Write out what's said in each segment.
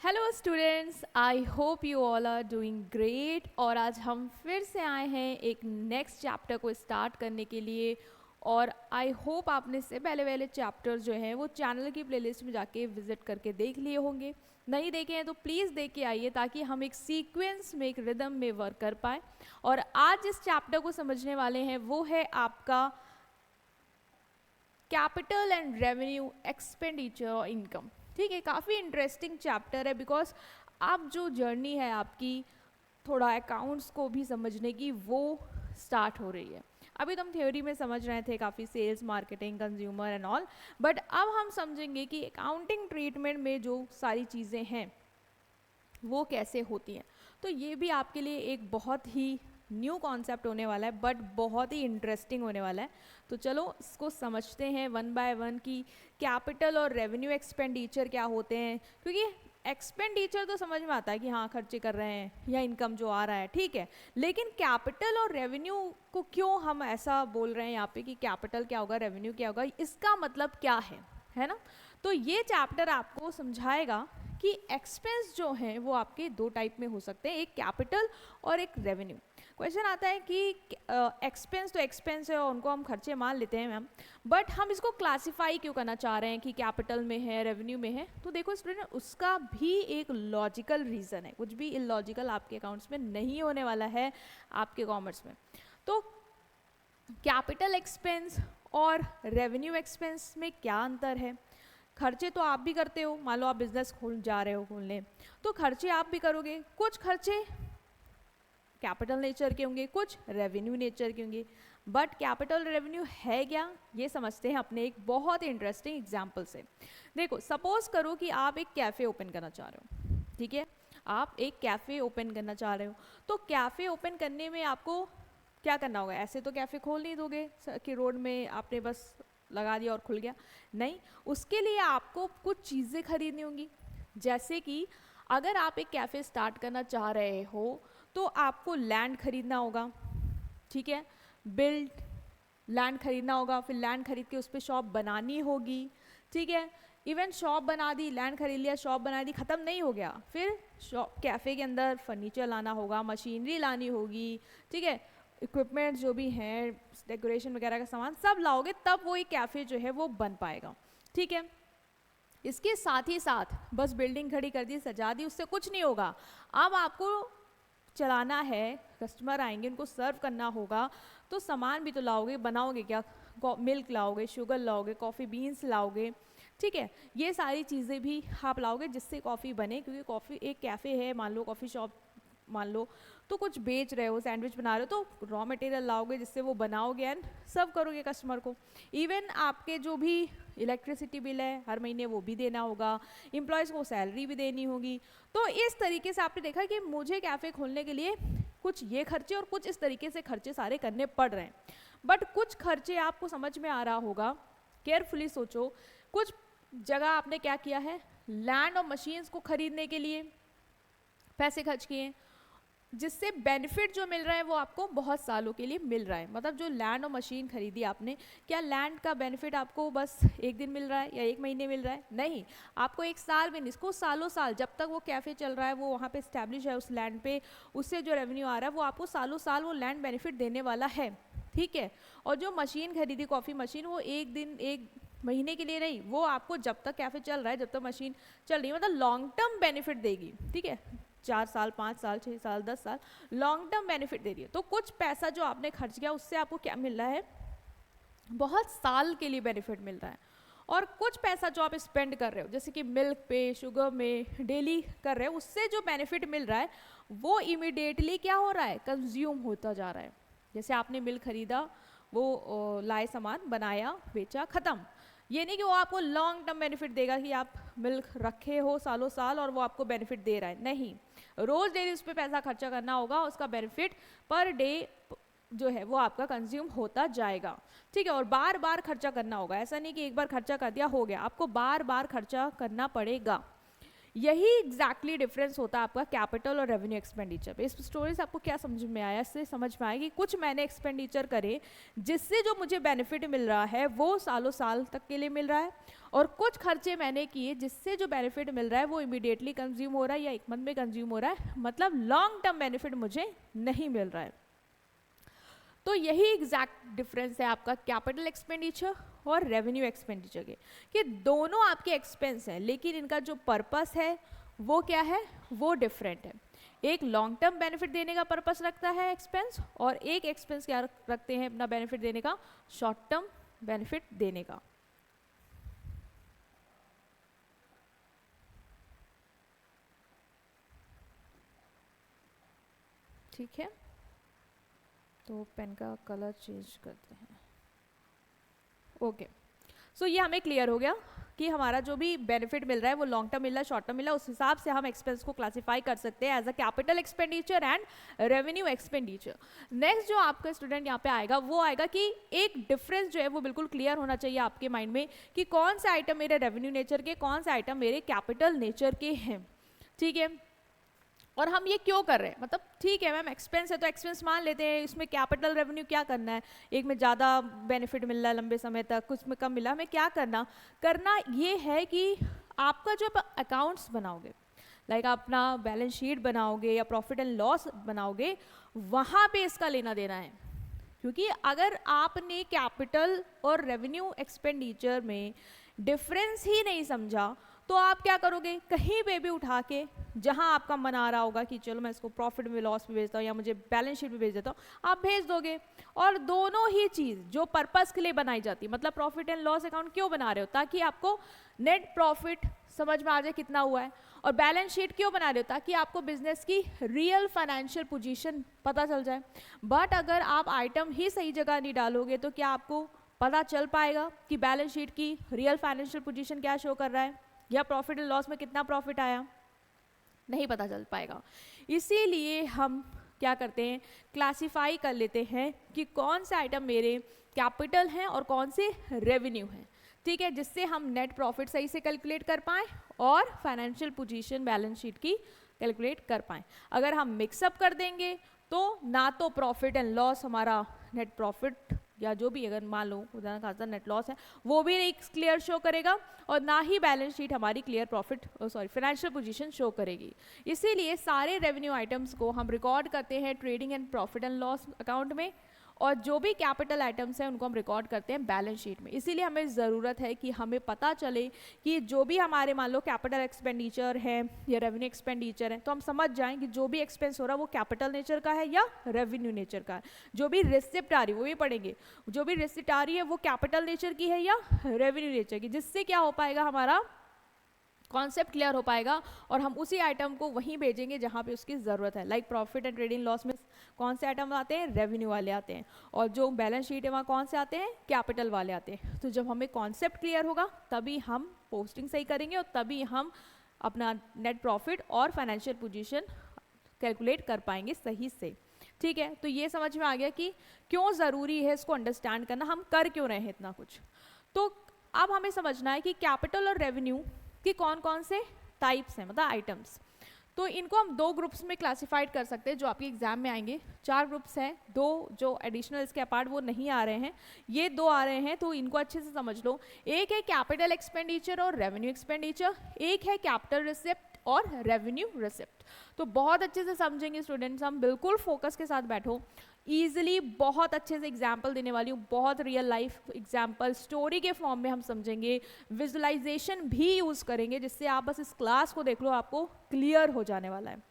Hello students, I hope you all are doing great. और आज हम फिर से आए हैं एक नेक्स्ट चैप्टर को स्टार्ट करने के लिए। और आई होप आपने इससे पहले वाले चैप्टर जो हैं वो चैनल की प्लेलिस्ट में जाके विजिट करके देख लिए होंगे। नहीं देखे हैं तो प्लीज़ देख के आइए ताकि हम एक सीक्वेंस में, एक रिदम में वर्क कर पाए। और आज जिस चैप्टर को समझने वाले हैं वो है आपका कैपिटल एंड रेवेन्यू एक्सपेंडिचर और इनकम। ठीक है, काफ़ी इंटरेस्टिंग चैप्टर है बिकॉज अब जो जर्नी है आपकी थोड़ा अकाउंट्स को भी समझने की वो स्टार्ट हो रही है। अभी तो हम थ्योरी में समझ रहे थे काफ़ी sales, marketing, consumer and all, but अब हम समझेंगे कि अकाउंटिंग ट्रीटमेंट में जो सारी चीज़ें हैं वो कैसे होती हैं। तो ये भी आपके लिए एक बहुत ही न्यू कॉन्सेप्ट होने वाला है, बट बहुत ही इंटरेस्टिंग होने वाला है। तो चलो इसको समझते हैं वन बाय वन कि कैपिटल और रेवेन्यू एक्सपेंडिचर क्या होते हैं। क्योंकि एक्सपेंडिचर तो समझ में आता है कि हाँ खर्चे कर रहे हैं या इनकम जो आ रहा है, ठीक है। लेकिन कैपिटल और रेवेन्यू को क्यों हम ऐसा बोल रहे हैं यहाँ पे कि कैपिटल क्या होगा, रेवेन्यू क्या होगा, इसका मतलब क्या है ना। तो ये चैप्टर आपको समझाएगा कि एक्सपेंस जो हैं वो आपके दो टाइप में हो सकते हैं, एक कैपिटल और एक रेवेन्यू। क्वेश्चन आता है कि एक्सपेंस तो एक्सपेंस है और उनको हम खर्चे मान लेते हैं मैम, बट हम इसको क्लासिफाई क्यों करना चाह रहे हैं कि कैपिटल में है, रेवेन्यू में है। तो देखो स्टूडेंट, उसका भी एक लॉजिकल रीज़न है। कुछ भी इलॉजिकल आपके अकाउंट्स में नहीं होने वाला है आपके कॉमर्स में। तो कैपिटल एक्सपेंस और रेवेन्यू एक्सपेंस में क्या अंतर है। खर्चे तो आप भी करते हो, मान लो आप बिजनेस खोलने, तो खर्चे आप भी करोगे। कुछ खर्चे कैपिटल नेचर के होंगे, कुछ रेवेन्यू नेचर के होंगे। बट कैपिटल रेवेन्यू है क्या, ये समझते हैं अपने एक बहुत ही इंटरेस्टिंग एग्जाम्पल से। देखो, सपोज करो कि आप एक कैफ़े ओपन करना चाह रहे हो, ठीक है। आप एक कैफ़े ओपन करना चाह रहे हो, तो कैफ़े ओपन करने में आपको क्या करना होगा। ऐसे तो कैफ़े खोल नहीं दोगे कि रोड में आपने बस लगा दिया और खुल गया, नहीं। उसके लिए आपको कुछ चीज़ें खरीदनी होंगी। जैसे कि अगर आप एक कैफ़े स्टार्ट करना चाह रहे हो तो आपको लैंड खरीदना होगा, ठीक है। बिल्ड लैंड खरीदना होगा, फिर लैंड खरीद के उस पर शॉप बनानी होगी, ठीक है। इवन शॉप बना दी, लैंड खरीद लिया, शॉप बना दी, ख़त्म नहीं हो गया, फिर शॉप कैफ़े के अंदर फर्नीचर लाना होगा, मशीनरी लानी होगी, ठीक है। इक्विपमेंट जो भी हैं, डेकोरेशन वगैरह का सामान सब लाओगे, तब वो एक कैफ़े जो है वो बन पाएगा, ठीक है। इसके साथ ही साथ बस बिल्डिंग खड़ी कर दी, सजा दी, उससे कुछ नहीं होगा। अब आपको चलाना है, कस्टमर आएंगे, उनको सर्व करना होगा, तो सामान भी तो लाओगे, बनाओगे क्या, मिल्क लाओगे, शुगर लाओगे, कॉफ़ी बीन्स लाओगे, ठीक है। ये सारी चीज़ें भी आप लाओगे जिससे कॉफ़ी बने। क्योंकि कॉफ़ी, एक कैफ़े है मान लो, कॉफ़ी शॉप मान लो, तो कुछ बेच रहे हो, सैंडविच बना रहे हो, तो रॉ मटेरियल लाओगे जिससे वो बनाओगे एंड सर्व करोगे कस्टमर को। इवन आपके जो भी इलेक्ट्रिसिटी बिल है हर महीने वो भी देना होगा, एम्प्लॉयज़ को सैलरी भी देनी होगी। तो इस तरीके से आपने देखा कि मुझे कैफ़े खोलने के लिए कुछ ये खर्चे और कुछ इस तरीके से खर्चे सारे करने पड़ रहे हैं। बट कुछ खर्चे आपको समझ में आ रहा होगा, केयरफुली सोचो। कुछ जगह आपने क्या किया है, लैंड और मशीन्स को खरीदने के लिए पैसे खर्च किए, जिससे बेनिफिट जो मिल रहा है वो आपको बहुत सालों के लिए मिल रहा है। मतलब जो लैंड और मशीन खरीदी आपने, क्या लैंड का बेनिफिट आपको बस एक दिन मिल रहा है या एक महीने मिल रहा है, नहीं। आपको एक साल में, इसको सालों साल, जब तक वो कैफ़े चल रहा है, वो वहाँ पे इस्टेब्लिश है उस लैंड पे, उससे जो रेवेन्यू आ रहा है वो आपको सालों साल वो लैंड बेनिफिट देने वाला है, ठीक है। और जो मशीन खरीदी, कॉफ़ी मशीन, वो एक दिन, एक महीने के लिए नहीं, वो आपको जब तक कैफ़े चल रहा है, जब तक मशीन चल रही है, मतलब लॉन्ग टर्म बेनिफिट देगी, ठीक है। 4 साल, 5 साल, 6 साल, 10 साल लॉन्ग टर्म बेनिफिट दे रही है। तो कुछ पैसा जो आपने खर्च किया उससे आपको क्या मिल रहा है, बहुत साल के लिए बेनिफिट मिल रहा है। और कुछ पैसा जो आप स्पेंड कर रहे हो, जैसे कि मिल्क पे, शुगर में डेली कर रहे हो, उससे जो बेनिफिट मिल रहा है वो इमिडिएटली क्या हो रहा है, कंज्यूम होता जा रहा है। जैसे आपने मिल्क खरीदा, वो लाए सामान, बनाया, बेचा, ख़त्म। ये नहीं कि वो आपको लॉन्ग टर्म बेनिफिट देगा कि आप मिल्क रखे हो सालों साल और वो आपको बेनिफिट दे रहा है, नहीं। रोज़ डेली उस पर पैसा खर्चा करना होगा, उसका बेनिफिट पर डे जो है वो आपका कंज्यूम होता जाएगा, ठीक है। और बार बार खर्चा करना होगा, ऐसा नहीं कि एक बार खर्चा कर दिया हो गया, आपको बार बार खर्चा करना पड़ेगा। यही एग्जैक्टली डिफरेंस होता है आपका कैपिटल और रेवेन्यू एक्सपेंडिचर पे। इस स्टोरी से आपको क्या समझ में आया? इससे समझ में आया कि कुछ मैंने एक्सपेंडिचर करे जिससे जो मुझे बेनिफिट मिल रहा है वो सालों साल तक के लिए मिल रहा है, और कुछ खर्चे मैंने किए जिससे जो बेनिफिट मिल रहा है वो इमीडिएटली कंज्यूम हो रहा है या एक मंथ में कंज्यूम हो रहा है, मतलब लॉन्ग टर्म बेनिफिट मुझे नहीं मिल रहा है। तो यही एग्जैक्ट डिफरेंस है आपका कैपिटल एक्सपेंडिचर और रेवेन्यू एक्सपेंडिचर के, कि दोनों आपके एक्सपेंस है लेकिन इनका जो पर्पस है वो क्या है, वो डिफरेंट है। एक लॉन्ग टर्म बेनिफिट देने का पर्पस रखता है एक्सपेंस, और एक एक्सपेंस क्या रखते हैं अपना बेनिफिट देने का, शॉर्ट टर्म बेनिफिट देने का। ठीक है, तो पेन का कलर चेंज करते हैं। ओके, सो ये हमें क्लियर हो गया कि हमारा जो भी बेनिफिट मिल रहा है वो लॉन्ग टर्म मिल रहा है, शॉर्ट टर्म मिल रहा है, उस हिसाब से हम एक्सपेंस को क्लासिफाई कर सकते हैं as a capital expenditure and revenue expenditure. Next जो आपका स्टूडेंट यहाँ पे आएगा वो आएगा कि एक डिफरेंस जो है वो बिल्कुल क्लियर होना चाहिए आपके माइंड में कि कौन से आइटम मेरे रेवेन्यू नेचर के, कौन से आइटम मेरे कैपिटल नेचर के हैं। ठीक है, और हम ये क्यों कर रहे हैं, मतलब ठीक है मैम एक्सपेंस है तो एक्सपेंस मान लेते हैं, इसमें कैपिटल रेवेन्यू क्या करना है, एक में ज़्यादा बेनिफिट मिल रहा है लंबे समय तक, कुछ में कम मिला, हमें क्या करना ये है कि आपका जो अकाउंट्स बनाओगे, लाइक अपना बैलेंस शीट बनाओगे या प्रॉफिट एंड लॉस बनाओगे, वहाँ पे इसका लेना देना है। क्योंकि अगर आपने कैपिटल और रेवेन्यू एक्सपेंडिचर में डिफरेंस ही नहीं समझा तो आप क्या करोगे, कहीं पे भी उठा के जहां आपका मन आ रहा होगा कि चलो मैं इसको प्रॉफिट में लॉस में भेजता हूँ या मुझे बैलेंस शीट में भेज देता हूँ, आप भेज दोगे। और दोनों ही चीज़ जो पर्पस के लिए बनाई जाती है, मतलब प्रॉफिट एंड लॉस अकाउंट क्यों बना रहे हो, ताकि आपको नेट प्रॉफिट समझ में आ जाए कितना हुआ है, और बैलेंस शीट क्यों बना रहे हो, ताकि आपको बिजनेस की रियल फाइनेंशियल पोजीशन पता चल जाए। बट अगर आप आइटम ही सही जगह नहीं डालोगे तो क्या आपको पता चल पाएगा कि बैलेंस शीट की रियल फाइनेंशियल पोजीशन क्या शो कर रहा है या प्रॉफिट एंड लॉस में कितना प्रॉफिट आया, नहीं पता चल पाएगा। इसीलिए हम क्या करते हैं, क्लासिफाई कर लेते हैं कि कौन से आइटम मेरे कैपिटल हैं और कौन से रेवेन्यू हैं। ठीक है, जिससे हम नेट प्रॉफिट सही से कैलकुलेट कर पाएँ और फाइनेंशियल पोजीशन बैलेंस शीट की कैलकुलेट कर पाएँ। अगर हम मिक्सअप कर देंगे तो ना तो प्रॉफिट एंड लॉस हमारा नेट प्रॉफिट या जो भी अगर मान लो उदाहरण खासा नेट लॉस है वो भी नहीं क्लियर शो करेगा, और ना ही बैलेंस शीट हमारी clear profit financial position show करेगी। इसीलिए सारे रेवेन्यू आइटम्स को हम रिकॉर्ड करते हैं trading and profit and loss account में, और जो भी कैपिटल आइटम्स हैं उनको हम रिकॉर्ड करते हैं बैलेंस शीट में। इसीलिए हमें ज़रूरत है कि हमें पता चले कि जो भी हमारे मान लो कैपिटल एक्सपेंडिचर है या रेवेन्यू एक्सपेंडिचर है, तो हम समझ जाएं कि जो भी एक्सपेंस हो रहा है वो कैपिटल नेचर का है या रेवेन्यू नेचर का है। जो भी रिसिप्ट आ रही है वो भी पढ़ेंगे, जो भी रिसिप्ट आ रही है वो कैपिटल नेचर की है या रेवेन्यू नेचर की, जिससे क्या हो पाएगा हमारा कॉन्सेप्ट क्लियर हो पाएगा और हम उसी आइटम को वहीं भेजेंगे जहाँ पे उसकी ज़रूरत है। Like profit and trading loss में कौन से आइटम आते हैं, रेवेन्यू वाले आते हैं, और जो बैलेंस शीट है वहाँ कौन से आते हैं, कैपिटल वाले आते हैं। तो जब हमें कॉन्सेप्ट क्लियर होगा तभी हम पोस्टिंग सही करेंगे और तभी हम अपना नेट प्रॉफिट और फाइनेंशियल पोजीशन कैलकुलेट कर पाएंगे सही से। ठीक है, तो ये समझ में आ गया कि क्यों ज़रूरी है इसको अंडरस्टैंड करना, हम कर क्यों रहे हैं इतना कुछ। तो अब हमें समझना है कि कैपिटल और रेवेन्यू कि कौन कौन से टाइप्स हैं, मतलब आइटम्स। तो इनको हम दो ग्रुप्स में क्लासिफाइड कर सकते हैं जो आपके एग्जाम में आएंगे। 4 ग्रुप्स हैं, 2 जो एडिशनल इसके अपार्ट वो नहीं आ रहे हैं, ये 2 आ रहे हैं, तो इनको अच्छे से समझ लो। एक है कैपिटल एक्सपेंडिचर और रेवेन्यू एक्सपेंडिचर, एक है कैपिटल रिसिप्ट और रेवेन्यू रिसिप्ट। तो बहुत अच्छे से समझेंगे स्टूडेंट्स, हम बिल्कुल फोकस के साथ बैठो। ईजिली बहुत अच्छे से एग्जाम्पल देने वाली हूँ, बहुत रियल लाइफ एग्जाम्पल स्टोरी के फॉर्म में हम समझेंगे, विजुअलाइजेशन भी यूज़ करेंगे, जिससे आप बस इस क्लास को देख लो आपको क्लियर हो जाने वाला है।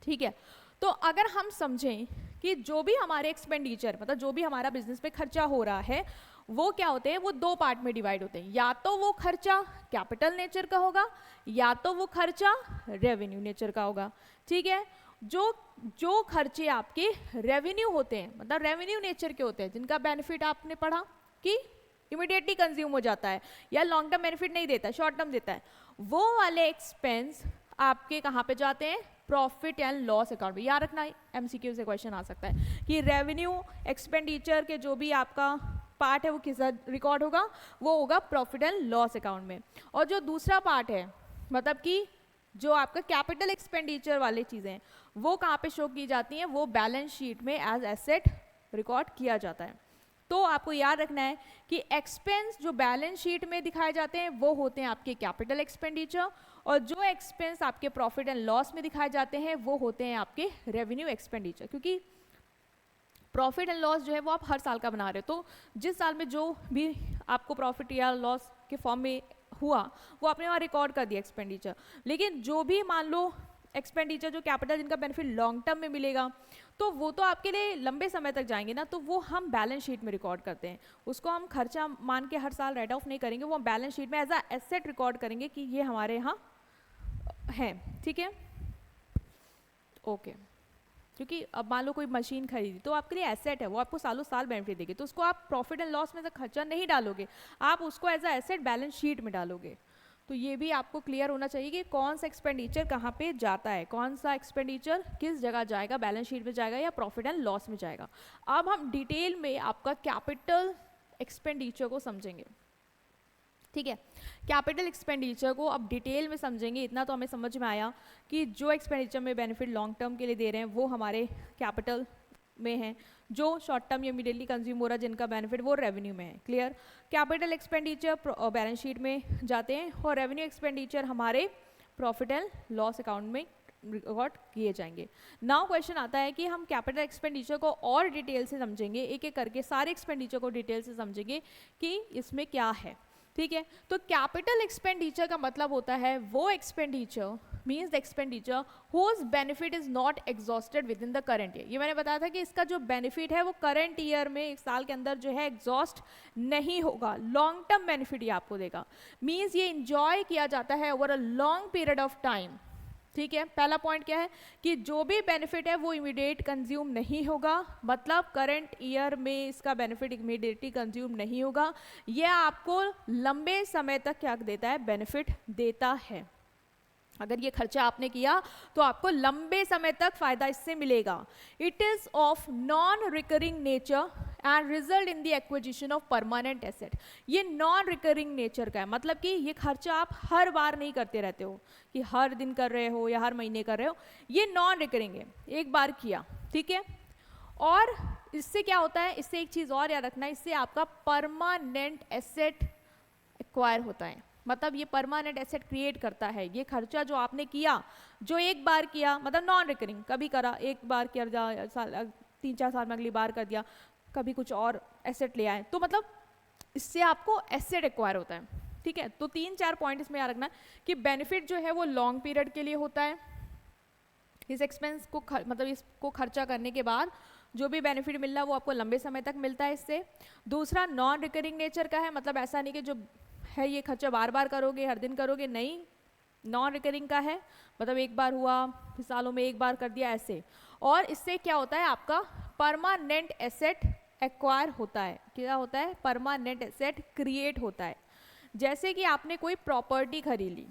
ठीक है, तो अगर हम समझें कि जो भी हमारे एक्सपेंडिचर मतलब जो भी हमारा बिजनेस पे खर्चा हो रहा है वो क्या होते हैं, वो 2 पार्ट में डिवाइड होते हैं। या तो वो खर्चा कैपिटल नेचर का होगा या तो वो खर्चा रेवेन्यू नेचर का होगा। ठीक है, जो खर्चे आपके रेवेन्यू होते हैं मतलब रेवेन्यू नेचर के होते हैं, जिनका बेनिफिट आपने पढ़ा कि इमीडिएटली कंज्यूम हो जाता है या लॉन्ग टर्म बेनिफिट नहीं देता, शॉर्ट टर्म देता है, वो वाले एक्सपेंस आपके कहाँ पे जाते हैं, प्रॉफिट एंड लॉस अकाउंट में। याद रखना एमसीक्यू से क्वेश्चन आ सकता है कि रेवेन्यू एक्सपेंडिचर के जो भी आपका पार्ट है वो किस रिकॉर्ड होगा, वो होगा प्रॉफिट एंड लॉस अकाउंट में। और जो दूसरा पार्ट है मतलब कि जो आपका कैपिटल एक्सपेंडिचर वाली चीज़ें हैं वो कहाँ पे शो की जाती हैं, वो बैलेंस शीट में एज एसेट रिकॉर्ड किया जाता है। तो आपको याद रखना है कि एक्सपेंस जो बैलेंस शीट में दिखाए जाते हैं वो होते हैं आपके कैपिटल एक्सपेंडिचर, और जो एक्सपेंस आपके प्रॉफिट एंड लॉस में दिखाए जाते हैं वो होते हैं आपके रेवेन्यू एक्सपेंडिचर। क्योंकि प्रॉफिट एंड लॉस जो है वो आप हर साल का बना रहे हो, तो जिस साल में जो भी आपको प्रॉफिट या लॉस के फॉर्म में हुआ वो आपने वहाँ रिकॉर्ड कर दिया एक्सपेंडिचर। लेकिन जो भी मान लो एक्सपेंडिचर जो कैपिटल जिनका बेनिफिट लॉन्ग टर्म में मिलेगा तो वो तो आपके लिए लंबे समय तक जाएंगे ना, तो वो हम बैलेंस शीट में रिकॉर्ड करते हैं। उसको हम खर्चा मान के हर साल राइट ऑफ नहीं करेंगे, वो हम बैलेंस शीट में एज अ एसेट रिकॉर्ड करेंगे कि ये हमारे यहाँ है। ठीक है, ओके। क्योंकि अब मान लो कोई मशीन खरीदी तो आपके लिए एसेट है, वो आपको सालों साल बेनिफिट देगी, तो उसको आप प्रॉफिट एंड लॉस में से खर्चा नहीं डालोगे, आप उसको as a asset balance sheet में डालोगे। तो ये भी आपको क्लियर होना चाहिए कि कौन सा एक्सपेंडिचर कहाँ पे जाता है, कौन सा एक्सपेंडिचर किस जगह जाएगा, बैलेंस शीट में जाएगा या प्रॉफिट एंड लॉस में जाएगा। अब हम डिटेल में आपका कैपिटल एक्सपेंडिचर को समझेंगे। ठीक है, कैपिटल एक्सपेंडिचर को अब डिटेल में समझेंगे। इतना तो हमें समझ में आया कि जो एक्सपेंडिचर में बेनिफिट लॉन्ग टर्म के लिए दे रहे हैं वो हमारे कैपिटल में है, जो शॉर्ट टर्म या इमीडिएटली कंज्यूम हो रहा है जिनका बेनिफिट वो रेवेन्यू में है। Clear, capital expenditure balance sheet में जाते हैं और रेवेन्यू एक्सपेंडिचर हमारे प्रॉफिट एंड लॉस अकाउंट में रिकॉर्ड किए जाएंगे। नाउ क्वेश्चन आता है कि हम कैपिटल एक्सपेंडिचर को और डिटेल से समझेंगे, एक एक करके सारे एक्सपेंडिचर को डिटेल से समझेंगे कि इसमें क्या है। ठीक है, तो कैपिटल एक्सपेंडिचर का मतलब होता है वो expenditure means the expenditure whose benefit is not exhausted within the current year. ये मैंने बताया था कि इसका जो बेनिफिट है वो करंट ईयर में एक साल के अंदर जो है एग्जॉस्ट नहीं होगा, लॉन्ग टर्म बेनिफिट ये आपको देगा। मीन्स ये इंजॉय किया जाता है over a long period of time. ठीक है, पहला पॉइंट क्या है कि जो भी बेनिफिट है वो इमीडिएट कंज्यूम नहीं होगा, मतलब करंट ईयर में इसका बेनिफिट इमीडिएटली कंज्यूम नहीं होगा, यह आपको लंबे समय तक क्या देता है, बेनिफिट देता है। अगर ये खर्चा आपने किया तो आपको लंबे समय तक फायदा इससे मिलेगा। It is of non recurring nature and result in the acquisition of permanent asset. ये नॉन रिकरिंग नेचर का है, मतलब कि ये खर्चा आप हर बार नहीं करते रहते हो कि हर दिन कर रहे हो या हर महीने कर रहे हो, ये नॉन रिकरिंग है, एक बार किया। ठीक है, और इससे क्या होता है, इससे एक चीज़ और याद रखना है, इससे आपका परमानेंट एसेट एक्वायर होता है, मतलब ये परमानेंट एसेट क्रिएट करता है। ये खर्चा जो आपने किया, जो एक बार किया, मतलब नॉन रिकरिंग, कभी करा एक बार किया, साल 3-4 साल में अगली बार कर दिया, कभी कुछ और एसेट ले आए, तो मतलब इससे आपको एसेट एक्वायर होता है। ठीक है, तो 3-4 पॉइंट इसमें याद रखना कि बेनिफिट जो है वो लॉन्ग पीरियड के लिए होता है, इस एक्सपेंस को मतलब इसको खर्चा करने के बाद जो भी बेनिफिट मिल रहा है वो आपको लंबे समय तक मिलता है इससे। दूसरा नॉन रिकरिंग नेचर का है, मतलब ऐसा नहीं कि जो है ये खर्चा बार बार करोगे, हर दिन करोगे, नहीं, नॉन रिकरिंग का है, मतलब एक बार हुआ, सालों में एक बार कर दिया ऐसे। और इससे क्या होता है, आपका परमानेंट एसेट एक्वायर होता है। क्या होता है, परमानेंट एसेट क्रिएट होता है। जैसे कि आपने कोई प्रॉपर्टी खरीद ली,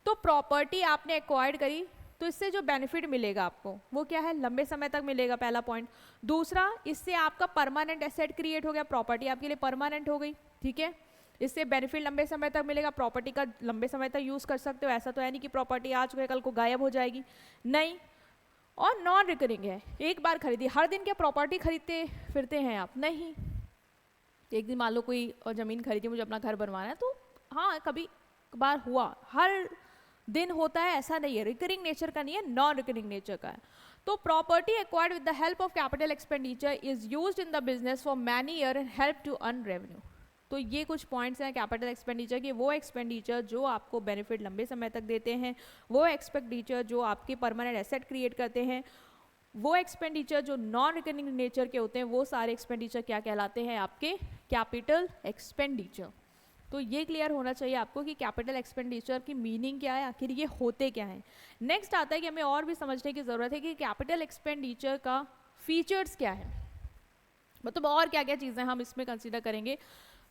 तो प्रॉपर्टी आपने एक्वायर्ड करी, तो इससे जो बेनिफिट मिलेगा आपको वो क्या है, लंबे समय तक मिलेगा, पहला पॉइंट। दूसरा, इससे आपका परमानेंट एसेट क्रिएट हो गया, प्रॉपर्टी आपके लिए परमानेंट हो गई। ठीक है, इससे बेनिफिट लंबे समय तक मिलेगा, प्रॉपर्टी का लंबे समय तक यूज कर सकते हो, ऐसा तो है नहीं कि प्रॉपर्टी आज को कल को गायब हो जाएगी, नहीं। और नॉन रिकरिंग है, एक बार खरीदी, हर दिन क्या प्रॉपर्टी खरीदते फिरते हैं आप, नहीं। एक दिन मान लो कोई जमीन खरीदी, मुझे अपना घर बनवाना है, तो हाँ कभी बार हुआ, हर दिन होता है ऐसा नहीं है, रिकरिंग नेचर का नहीं है, नॉन रिकरिंग नेचर का है। तो property acquired with the help of capital expenditure is used in the business for many year and help to earn revenue. तो ये कुछ पॉइंट्स हैं कैपिटल एक्सपेंडिचर के, वो एक्सपेंडिचर जो आपको बेनिफिट लंबे समय तक देते हैं, वो एक्सपेंडिचर जो आपके परमानेंट एसेट क्रिएट करते हैं, वो एक्सपेंडिचर जो नॉन रिकरिंग नेचर के होते हैं, वो सारे एक्सपेंडिचर क्या कहलाते हैं, आपके कैपिटल एक्सपेंडिचर। तो ये क्लियर होना चाहिए आपको कि कैपिटल एक्सपेंडिचर की मीनिंग क्या है, आखिर ये होते क्या हैं। नेक्स्ट आता है कि हमें और भी समझने की ज़रूरत है कि कैपिटल एक्सपेंडिचर का फीचर्स क्या है, मतलब और क्या क्या चीज़ें हम इसमें कंसिडर करेंगे।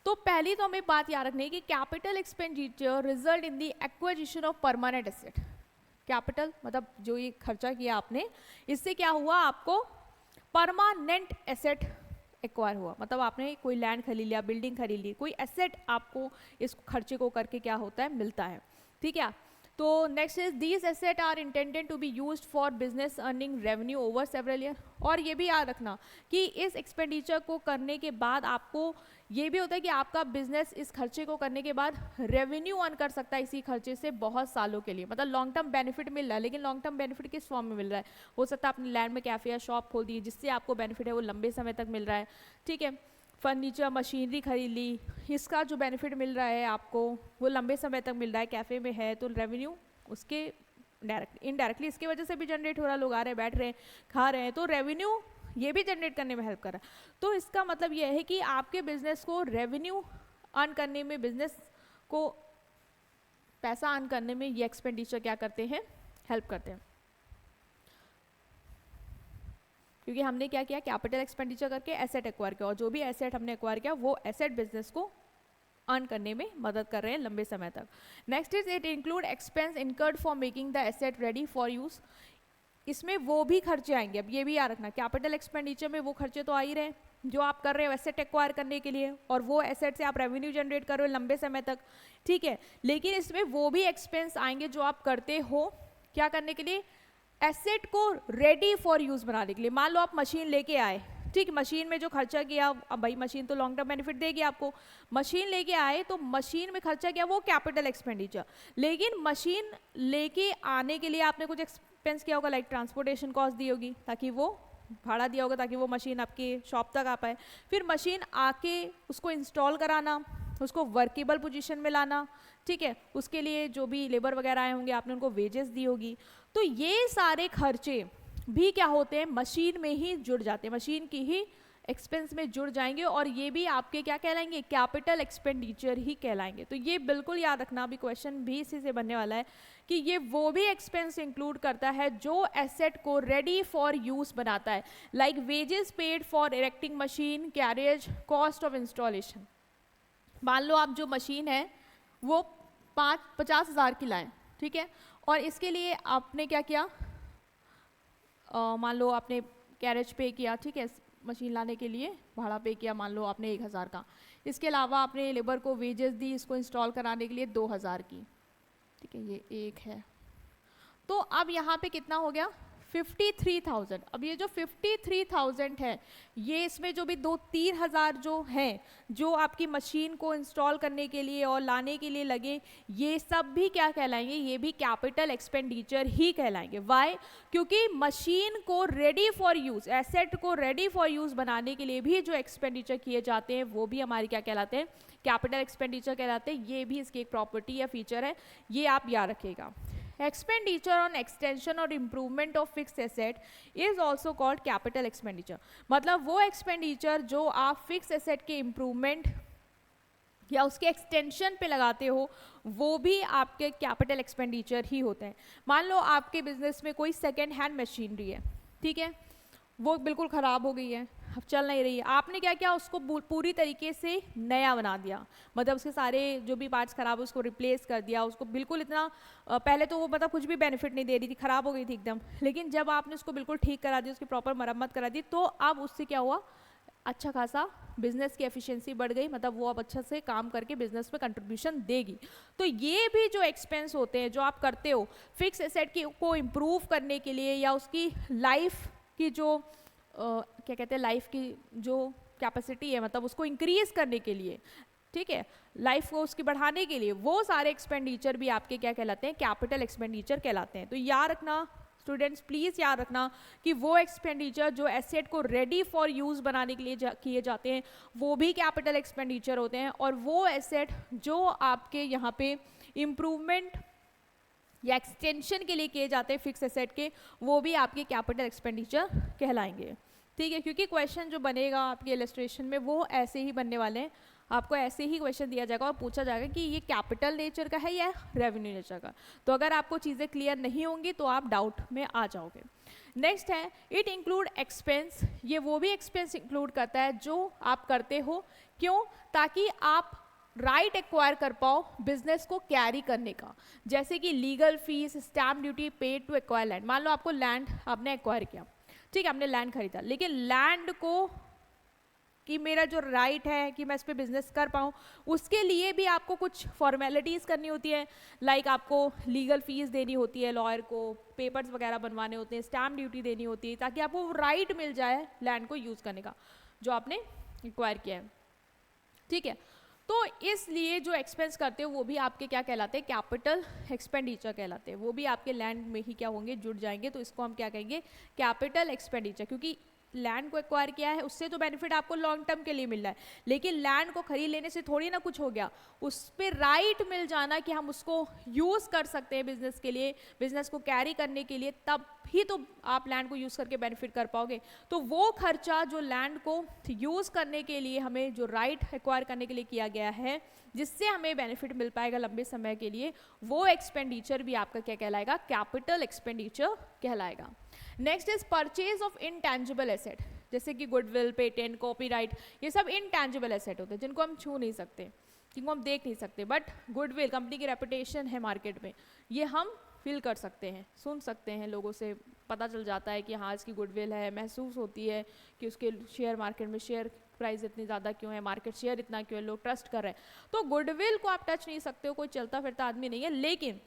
तो पहली तो हमें बात याद रखनी है कि capital expenditure result in the acquisition of permanent asset. Capital मतलब जो ये खर्चा किया आपने, इससे क्या हुआ, आपको परमानेंट एसेट एक्वायर हुआ, मतलब आपने कोई लैंड खरीद लिया, बिल्डिंग खरीद ली, कोई एसेट आपको इस खर्चे को करके क्या होता है, मिलता है। ठीक है, तो next is these asset are intended to be used for business earning revenue over several year. और ये भी याद रखना कि इस एक्सपेंडिचर को करने के बाद आपको ये भी होता है कि आपका बिजनेस इस खर्चे को करने के बाद रेवेन्यू अर्न कर सकता है इसी खर्चे से बहुत सालों के लिए, मतलब लॉन्ग टर्म बेनिफिट मिल रहा है। लेकिन लॉन्ग टर्म बेनिफिट किस फॉर्म में मिल रहा है? हो सकता है आपने लैंड में कैफे या शॉप खोल दी जिससे आपको बेनिफिट है वो लंबे समय तक मिल रहा है, ठीक है। फर्नीचर मशीनरी खरीद ली, इसका जो बेनिफिट मिल रहा है आपको वो लंबे समय तक मिल रहा है, कैफे में है तो रेवेन्यू उसके डायरेक्टली इनडायरेक्टली इसकी वजह से भी जनरेट हो रहा है, लोग आ रहे हैं बैठ रहे हैं खा रहे हैं, तो रेवेन्यू ये भी जनरेट करने में हेल्प कर रहा है। तो इसका मतलब यह है कि आपके बिजनेस को रेवेन्यू अर्न करने में, बिजनेस को पैसा अर्न करने में ये एक्सपेंडिचर क्या करते हैं? हेल्प करते हैं। क्योंकि हमने क्या किया? कैपिटल एक्सपेंडिचर करके एसेट एक्वायर किया, और जो भी एसेट हमने एक्वायर किया वो एसेट बिजनेस को अर्न करने में मदद कर रहे हैं लंबे समय तक। Next is it include expense incurred for making the asset ready for use. इसमें वो भी खर्चे आएंगे, अब ये भी याद रखना, कैपिटल एक्सपेंडिचर में वो खर्चे तो आ ही रहे जो आप कर रहे हो एसेट एक्वायर करने के लिए, और वो एसेट से आप रेवेन्यू जनरेट कर रहे हो लंबे समय तक, ठीक है। लेकिन इसमें वो भी एक्सपेंस आएंगे जो आप करते हो क्या करने के लिए? एसेट को रेडी फॉर यूज बनाने के लिए। मान लो आप मशीन लेके आए, ठीक, मशीन में जो खर्चा किया, अब भाई मशीन तो लॉन्ग टर्म बेनिफिट देगी आपको, मशीन लेके आए तो मशीन में खर्चा किया वो कैपिटल एक्सपेंडिचर। लेकिन मशीन लेके आने के लिए आपने कुछ एक्सपेंस किया होगा, लाइक ट्रांसपोर्टेशन कॉस्ट दी होगी, ताकि वो भाड़ा दिया होगा ताकि वो मशीन आपके शॉप तक आ पाए। फिर मशीन आके उसको इंस्टॉल कराना, उसको वर्केबल पोजीशन में लाना, ठीक है, उसके लिए जो भी लेबर वगैरह आए होंगे आपने उनको वेजेस दी होगी। तो ये सारे खर्चे भी क्या होते हैं? मशीन में ही जुड़ जाते हैं, मशीन की ही एक्सपेंस में जुड़ जाएंगे, और ये भी आपके क्या कहलाएंगे? कैपिटल एक्सपेंडिचर ही कहलाएंगे। तो ये बिल्कुल याद रखना, अभी क्वेश्चन भी इसी से बनने वाला है कि ये वो भी एक्सपेंस इंक्लूड करता है जो एसेट को रेडी फॉर यूज बनाता है, like wages paid for erecting machine, carriage, cost of installation. मान लो आप जो मशीन है वो 50,000 की लाएं, ठीक है, और इसके लिए आपने क्या किया? मान लो आपने कैरेज पे किया, ठीक है, मशीन लाने के लिए भाड़ा पे किया, मान लो आपने 1,000 का। इसके अलावा आपने लेबर को वेजेस दी इसको इंस्टॉल कराने के लिए 2,000 की, ठीक है, ये एक है। तो अब यहाँ पे कितना हो गया? 53,000। अब ये जो 53,000 है, ये इसमें जो भी 2-3,000 जो हैं जो आपकी मशीन को इंस्टॉल करने के लिए और लाने के लिए लगे, ये सब भी क्या कहलाएंगे? ये भी कैपिटल एक्सपेंडिचर ही कहलाएंगे। वाई? क्योंकि मशीन को रेडी फॉर यूज, एसेट को रेडी फॉर यूज बनाने के लिए भी जो एक्सपेंडिचर किए जाते हैं वो भी हमारी क्या कहलाते हैं? कैपिटल एक्सपेंडिचर कहलाते हैं। ये भी इसकी एक प्रॉपर्टी या फीचर है, ये आप याद रखिएगा। Expenditure on extension or improvement of fixed asset is also called capital expenditure। मतलब वो एक्सपेंडिचर जो आप फिक्स एसेट के इम्प्रूवमेंट या उसके एक्सटेंशन पे लगाते हो वो भी आपके कैपिटल एक्सपेंडिचर ही होते हैं। मान लो आपके बिजनेस में कोई सेकेंड हैंड मशीनरी है, ठीक है, वो बिल्कुल ख़राब हो गई है, अब चल नहीं रही है, आपने क्या किया? उसको पूरी तरीके से नया बना दिया, मतलब उसके सारे जो भी पार्ट्स खराब है उसको रिप्लेस कर दिया, उसको बिल्कुल इतना पहले तो वो मतलब कुछ भी बेनिफिट नहीं दे रही थी, ख़राब हो गई थी एकदम, लेकिन जब आपने उसको बिल्कुल ठीक करा दी, उसकी प्रॉपर मरम्मत करा दी, तो अब उससे क्या हुआ? अच्छा खासा बिजनेस की एफिशिएंसी बढ़ गई, मतलब वो अब अच्छा से काम करके बिजनेस में कंट्रीब्यूशन देगी। तो ये भी जो एक्सपेंस होते हैं जो आप करते हो फिक्स एसेट की को इम्प्रूव करने के लिए या उसकी लाइफ की जो क्या कहते हैं, लाइफ की जो कैपेसिटी है, मतलब उसको इंक्रीज करने के लिए, ठीक है, लाइफ को उसकी बढ़ाने के लिए, वो सारे एक्सपेंडिचर भी आपके क्या कहलाते हैं? कैपिटल एक्सपेंडिचर कहलाते हैं। तो याद रखना स्टूडेंट्स, प्लीज़ याद रखना कि वो एक्सपेंडिचर जो एसेट को रेडी फॉर यूज़ बनाने के लिए किए जाते हैं वो भी कैपिटल एक्सपेंडिचर होते हैं, और वो एसेट जो आपके यहाँ पे इम्प्रूवमेंट या एक्सटेंशन के लिए किए जाते हैं फिक्स एसेट के, वो भी आपके कैपिटल एक्सपेंडिचर कहलाएंगे, ठीक है। क्योंकि क्वेश्चन जो बनेगा आपके इलस्ट्रेशन में वो ऐसे ही बनने वाले हैं, आपको ऐसे ही क्वेश्चन दिया जाएगा और पूछा जाएगा कि ये कैपिटल नेचर का है या रेवेन्यू नेचर का। तो अगर आपको चीज़ें क्लियर नहीं होंगी तो आप डाउट में आ जाओगे। नेक्स्ट है इट इंक्लूड एक्सपेंस। ये वो भी एक्सपेंस इंक्लूड करता है जो आप करते हो, क्यों? ताकि आप राइट एक्वायर कर पाओ बिजनेस को कैरी करने का, जैसे कि legal fees, stamp duty paid to acquire land. मान लो आपको लैंड आपने एक्वायर किया, ठीक है, आपने लैंड खरीदा, लेकिन लैंड को कि मेरा जो राइट है कि मैं इस पर बिजनेस कर पाऊँ, उसके लिए भी आपको कुछ फॉर्मेलिटीज़ करनी होती है, लाइक आपको लीगल फीस देनी होती है लॉयर को, पेपर्स वगैरह बनवाने होते हैं, स्टैम्प ड्यूटी देनी होती है, ताकि आपको राइट मिल जाए लैंड को यूज़ करने का जो आपने एक्वायर किया है, ठीक है। तो इसलिए जो एक्सपेंस करते हो वो भी आपके क्या कहलाते हैं, कैपिटल एक्सपेंडिचर कहलाते हैं, वो भी आपके लैंड में ही क्या होंगे, जुड़ जाएंगे, तो इसको हम क्या कहेंगे, कैपिटल एक्सपेंडिचर, क्योंकि लैंड को एक्वायर किया है उससे तो बेनिफिट आपको लॉन्ग टर्म के लिए मिल रहा है, लेकिन लैंड को खरीद लेने से थोड़ी ना कुछ हो गया, उस पर राइट मिल जाना कि हम उसको यूज़ कर सकते हैं बिजनेस के लिए, बिजनेस को कैरी करने के लिए, तब ही तो आप लैंड को यूज़ करके बेनिफिट कर पाओगे। तो वो खर्चा जो लैंड को यूज़ करने के लिए हमें जो राइट एक्वायर करने के लिए किया गया है, जिससे हमें बेनिफिट मिल पाएगा लंबे समय के लिए, वो एक्सपेंडिचर भी आपका क्या कहलाएगा, कैपिटल एक्सपेंडिचर कहलाएगा। Next is purchase of intangible asset, जैसे कि गुडविल, पेटेंट, कॉपीराइट, ये सब इनटैंजिबल एसेट होते हैं जिनको हम छू नहीं सकते, जिनको हम देख नहीं सकते, बट गुडविल कंपनी की रेपुटेशन है मार्केट में, ये हम फील कर सकते हैं, सुन सकते हैं, लोगों से पता चल जाता है कि हाँ इसकी गुडविल है, महसूस होती है कि उसके शेयर मार्केट में शेयर प्राइस इतनी ज़्यादा क्यों है, मार्केट शेयर इतना क्यों है, लोग ट्रस्ट कर रहे हैं। तो गुडविल को आप टच नहीं सकते हो, कोई चलता फिरता आदमी नहीं है, लेकिन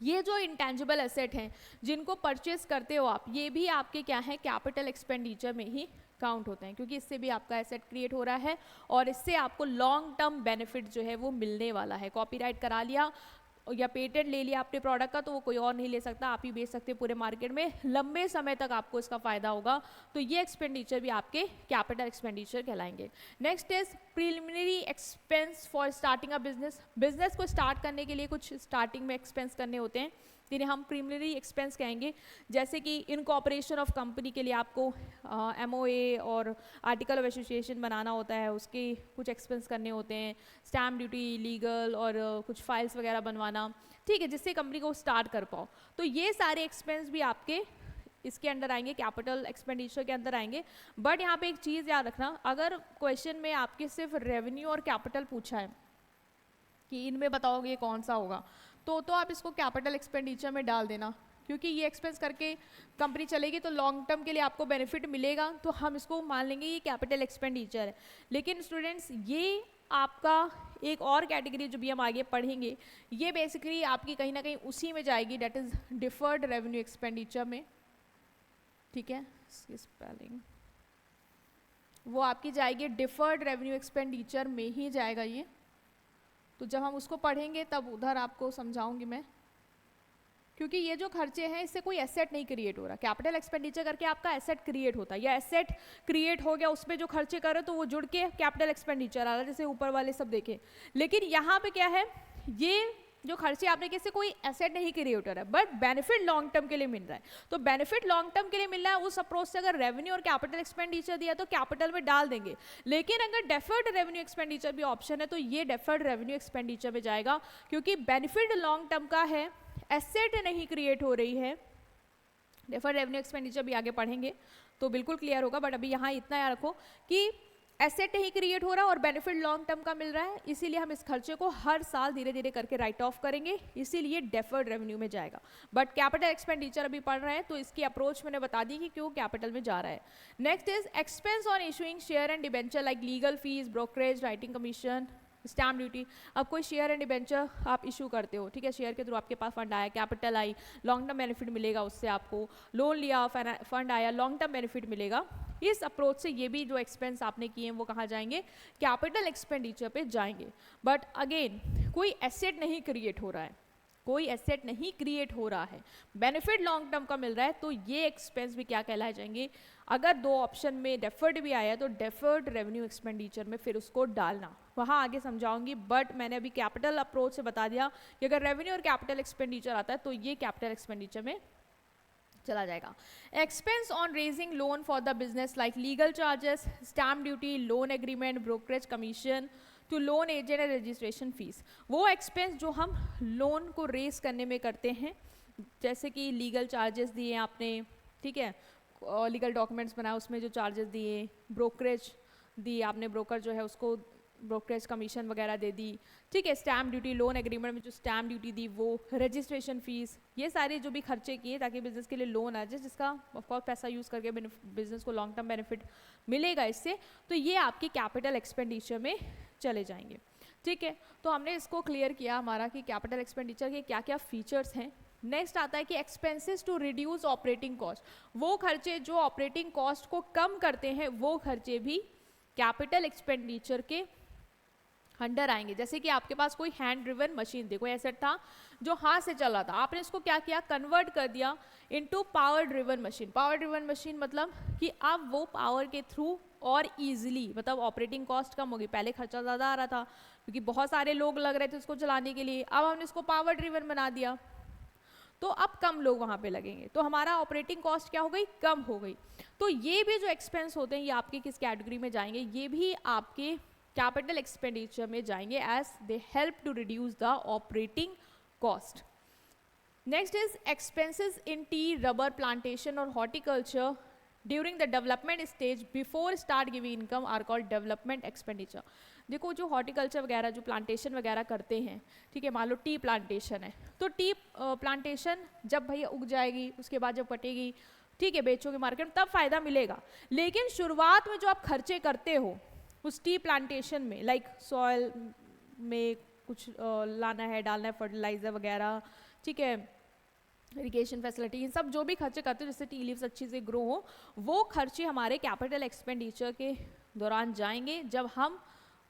ये जो इंटेंजिबल एसेट हैं जिनको परचेस करते हो आप, ये भी आपके क्या है, कैपिटल एक्सपेंडिचर में ही काउंट होते हैं, क्योंकि इससे भी आपका एसेट क्रिएट हो रहा है और इससे आपको लॉन्ग टर्म बेनिफिट जो है वो मिलने वाला है। कॉपीराइट करा लिया या पेटेंट ले लिया आपने प्रोडक्ट का, तो वो कोई और नहीं ले सकता, आप ही बेच सकते हैं पूरे मार्केट में, लंबे समय तक आपको इसका फायदा होगा। तो ये एक्सपेंडिचर भी आपके कैपिटल एक्सपेंडिचर कहलाएंगे। Next is preliminary expense for starting a business, business को स्टार्ट करने के लिए कुछ स्टार्टिंग में एक्सपेंस करने होते हैं, जिन्हें हम प्रीलिमिनरी एक्सपेंस कहेंगे, जैसे कि इनकॉर्पोरेशन ऑफ कंपनी के लिए आपको MOA और आर्टिकल ऑफ एसोसिएशन बनाना होता है, उसके कुछ एक्सपेंस करने होते हैं, स्टैम्प ड्यूटी, लीगल और कुछ फाइल्स वगैरह बनवाना, ठीक है, जिससे कंपनी को स्टार्ट कर पाओ। तो ये सारे एक्सपेंस भी आपके इसके अंडर आएंगे, कैपिटल एक्सपेंडिचर के अंदर आएंगे। बट यहाँ पे एक चीज़ याद रखना, अगर क्वेश्चन में आपके सिर्फ रेवेन्यू और कैपिटल पूछा है कि इनमें बताओगे कौन सा होगा, तो आप इसको कैपिटल एक्सपेंडिचर में डाल देना, क्योंकि ये एक्सपेंस करके कंपनी चलेगी तो लॉन्ग टर्म के लिए आपको बेनिफिट मिलेगा, तो हम इसको मान लेंगे ये कैपिटल एक्सपेंडिचर है। लेकिन स्टूडेंट्स ये आपका एक और कैटेगरी जो भी हम आगे पढ़ेंगे, ये बेसिकली आपकी कहीं ना कहीं उसी में जाएगी, that is deferred revenue expenditure में, ठीक है, स्पेलिंग वो आपकी जाएगी डिफर्ड रेवेन्यू एक्सपेंडिचर में ही जाएगा ये। तो जब हम उसको पढ़ेंगे तब उधर आपको समझाऊंगी मैं, क्योंकि ये जो खर्चे हैं इससे कोई एसेट नहीं क्रिएट हो रहा, कैपिटल एक्सपेंडिचर करके आपका एसेट क्रिएट होता है, या एसेट क्रिएट हो गया उसमें जो खर्चे कर रहे हो तो वो जुड़ के कैपिटल एक्सपेंडिचर आ रहा है, जैसे ऊपर वाले सब देखे। लेकिन यहाँ पे क्या है, ये जो खर्चे आपने किसी कोई एसेट नहीं क्रिएट हो रहा है, बट बेनिफिट लॉन्ग टर्म के लिए मिल रहा है। तो बेनिफिट लॉन्ग टर्म के लिए मिल रहा है, उस अप्रोच से अगर रेवेन्यू और कैपिटल एक्सपेंडिचर दिया तो कैपिटल में डाल देंगे। लेकिन अगर डेफर्ड रेवेन्यू एक्सपेंडिचर भी ऑप्शन है तो ये डेफर्ड रेवेन्यू एक्सपेंडिचर में जाएगा, क्योंकि बेनिफिट लॉन्ग टर्म का है, एसेट नहीं क्रिएट हो रही है। डेफर्ड रेवेन्यू एक्सपेंडिचर भी आगे पढ़ेंगे तो बिल्कुल क्लियर होगा, बट अभी यहाँ इतना याद रखो कि एसेट नहीं क्रिएट हो रहा और बेनिफिट लॉन्ग टर्म का मिल रहा है, इसीलिए हम इस खर्चे को हर साल धीरे धीरे करके राइट ऑफ करेंगे, इसीलिए डेफर्ड रेवेन्यू में जाएगा। बट कैपिटल एक्सपेंडिचर अभी पढ़ रहे हैं तो इसकी अप्रोच मैंने बता दी कि क्यों कैपिटल में जा रहा है। Next is expense on issuing share and debenture like legal fees, brokerage, writing commission, stamp duty. अब कोई शेयर एंड डिबेंचर आप इशू करते हो, ठीक है, शेयर के थ्रू आपके पास फंड आया, capital I, long term benefit मिलेगा उससे, आपको लोन लिया, फंड आया, लॉन्ग टर्म बेनिफिट मिलेगा। इस अप्रोच से ये भी जो एक्सपेंस आपने किए हैं वो कहाँ जाएंगे, कैपिटल एक्सपेंडिचर पे जाएंगे। बट अगेन कोई एसेट नहीं क्रिएट हो रहा है, कोई एसेट नहीं क्रिएट हो रहा है, बेनिफिट लॉन्ग टर्म का मिल रहा है, तो ये एक्सपेंस भी क्या कहलाए जाएंगे। अगर दो ऑप्शन में डेफर्ड भी आया तो डेफर्ड रेवेन्यू एक्सपेंडिचर में फिर उसको डालना, वहाँ आगे समझाऊंगी। बट मैंने अभी कैपिटल अप्रोच से बता दिया कि अगर रेवेन्यू और कैपिटल एक्सपेंडिचर आता है तो ये कैपिटल एक्सपेंडिचर में चला जाएगा। Expense on raising loan for the business like legal charges, stamp duty, loan agreement, brokerage commission to loan agent and registration fees, वो एक्सपेंस जो हम लोन को रेज करने में करते हैं, जैसे कि लीगल चार्जेस दिए आपने, ठीक है, लीगल डॉक्यूमेंट्स बनाए उसमें जो चार्जेस दिए, ब्रोकरेज दिए आपने, ब्रोकर जो है उसको ब्रोकरेज कमीशन वगैरह दे दी, ठीक है, स्टैम्प ड्यूटी, लोन एग्रीमेंट में जो स्टैम्प ड्यूटी दी वो, रजिस्ट्रेशन फीस, ये सारे जो भी खर्चे किए ताकि बिजनेस के लिए लोन आ जाए, जिसका ऑफकोर्स पैसा यूज़ करके बिजनेस को लॉन्ग टर्म बेनिफिट मिलेगा इससे, तो ये आपकी कैपिटल एक्सपेंडिचर में चले जाएंगे, ठीक है। तो हमने इसको क्लियर किया हमारा कि कैपिटल एक्सपेंडिचर के क्या क्या फीचर्स हैं। नेक्स्ट आता है कि expenses to reduce operating cost, वो खर्चे जो ऑपरेटिंग कॉस्ट को कम करते हैं वो खर्चे भी कैपिटल एक्सपेंडिचर के अंडर आएंगे। जैसे कि आपके पास कोई हैंड ड्रिवन मशीन थी, कोई एसेट था जो हाथ से चल रहा था, आपने इसको क्या किया, कन्वर्ट कर दिया into power driven machine. Power driven machine मतलब कि अब वो पावर के थ्रू और इजीली, मतलब ऑपरेटिंग कॉस्ट कम होगी, पहले खर्चा ज़्यादा आ रहा था क्योंकि बहुत सारे लोग लग रहे थे उसको चलाने के लिए, अब हमने इसको पावर ड्रिवन बना दिया तो अब कम लोग वहाँ पे लगेंगे, तो हमारा ऑपरेटिंग कॉस्ट क्या हो गई, कम हो गई। तो ये भी जो एक्सपेंस होते हैं ये आपके किस कैटेगरी में जाएंगे, ये भी आपके कैपिटल एक्सपेंडिचर में जाएंगे as they help to reduce the operating cost. Next is expenses in tea, rubber plantation और horticulture during the development stage before start giving income are called development expenditure. देखो जो हॉर्टिकल्चर वगैरह जो plantation वगैरह करते हैं, ठीक है, मान लो टी प्लांटेशन है, तो टी प्लांटेशन जब भैया उग जाएगी उसके बाद जब कटेगी, ठीक है, बेचोगे मार्केट में तब फायदा मिलेगा, लेकिन शुरुआत में जो आप खर्चे करते हो उस टी प्लांटेशन में, लाइक सॉइल में कुछ लाना है, डालना है, फर्टिलाइजर वगैरह, ठीक है, इरिगेशन फैसिलिटी, इन सब जो भी खर्चे करते हो जिससे टी लीव्स अच्छी से ग्रो हो, वो खर्चे हमारे कैपिटल एक्सपेंडिचर के दौरान जाएंगे जब हम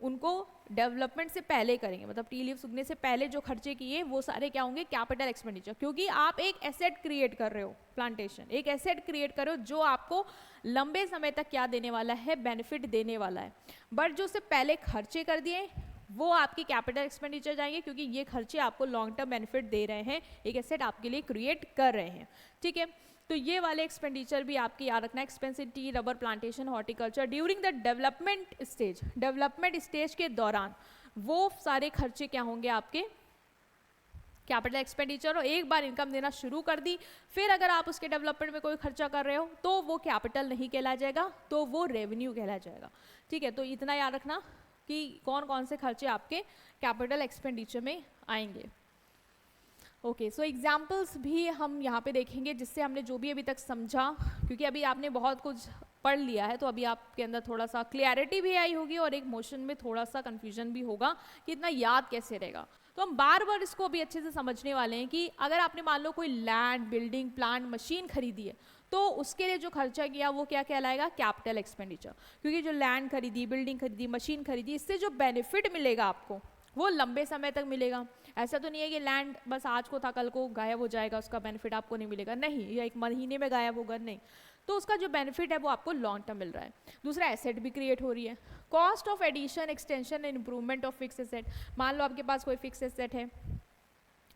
उनको डेवलपमेंट से पहले करेंगे, मतलब टी लीव्स उगने से पहले जो खर्चे किए वो सारे क्या होंगे, कैपिटल एक्सपेंडिचर, क्योंकि आप एक एसेट क्रिएट कर रहे हो, प्लांटेशन एक एसेट क्रिएट कर रहे हो जो आपको लंबे समय तक क्या देने वाला है, बेनिफिट देने वाला है, बट जो उससे पहले खर्चे कर दिए वो आपकी कैपिटल एक्सपेंडिचर जाएंगे क्योंकि ये खर्चे आपको लॉन्ग टर्म बेनिफिट दे रहे हैं, एक एसेट आपके लिए क्रिएट कर रहे हैं, ठीक है। तो ये वाले एक्सपेंडिचर भी आपकी याद रखना, expense in tea, rubber plantation, horticulture during the development stage, development stage के दौरान वो सारे खर्चे क्या होंगे आपके कैपिटल एक्सपेंडिचर, और एक बार इनकम देना शुरू कर दी फिर अगर आप उसके डेवलपमेंट में कोई खर्चा कर रहे हो तो वो कैपिटल नहीं कहला जाएगा, तो वो रेवेन्यू कहला जाएगा, ठीक है। तो इतना याद रखना कि कौन कौन से खर्चे आपके कैपिटल एक्सपेंडिचर में आएंगे। ओके, सो एग्जाम्पल्स भी हम यहाँ पे देखेंगे जिससे हमने जो भी अभी तक समझा, क्योंकि अभी आपने बहुत कुछ पढ़ लिया है तो अभी आपके अंदर थोड़ा सा क्लैरिटी भी आई होगी और एक मोशन में थोड़ा सा कन्फ्यूजन भी होगा कि इतना याद कैसे रहेगा। तो हम बार बार इसको भी अच्छे से समझने वाले हैं कि अगर आपने मान लो कोई लैंड, बिल्डिंग, प्लांट, मशीन खरीदी है तो उसके लिए जो खर्चा किया वो क्या कहलाएगा, कैपिटल एक्सपेंडिचर, क्योंकि जो लैंड खरीदी, बिल्डिंग खरीदी, मशीन खरीदी, इससे जो बेनिफिट मिलेगा आपको वो लंबे समय तक मिलेगा। ऐसा तो नहीं है कि लैंड बस आज को था कल को गायब हो जाएगा, उसका बेनिफिट आपको नहीं मिलेगा, नहीं, या एक महीने में गायब होगा, नहीं, तो उसका जो बेनिफिट है वो आपको लॉन्ग टर्म मिल रहा है। दूसरा, एसेट भी क्रिएट हो रही है, cost of addition, extension and improvement of fix asset. मान लो आपके पास कोई फिक्स एसेट है,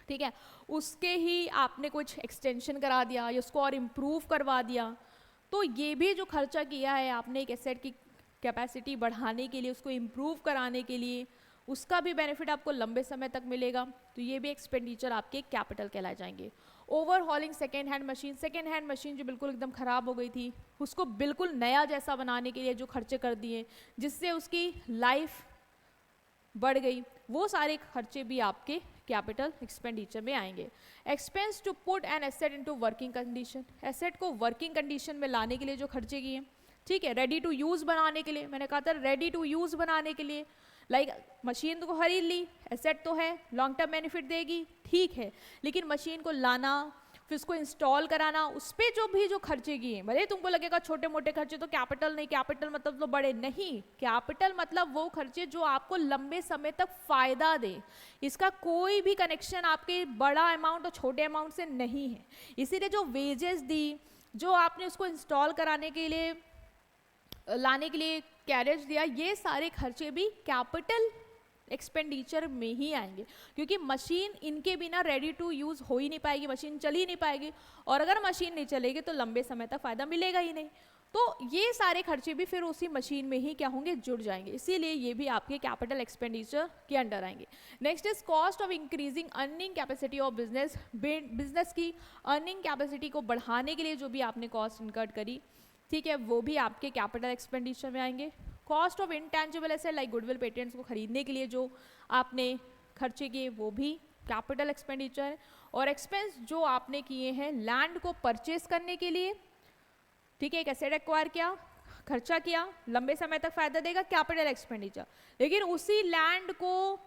ठीक है, उसके ही आपने कुछ एक्सटेंशन करा दिया या उसको और इम्प्रूव करवा दिया, तो ये भी जो खर्चा किया है आपने एक एसेट की कैपेसिटी बढ़ाने के लिए, उसको इम्प्रूव कराने के लिए, उसका भी बेनिफिट आपको लंबे समय तक मिलेगा, तो ये भी एक्सपेंडिचर आपके कैपिटल कहलाए जाएंगे। Overhauling second hand machine, second hand machine जो बिल्कुल एकदम ख़राब हो गई थी उसको बिल्कुल नया जैसा बनाने के लिए जो खर्चे कर दिए जिससे उसकी लाइफ बढ़ गई, वो सारे खर्चे भी आपके कैपिटल एक्सपेंडिचर में आएंगे। Expense to put an asset into working condition, asset को वर्किंग कंडीशन में लाने के लिए जो खर्चे किए, ठीक है, रेडी टू यूज़ बनाने के लिए, मैंने कहा था रेडी टू यूज़ बनाने के लिए, लाइक मशीन तो खरीद ली, एसेट तो है, लॉन्ग टर्म बेनिफिट देगी, ठीक है, लेकिन मशीन को लाना, फिर उसको इंस्टॉल कराना, उस पर जो भी जो खर्चे किए, भले तुमको लगेगा छोटे मोटे खर्चे तो कैपिटल नहीं, कैपिटल मतलब तो बड़े नहीं, कैपिटल मतलब वो खर्चे जो आपको लंबे समय तक फायदा दे, इसका कोई भी कनेक्शन आपके बड़ा अमाउंट और छोटे अमाउंट से नहीं है। इसीलिए जो वेजेस दी, जो आपने उसको इंस्टॉल कराने के लिए, लाने के लिए कैरेज दिया, ये सारे खर्चे भी कैपिटल एक्सपेंडिचर में ही आएंगे, क्योंकि मशीन इनके बिना रेडी टू यूज़ हो ही नहीं पाएगी, मशीन चल ही नहीं पाएगी, और अगर मशीन नहीं चलेगी तो लंबे समय तक फ़ायदा मिलेगा ही नहीं, तो ये सारे खर्चे भी फिर उसी मशीन में ही क्या होंगे, जुड़ जाएंगे, इसीलिए ये भी आपके कैपिटल एक्सपेंडिचर के अंडर आएंगे। Next is cost of increasing earning capacity of business, business की अर्निंग कैपेसिटी को बढ़ाने के लिए जो भी आपने कॉस्ट इनकर्ड करी, ठीक है, वो भी आपके कैपिटल एक्सपेंडिचर में आएंगे। Cost of intangible asset like goodwill patents को खरीदने के लिए जो आपने खर्चे किए वो भी कैपिटल एक्सपेंडिचर है। और एक्सपेंस जो आपने किए हैं लैंड को परचेस करने के लिए, ठीक है, एक एसेट एक्वायर किया, खर्चा किया, लंबे समय तक फायदा देगा, कैपिटल एक्सपेंडिचर। लेकिन उसी लैंड को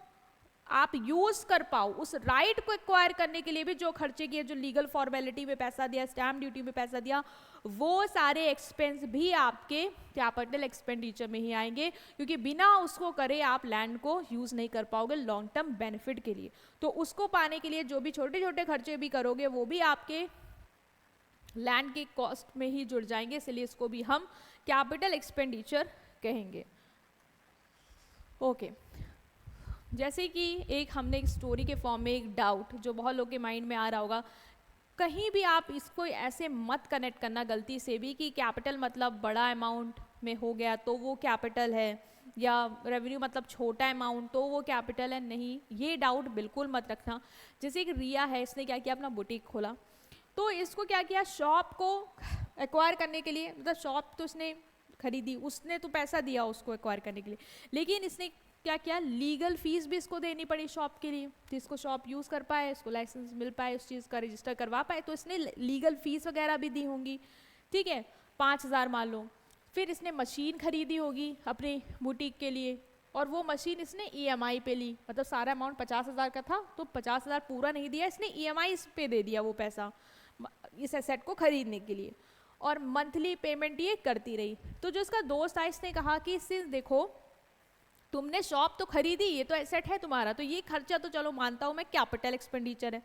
आप यूज कर पाओ, उस राइट को एक्वायर करने के लिए भी जो खर्चे किए, जो लीगल फॉर्मेलिटी में पैसा दिया, स्टैम्प ड्यूटी में पैसा दिया, वो सारे एक्सपेंस भी आपके कैपिटल एक्सपेंडिचर में ही आएंगे, क्योंकि बिना उसको करे आप लैंड को यूज नहीं कर पाओगे लॉन्ग टर्म बेनिफिट के लिए। तो उसको पाने के लिए जो भी छोटे छोटे खर्चे भी करोगे वो भी आपके लैंड के कॉस्ट में ही जुड़ जाएंगे, इसलिए इसको भी हम कैपिटल एक्सपेंडिचर कहेंगे। ओके, जैसे कि एक हमने एक स्टोरी के फॉर्म में एक डाउट जो बहुत लोग के माइंड में आ रहा होगा, कहीं भी आप इसको ऐसे मत कनेक्ट करना गलती से भी कि कैपिटल मतलब बड़ा अमाउंट में हो गया तो वो कैपिटल है, या रेवेन्यू मतलब छोटा अमाउंट तो वो कैपिटल है। नहीं, ये डाउट बिल्कुल मत रखना। जैसे एक रिया है, इसने क्या किया, अपना बुटीक खोला, तो इसको क्या किया, शॉप को एक्वायर करने के लिए, मतलब शॉप तो उसने खरीदी, उसने तो पैसा दिया उसको एक्वायर करने के लिए, लेकिन इसने क्या किया, लीगल फीस भी इसको देनी पड़ी शॉप के लिए, जिसको शॉप यूज़ कर पाए, इसको लाइसेंस मिल पाए, उस चीज़ का रजिस्टर करवा पाए, तो इसने लीगल फीस वगैरह भी दी होंगी, ठीक है, 5,000 मान लो। फिर इसने मशीन खरीदी होगी अपनी बुटीक के लिए, और वो मशीन इसने EMI पे ली, मतलब सारा अमाउंट 50,000 का था तो 50,000 पूरा नहीं दिया, इसने EMI पे दे दिया वो पैसा इस एसेट को खरीदने के लिए, और मंथली पेमेंट ये करती रही। तो जो इसका दोस्त था इसने कहा कि सिंस देखो तुमने शॉप तो खरीदी, ये तो एसेट है तुम्हारा, तो ये खर्चा तो चलो मानता हूँ मैं कैपिटल एक्सपेंडिचर है,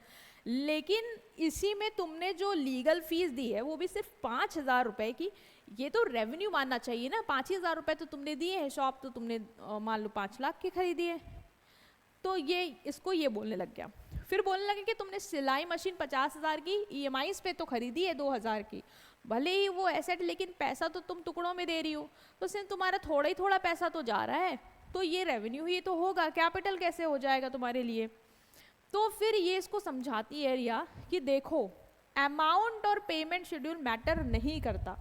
लेकिन इसी में तुमने जो लीगल फीस दी है वो भी सिर्फ 5,000 रुपए की, ये तो रेवेन्यू मानना चाहिए ना। 5,000 रुपए तो तुमने दिए हैं, शॉप तो तुमने मान लो 5 लाख की खरीदी है। तो ये इसको ये बोलने लग गया। फिर बोलने लगे कि तुमने सिलाई मशीन 50,000 की EMI पे तो खरीदी है 2,000 की, भले ही वो एसेट, लेकिन पैसा तो तुम टुकड़ों में दे रही हो, तो सिर्फ तुम्हारा थोड़ा ही थोड़ा पैसा तो जा रहा है, तो ये रेवेन्यू ही तो होगा, कैपिटल कैसे हो जाएगा तुम्हारे लिए। तो फिर ये इसको समझाती है रिया कि देखो अमाउंट और पेमेंट शेड्यूल मैटर नहीं करता,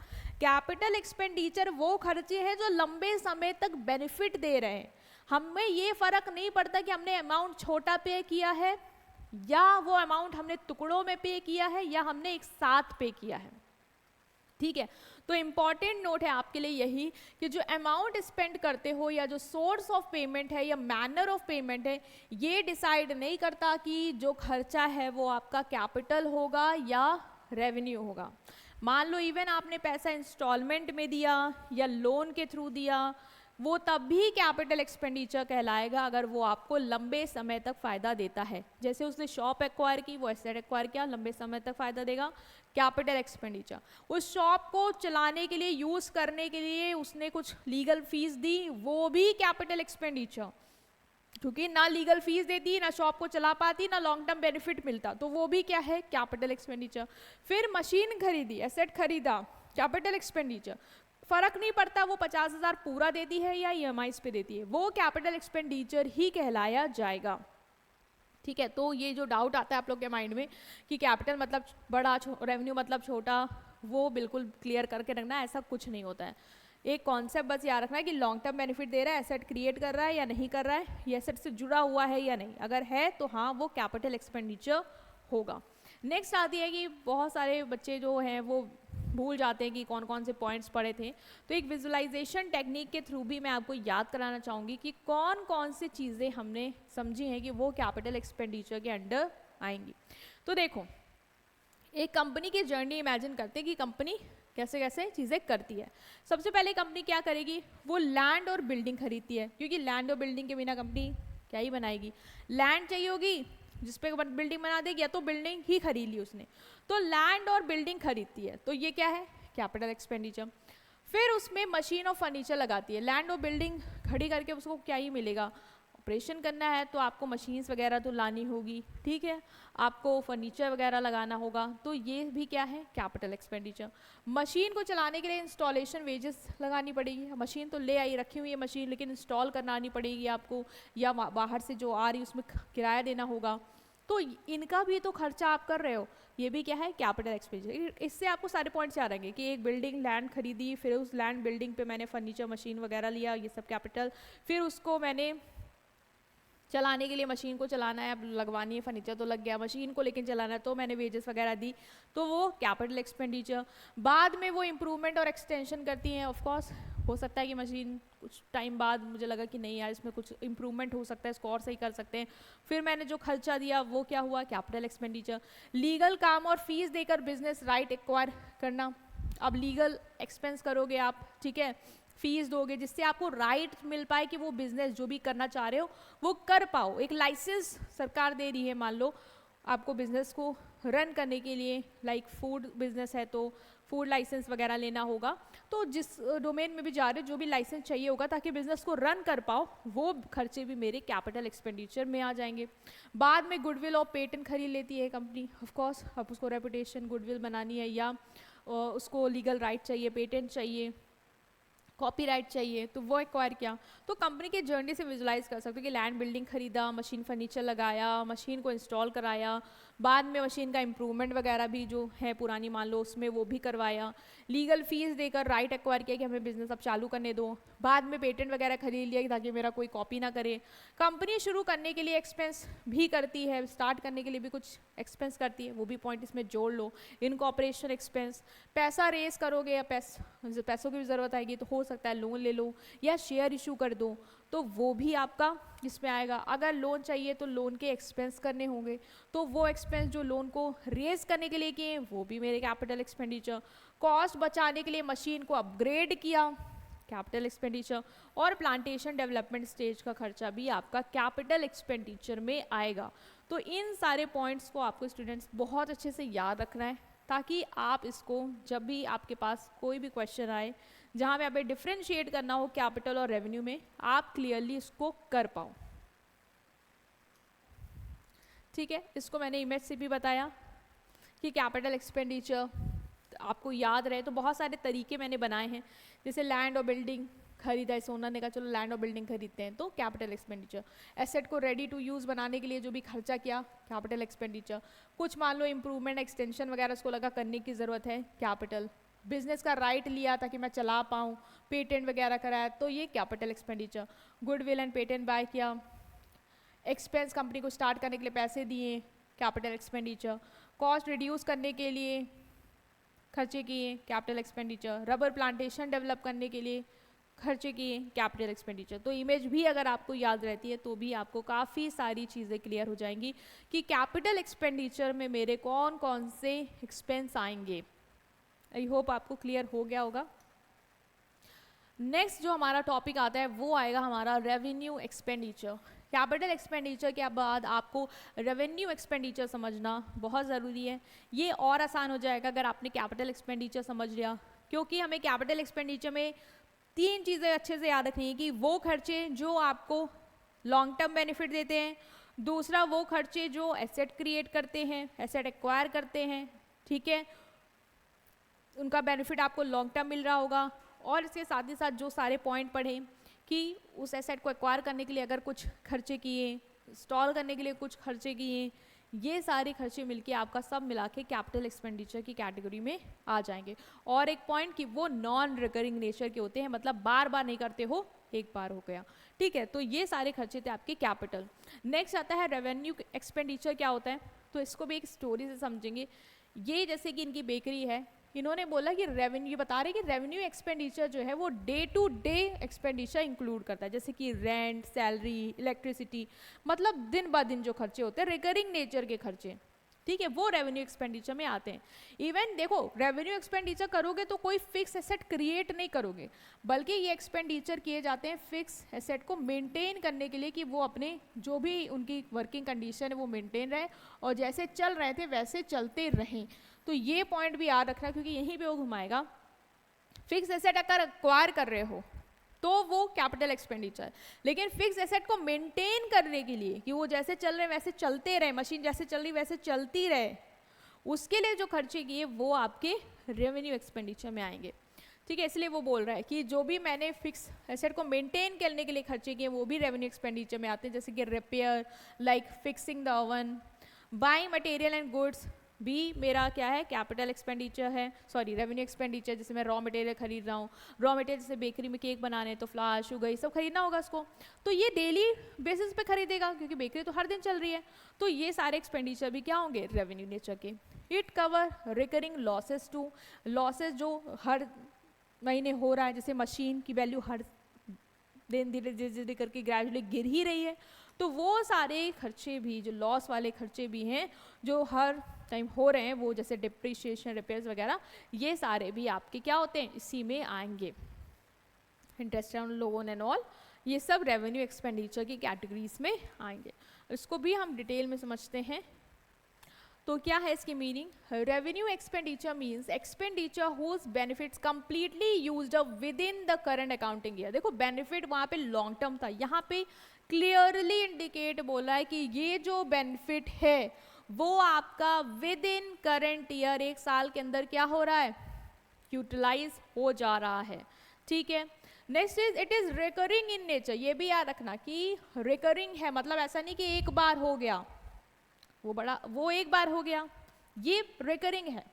कैपिटल एक्सपेंडिचर वो खर्चे हैं जो लंबे समय तक बेनिफिट दे रहे हैं। हमें ये फर्क नहीं पड़ता कि हमने अमाउंट छोटा पे किया है या वो अमाउंट हमने टुकड़ों में पे किया है या हमने एक साथ पे किया है, ठीक है। तो इम्पॉर्टेंट नोट है आपके लिए यही कि जो अमाउंट स्पेंड करते हो या जो सोर्स ऑफ पेमेंट है या मैनर ऑफ पेमेंट है, ये डिसाइड नहीं करता कि जो खर्चा है वो आपका कैपिटल होगा या रेवेन्यू होगा। मान लो इवन आपने पैसा इंस्टॉलमेंट में दिया या लोन के थ्रू दिया, वो तब भी कैपिटल एक्सपेंडिचर कहलाएगा अगर वो आपको लंबे समय तक फायदा देता है। जैसे उसने शॉप एक्वायर की, वो एसेट एक्वायर किया, लंबे समय तक फायदा देगा, कैपिटल एक्सपेंडिचर। उस शॉप को चलाने के लिए, यूज करने के लिए उसने कुछ लीगल फीस दी, वो भी कैपिटल एक्सपेंडिचर, क्योंकि ना लीगल फीस देती, ना शॉप को चला पाती, ना लॉन्ग टर्म बेनिफिट मिलता, तो वो भी क्या है, कैपिटल एक्सपेंडिचर। फिर मशीन खरीदी, एसेट खरीदा, कैपिटल एक्सपेंडिचर। फर्क नहीं पड़ता वो 50,000 पूरा देती है या EMI पे देती है, वो कैपिटल एक्सपेंडिचर ही कहलाया जाएगा, ठीक है। तो ये जो डाउट आता है आप लोग के माइंड में कि कैपिटल मतलब बड़ा, रेवेन्यू मतलब छोटा, वो बिल्कुल क्लियर करके रखना, ऐसा कुछ नहीं होता है। एक कॉन्सेप्ट बस याद रखना है कि लॉन्ग टर्म बेनिफिट दे रहा है, एसेट क्रिएट कर रहा है या नहीं कर रहा है, ये एसेट से जुड़ा हुआ है या नहीं, अगर है तो हाँ वो कैपिटल एक्सपेंडिचर होगा। नेक्स्ट आती है कि बहुत सारे बच्चे जो हैं वो भूल जाते हैं कि कौन कौन से पॉइंट्स पढ़े थे, तो एक विजुअलाइजेशन टेक्निक के थ्रू भी मैं आपको याद कराना चाहूँगी कि कौन कौन सी चीज़ें हमने समझी हैं कि वो कैपिटल एक्सपेंडिचर के अंडर आएंगी। तो देखो, एक कंपनी की जर्नी इमेजिन करते हैं कि कंपनी कैसे कैसे चीज़ें करती है। सबसे पहले कंपनी क्या करेगी, वो लैंड और बिल्डिंग खरीदती है, क्योंकि लैंड और बिल्डिंग के बिना कंपनी क्या ही बनाएगी। लैंड चाहिए होगी जिस पे बिल्डिंग बना देगी, या तो बिल्डिंग ही खरीद ली उसने, तो लैंड और बिल्डिंग खरीदती है, तो ये क्या है, कैपिटल एक्सपेंडिचर। फिर उसमें मशीन और फर्नीचर लगाती है, लैंड और बिल्डिंग खड़ी करके उसको क्या ही मिलेगा, ऑपरेशन करना है तो आपको मशीन्स वगैरह तो लानी होगी, ठीक है, आपको फर्नीचर वगैरह लगाना होगा, तो ये भी क्या है, कैपिटल एक्सपेंडिचर। मशीन को चलाने के लिए इंस्टॉलेशन वेजेस लगानी पड़ेगी, मशीन तो ले आई रखी हुई है मशीन, लेकिन इंस्टॉल करना आनी पड़ेगी आपको, या बाहर से जो आ रही उसमें किराया देना होगा। तो इनका भी तो खर्चा आप कर रहे हो, ये भी क्या है, कैपिटल एक्सपेंडिचर। इससे आपको सारे पॉइंट्स याद रहेंगे कि एक बिल्डिंग लैंड खरीदी, फिर उस लैंड बिल्डिंग पे मैंने फर्नीचर मशीन वगैरह लिया, ये सब कैपिटल, फिर उसको मैंने चलाने के लिए, मशीन को चलाना है, अब लगवानी है, फर्नीचर तो लग गया, मशीन को लेकिन चलाना है तो मैंने वेजेस वगैरह दी, तो वो कैपिटल एक्सपेंडिचर। बाद में वो इम्प्रूवमेंट और एक्सटेंशन करती हैं, ऑफ कोर्स हो सकता है कि मशीन कुछ टाइम बाद मुझे लगा कि नहीं यार इसमें कुछ इम्प्रूवमेंट हो सकता है, इसको और सही कर सकते हैं, फिर मैंने जो खर्चा दिया वो क्या हुआ, कैपिटल एक्सपेंडिचर। लीगल काम और फीस देकर बिजनेस राइट एक्वायर करना, अब लीगल एक्सपेंस करोगे आप, ठीक है, फीस दोगे जिससे आपको राइट मिल पाए कि वो बिजनेस जो भी करना चाह रहे हो वो कर पाओ। एक लाइसेंस सरकार दे रही है, मान लो आपको बिजनेस को रन करने के लिए, लाइक फूड बिजनेस है तो फूड लाइसेंस वगैरह लेना होगा, तो जिस डोमेन में भी जा रहे हो जो भी लाइसेंस चाहिए होगा ताकि बिजनेस को रन कर पाओ, वो खर्चे भी मेरे कैपिटल एक्सपेंडिचर में आ जाएंगे। बाद में गुडविल और पेटेंट खरीद लेती है कंपनी, ऑफ कोर्स अब उसको रेपुटेशन गुडविल बनानी है या उसको लीगल राइट चाहिए, पेटेंट चाहिए, कॉपीराइट चाहिए, तो वो एक्वायर किया। तो कंपनी के जर्नी से विजुलाइज कर सकते हो कि लैंड बिल्डिंग खरीदा, मशीन फर्नीचर लगाया, मशीन को इंस्टॉल कराया, बाद में मशीन का इम्प्रूवमेंट वगैरह भी जो है पुरानी मान लो उसमें वो भी करवाया, लीगल फीस देकर राइट एक्वायर किया कि हमें बिजनेस अब चालू करने दो, बाद में पेटेंट वगैरह खरीद लिया ताकि मेरा कोई कॉपी ना करे। कंपनी शुरू करने के लिए एक्सपेंस भी करती है, स्टार्ट करने के लिए भी कुछ एक्सपेंस करती है, वो भी पॉइंट इसमें जोड़ लो। इनकॉर्पोरेशन एक्सपेंस, पैसा रेस करोगे या पैसों की भी ज़रूरत आएगी तो हो सकता है लोन ले लो या शेयर इशू कर दो, तो वो भी आपका इसमें आएगा। अगर लोन चाहिए तो लोन के एक्सपेंस करने होंगे, तो वो एक्सपेंस जो लोन को रेज करने के लिए किए वो भी मेरे कैपिटल एक्सपेंडिचर। कॉस्ट बचाने के लिए मशीन को अपग्रेड किया, कैपिटल एक्सपेंडिचर। और प्लांटेशन डेवलपमेंट स्टेज का खर्चा भी आपका कैपिटल एक्सपेंडिचर में आएगा। तो इन सारे पॉइंट्स को आपको स्टूडेंट्स बहुत अच्छे से याद रखना है ताकि आप इसको जब भी आपके पास कोई भी क्वेश्चन आए जहाँ पे आप डिफ्रेंशिएट करना हो कैपिटल और रेवेन्यू में, आप क्लियरली इसको कर पाओ। ठीक है, इसको मैंने इमेज से भी बताया कि कैपिटल एक्सपेंडिचर आपको याद रहे, तो बहुत सारे तरीके मैंने बनाए हैं, जैसे लैंड और बिल्डिंग खरीदा है, सोना ने कहा चलो लैंड और बिल्डिंग खरीदते हैं तो कैपिटल एक्सपेंडिचर। एसेट को रेडी टू यूज़ बनाने के लिए जो भी खर्चा किया कैपिटल एक्सपेंडिचर। कुछ मान लो इम्प्रूवमेंट एक्सटेंशन वगैरह उसको लगा करने की ज़रूरत है, कैपिटल। बिजनेस का राइट लिया ताकि मैं चला पाऊँ, पेटेंट वगैरह कराया तो ये capital expenditure. Goodwill and patent buy किया, एक्सपेंस कंपनी को स्टार्ट करने के लिए पैसे दिए, कैपिटल एक्सपेंडिचर। कॉस्ट रिड्यूस करने के लिए खर्चे किए, capital expenditure. Rubber plantation develop करने के लिए खर्चे किए, कैपिटल एक्सपेंडिचर। तो इमेज भी अगर आपको याद रहती है तो भी आपको काफ़ी सारी चीज़ें क्लियर हो जाएंगी कि कैपिटल एक्सपेंडिचर में मेरे कौन कौन से एक्सपेंस आएंगे। आई होप आपको क्लियर हो गया होगा। नेक्स्ट जो हमारा टॉपिक आता है वो आएगा हमारा रेवेन्यू एक्सपेंडिचर। कैपिटल एक्सपेंडिचर के बाद आपको रेवेन्यू एक्सपेंडिचर समझना बहुत ज़रूरी है। ये और आसान हो जाएगा अगर आपने कैपिटल एक्सपेंडिचर समझ लिया, क्योंकि हमें कैपिटल एक्सपेंडिचर में 3 चीज़ें अच्छे से याद रखनी है कि वो खर्चे जो आपको लॉन्ग टर्म बेनिफिट देते हैं, दूसरा वो खर्चे जो एसेट क्रिएट करते हैं, एसेट एक्वायर करते हैं, ठीक है, उनका बेनिफिट आपको लॉन्ग टर्म मिल रहा होगा, और इसके साथ ही साथ जो सारे पॉइंट पढ़े कि उस एसेट को एक्वायर करने के लिए अगर कुछ खर्चे किए, इंस्टॉल करने के लिए कुछ खर्चे किए, ये सारे खर्चे मिलके आपका सब मिला के कैपिटल एक्सपेंडिचर की कैटेगरी में आ जाएंगे। और एक पॉइंट कि वो नॉन रिकरिंग नेचर के होते हैं, मतलब बार बार नहीं करते हो, एक बार हो गया, ठीक है। तो ये सारे खर्चे थे आपके कैपिटल। नेक्स्ट आता है रेवेन्यू एक्सपेंडिचर क्या होता है, तो इसको भी एक स्टोरी से समझेंगे। ये जैसे कि इनकी बेकरी है, इन्होंने बोला कि रेवेन्यू, बता रहे कि रेवेन्यू एक्सपेंडिचर जो है वो day to day expenditure include करता है, जैसे कि रेंट, सैलरी, इलेक्ट्रिसिटी, मतलब दिन ब दिन जो खर्चे होते हैं रिकरिंग नेचर के खर्चे, ठीक है, वो रेवेन्यू एक्सपेंडिचर में आते हैं। इवन देखो रेवेन्यू एक्सपेंडिचर करोगे तो कोई फिक्स एसेट क्रिएट नहीं करोगे, बल्कि ये एक्सपेंडिचर किए जाते हैं फिक्स एसेट को मेंटेन करने के लिए कि वो अपने जो भी उनकी वर्किंग कंडीशन है वो मेंटेन रहे और जैसे चल रहे थे वैसे चलते रहें। तो ये पॉइंट भी याद रखना, क्योंकि यहीं पे वो घुमाएगा। फिक्स एसेट अगर एक्वायर कर रहे हो तो वो कैपिटल एक्सपेंडिचर, लेकिन फिक्स एसेट को मेंटेन करने के लिए कि वो जैसे चल रहे वैसे चलते रहे, मशीन जैसे चल रही वैसे चलती रहे, उसके लिए जो खर्चे किए वो आपके रेवेन्यू एक्सपेंडिचर में आएंगे, ठीक है। इसलिए वो बोल रहा है कि जो भी मैंने फिक्स एसेट को मेंटेन करने के लिए खर्चे किए वो भी रेवेन्यू एक्सपेंडिचर में आते हैं, जैसे कि repair, like fixing the oven, buying material and goods भी मेरा क्या है, कैपिटल एक्सपेंडिचर है, सॉरी रेवेन्यू एक्सपेंडिचर। जैसे मैं रॉ मटेरियल खरीद रहा हूँ, रॉ मटेरियल जैसे बेकरी में केक बनाने तो फ्लावर शुगर ये सब खरीदना होगा उसको, तो ये डेली बेसिस पे खरीदेगा क्योंकि बेकरी तो हर दिन चल रही है, तो ये सारे एक्सपेंडिचर भी क्या होंगे, रेवेन्यू नेचर के। It cover recurring losses too, losses जो हर महीने हो रहा है, जैसे मशीन की वैल्यू हर दिन धीरे धीरे करके ग्रेजुअली गिर ही रही है, तो वो सारे खर्चे भी जो लॉस वाले खर्चे भी हैं जो हर टाइम हो रहे हैं, वो जैसे डिप्रिशिएशन रिपेयर्स वगैरह, ये सारे भी आपके क्या होते हैं, इसी में आएंगे। Interest on loan and all, ये सब रेवेन्यू एक्सपेंडिचर की कैटेगरीज में आएंगे। इसको भी हम डिटेल में समझते हैं। तो क्या है इसकी meaning, revenue expenditure means expenditure whose benefits completely used up within the current accounting year. देखो बेनिफिट वहाँ पे लॉन्ग टर्म था, यहाँ पे क्लियरली इंडिकेट बोला है कि ये जो बेनिफिट है वो आपका विद इन करंट ईयर, एक साल के अंदर क्या हो रहा है, यूटिलाइज हो जा रहा है, ठीक है। Next is it is recurring in nature, ये भी याद रखना कि रिकरिंग है, मतलब ऐसा नहीं कि एक बार हो गया वो एक बार हो गया, ये रिकरिंग है,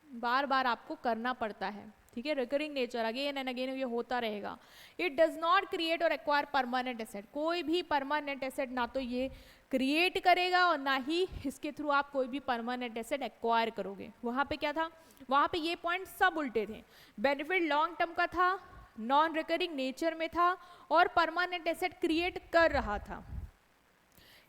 बार बार आपको करना पड़ता है, ठीक है। Recurring nature, again and again ये होता रहेगा। इट डज नॉट क्रिएट और एक्वायर परमानेंट एसेट, कोई भी परमानेंट एसेट ना तो ये क्रिएट करेगा और ना ही इसके थ्रू आप कोई भी परमानेंट एसेट एक्वायर करोगे। वहाँ पे क्या था, वहाँ पे ये पॉइंट सब उल्टे थे, बेनिफिट लॉन्ग टर्म का था, नॉन रिकरिंग नेचर में था और परमानेंट एसेट क्रिएट कर रहा था।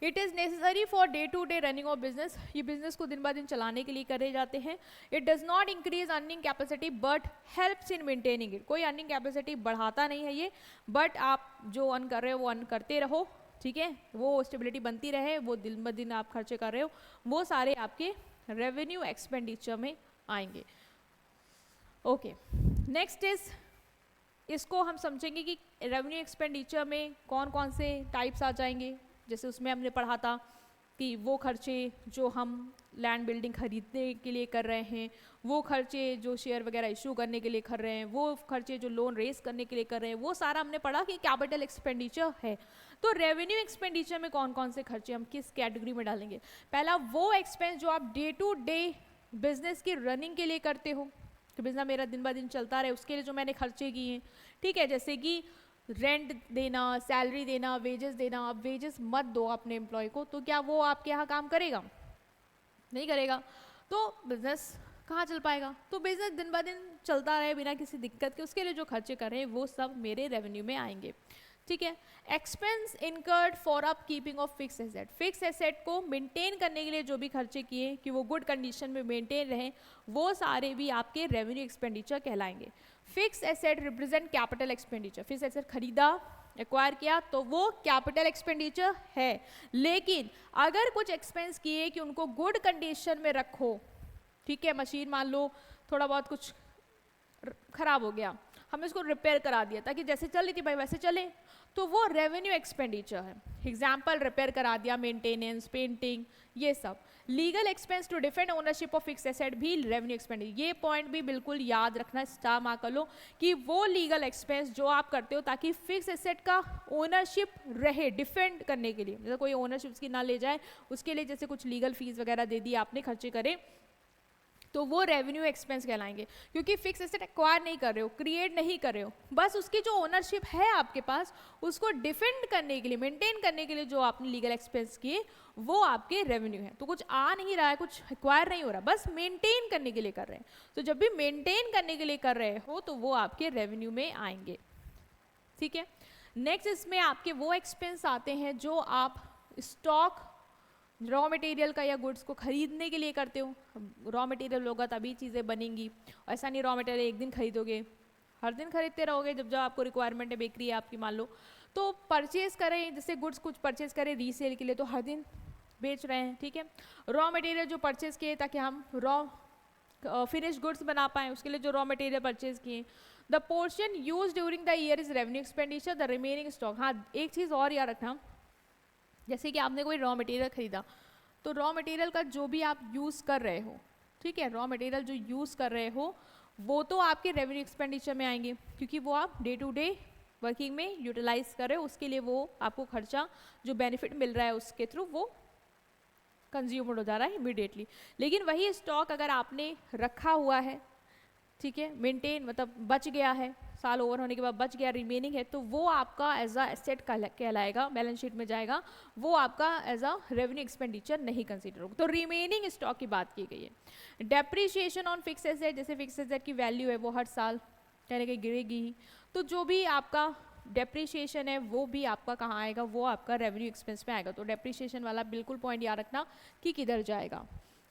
It is necessary for day to day running of business, ये बिजनेस को दिन ब दिन चलाने के लिए करे जाते हैं। It does not increase earning capacity but helps in maintaining it, कोई अर्निंग कैपेसिटी बढ़ाता नहीं है ये, बट आप जो अर्न कर रहे हो वो अर्न करते रहो, ठीक है, वो स्टेबिलिटी बनती रहे, वो दिन ब दिन आप खर्चे कर रहे हो, वो सारे आपके रेवेन्यू एक्सपेंडिचर में आएंगे। ओके, नेक्स्ट इज, इसको हम समझेंगे कि रेवेन्यू एक्सपेंडिचर में कौन कौन से टाइप्स आ जाएंगे। जैसे उसमें हमने पढ़ा था कि वो खर्चे जो हम लैंड बिल्डिंग खरीदने के लिए कर रहे हैं, वो खर्चे जो शेयर वगैरह इशू करने के लिए कर रहे हैं, वो खर्चे जो लोन रेस करने के लिए कर रहे हैं, वो सारा हमने पढ़ा कि कैपिटल एक्सपेंडिचर है। तो रेवेन्यू एक्सपेंडिचर में कौन कौन से खर्चे हम किस कैटेगरी में डालेंगे, पहला वो एक्सपेंस जो आप डे टू डे बिजनेस की रनिंग के लिए करते हो, कि बिजनेस मेरा दिन ब दिन चलता रहे, उसके लिए जो मैंने खर्चे किए हैं, ठीक है, जैसे कि रेंट देना, सैलरी देना, वेजेस देना। अब वेजेस मत दो अपने एम्प्लॉय को, तो क्या वो आपके यहाँ काम करेगा, नहीं करेगा, तो बिजनेस कहाँ चल पाएगा। तो बिजनेस दिन ब दिन चलता रहे बिना किसी दिक्कत के, उसके लिए जो खर्चे कर रहे हैं वो सब मेरे रेवेन्यू में आएंगे, ठीक है। Expense incurred for up keeping of fix asset, fix asset को मेंटेन करने के लिए जो भी खर्चे किए कि वो गुड कंडीशन में मेंटेन रहें, वो सारे भी आपके रेवेन्यू एक्सपेंडिचर कहलाएंगे। Fix asset represent capital expenditure, fix asset खरीदा, एक्वायर किया, तो वो कैपिटल एक्सपेंडिचर है। लेकिन अगर कुछ एक्सपेंस किए कि उनको गुड कंडीशन में रखो, ठीक है, मशीन मान लो थोड़ा बहुत कुछ खराब हो गया, हमने इसको रिपेयर करा दिया ताकि जैसे चल रही थी भाई वैसे चले, तो वो रेवेन्यू एक्सपेंडिचर है। एग्जाम्पल, रिपेयर करा दिया, मेंटेनेंस, पेंटिंग, ये सब। Legal expense to defend ownership of fix asset भी रेवेन्यू एक्सपेंडिचर, ये पॉइंट भी बिल्कुल याद रखना, स्टार मार्क कर लो कि वो लीगल एक्सपेंस जो आप करते हो ताकि फिक्स एसेट का ओनरशिप रहे, डिफेंड करने के लिए, जैसे कोई ओनरशिप उसकी ना ले जाए, उसके लिए जैसे कुछ लीगल फीस वगैरह दे दी आपने, खर्चे करे, तो वो रेवेन्यू एक्सपेंस कहलाएंगे। क्योंकि फिक्स एसेट एक्वायर नहीं कर रहे हो, क्रिएट नहीं कर रहे हो, बस उसकी जो ओनरशिप है आपके पास उसको डिफेंड करने के लिए, मेंटेन करने के लिए जो आपने लीगल एक्सपेंस किए वो आपके रेवेन्यू है। तो कुछ आ नहीं रहा है, कुछ एक्वायर नहीं हो रहा, बस मेंटेन करने के लिए कर रहे हैं, तो जब भी मेंटेन करने के लिए कर रहे हो तो वो आपके रेवेन्यू में आएंगे, ठीक है। नेक्स्ट इसमें आपके वो एक्सपेंस आते हैं जो आप स्टॉक रॉ मटेरियल का या गुड्स को खरीदने के लिए करते हो। रॉ मटेरियल होगा तभी चीज़ें बनेंगी, ऐसा नहीं रॉ मटेरियल एक दिन खरीदोगे, हर दिन खरीदते रहोगे, जब जब आपको रिक्वायरमेंट है, बेकरी है आपकी मान लो, तो परचेज करें, जैसे गुड्स कुछ परचेज करें रीसेल के लिए तो हर दिन बेच रहे हैं, ठीक है। रॉ मटेरियल जो परचेज किए ताकि हम रॉ फिनिश गुड्स बना पाएँ, उसके लिए जो रॉ मटेरियल परचेज किए। The portion use during the year is revenue expenditure, the remaining stock. हाँ, एक चीज़ और याद रखना, जैसे कि आपने कोई रॉ मटेरियल खरीदा, तो रॉ मटेरियल का जो भी आप यूज़ कर रहे हो, ठीक है, रॉ मटेरियल जो यूज़ कर रहे हो वो तो आपके रेवेन्यू एक्सपेंडिचर में आएंगे, क्योंकि वो आप डे टू डे वर्किंग में यूटिलाइज कर रहे हो, उसके लिए वो आपको खर्चा जो बेनिफिट मिल रहा है उसके थ्रू वो कंज्यूम्ड हो जा रहा है इमीडिएटली। लेकिन वही स्टॉक अगर आपने रखा हुआ है, ठीक है, मेंटेन मतलब बच गया है, साल ओवर होने के बाद बच गया, रिमेनिंग है, तो वो आपका एज अ एसेट कहलाएगा, बैलेंस शीट में जाएगा, वो आपका एज अ रेवेन्यू एक्सपेंडिचर नहीं कंसीडर होगा। तो रिमेनिंग स्टॉक की बात की गई है। डेप्रीशिएशन ऑन फिक्स एसेट, जैसे फिक्स एसेट की वैल्यू है वो हर साल कहीं ना कहीं गिरेगी ही, तो जो भी आपका डेप्रीशिएशन है वो भी आपका कहाँ आएगा, वो आपका रेवेन्यू एक्सपेंस में आएगा। तो डेप्रीशिएशन वाला बिल्कुल पॉइंट याद रखना कि किधर जाएगा,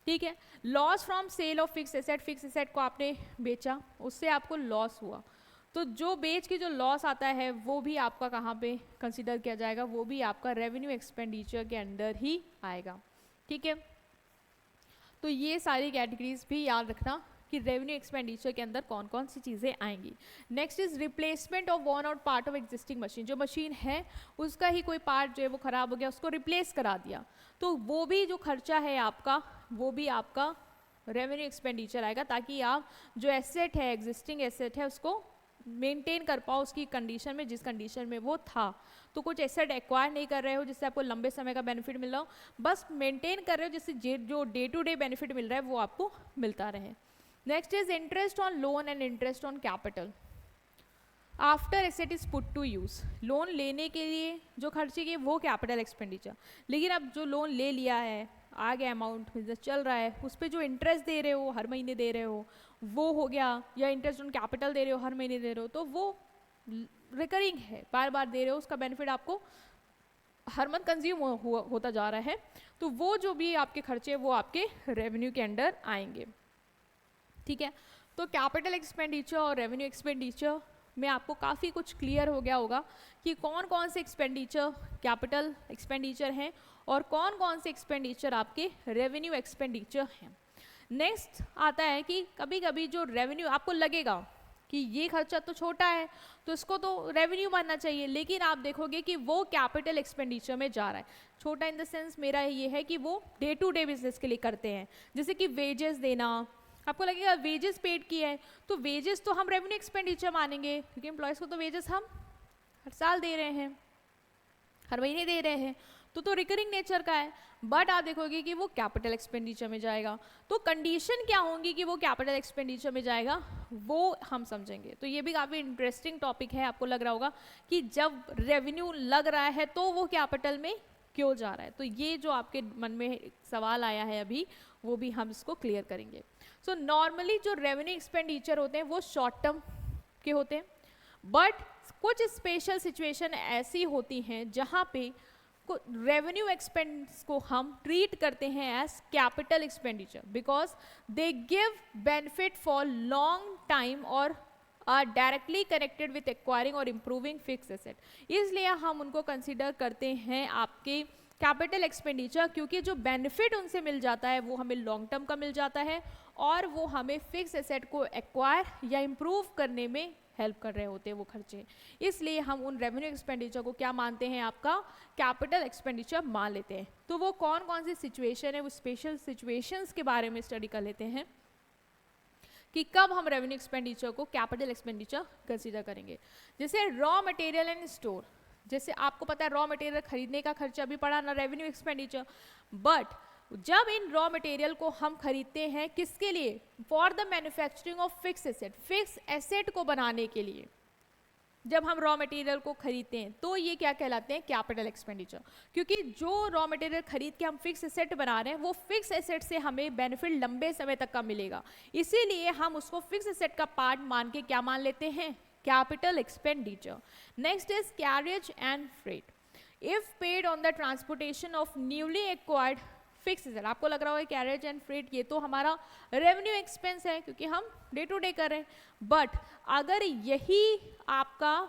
ठीक है। Loss from sale of fix asset, fix asset को आपने बेचा, उससे आपको लॉस हुआ, तो जो बेच के जो लॉस आता है वो भी आपका कहाँ पे कंसीडर किया जाएगा, वो भी आपका रेवेन्यू एक्सपेंडिचर के अंदर ही आएगा, ठीक है। तो ये सारी कैटेगरीज भी याद रखना कि रेवेन्यू एक्सपेंडिचर के अंदर कौन कौन सी चीज़ें आएंगी। Next is replacement of worn out part of existing machine, जो मशीन है उसका ही कोई पार्ट जो है वो खराब हो गया, उसको रिप्लेस करा दिया, तो वो भी जो खर्चा है आपका, वो भी आपका रेवेन्यू एक्सपेंडिचर आएगा, ताकि आप जो एसेट है, एग्जिस्टिंग एसेट है, उसको मेंटेन कर पाओ उसकी कंडीशन में, जिस कंडीशन में वो था। तो कुछ एसेट एक्वायर नहीं कर रहे हो जिससे आपको लंबे समय का बेनिफिट मिल रहा हो, बस मेंटेन कर रहे हो जिससे जो डे टू डे बेनिफिट मिल रहा है वो आपको मिलता रहे। Next is interest on loan and interest on capital after asset is put to use. Loan लेने के लिए जो खर्चे किए वो कैपिटल एक्सपेंडिचर, लेकिन अब जो लोन ले लिया है, आ गया अमाउंट, बिजनेस चल रहा है, उस पर जो इंटरेस्ट दे रहे हो, हर महीने दे रहे हो, वो हो गया, या इंटरेस्ट ऑन कैपिटल दे रहे हो, हर महीने दे रहे हो, तो वो रिकरिंग है, बार बार दे रहे हो, उसका बेनिफिट आपको हर मंथ कंज्यूम होता जा रहा है, तो वो जो भी आपके खर्चे वो आपके रेवेन्यू के अंडर आएंगे, ठीक है। तो कैपिटल एक्सपेंडिचर और रेवेन्यू एक्सपेंडिचर में आपको काफ़ी कुछ क्लियर हो गया होगा कि कौन कौन से एक्सपेंडिचर कैपिटल एक्सपेंडिचर हैं और कौन कौन से एक्सपेंडिचर आपके रेवेन्यू एक्सपेंडिचर हैं। नेक्स्ट आता है कि कभी कभी जो रेवेन्यू आपको लगेगा कि ये खर्चा तो छोटा है तो इसको तो रेवेन्यू मानना चाहिए, लेकिन आप देखोगे कि वो कैपिटल एक्सपेंडिचर में जा रहा है। छोटा इन द सेंस मेरा ये है कि वो डे टू डे बिजनेस के लिए करते हैं, जैसे कि वेजेस देना, आपको लगेगा वेजेस पेड किया है तो वेजेस तो हम रेवेन्यू एक्सपेंडिचर मानेंगे, क्योंकि एम्प्लॉयज़ को तो वेजेस हम हर साल दे रहे हैं, हर महीने दे रहे हैं, तो रिकरिंग नेचर का है, बट आप देखोगे कि वो कैपिटल एक्सपेंडिचर में जाएगा। तो कंडीशन क्या होंगी कि वो कैपिटल एक्सपेंडिचर में जाएगा, वो हम समझेंगे। तो ये भी काफ़ी इंटरेस्टिंग टॉपिक है, आपको लग रहा होगा कि जब रेवेन्यू लग रहा है तो वो कैपिटल में क्यों जा रहा है। तो ये जो आपके मन में सवाल आया है अभी, वो भी हम इसको क्लियर करेंगे। सो नॉर्मली जो रेवेन्यू एक्सपेंडिचर होते हैं वो शॉर्ट टर्म के होते हैं, बट कुछ स्पेशल सिचुएशन ऐसी होती हैं जहाँ पे रेवेन्यू एक्सपेंस को हम ट्रीट करते हैं as capital expenditure, because they give benefit for long time और are directly connected with acquiring और इम्प्रूविंग फिक्स एसेट। इसलिए हम उनको कंसिडर करते हैं आपके कैपिटल एक्सपेंडिचर, क्योंकि जो बेनिफिट उनसे मिल जाता है वो हमें लॉन्ग टर्म का मिल जाता है और वो हमें फिक्स एसेट को एक्वायर या इम्प्रूव करने में हेल्प कर रहे होते हैं वो खर्चे। इसलिए हम उन रेवेन्यू एक्सपेंडिचर को क्या मानते हैं, आपका कैपिटल एक्सपेंडिचर मान लेते हैं। तो वो कौन कौन सी सिचुएशन है, वो स्पेशल सिचुएशंस के बारे में स्टडी कर लेते हैं कि कब हम रेवेन्यू एक्सपेंडिचर को कैपिटल एक्सपेंडिचर कंसीडर करेंगे। जैसे रॉ मटेरियल एंड स्टोर, जैसे आपको पता है रॉ मटेरियल खरीदने का खर्चा भी पड़ा ना रेवेन्यू एक्सपेंडिचर, बट जब इन रॉ मटेरियल को हम खरीदते हैं किसके लिए, for the manufacturing of fix asset, fix asset को बनाने के लिए जब हम रॉ मटेरियल को खरीदते हैं तो ये क्या कहलाते हैं, कैपिटल एक्सपेंडिचर। क्योंकि जो रॉ मटेरियल खरीद के हम फिक्स एसेट बना रहे हैं वो फिक्स एसेट से हमें बेनिफिट लंबे समय तक का मिलेगा, इसीलिए हम उसको फिक्स एसेट का पार्ट मान के क्या मान लेते हैं, capital expenditure. Next is carriage and freight, if paid on the transportation of newly acquired fix asset. आपको लग रहा है कैरियज एंड फ्रेट ये तो हमारा रेवेन्यू एक्सपेंस है क्योंकि हम डे टू डे कर रहे हैं, बट अगर यही आपका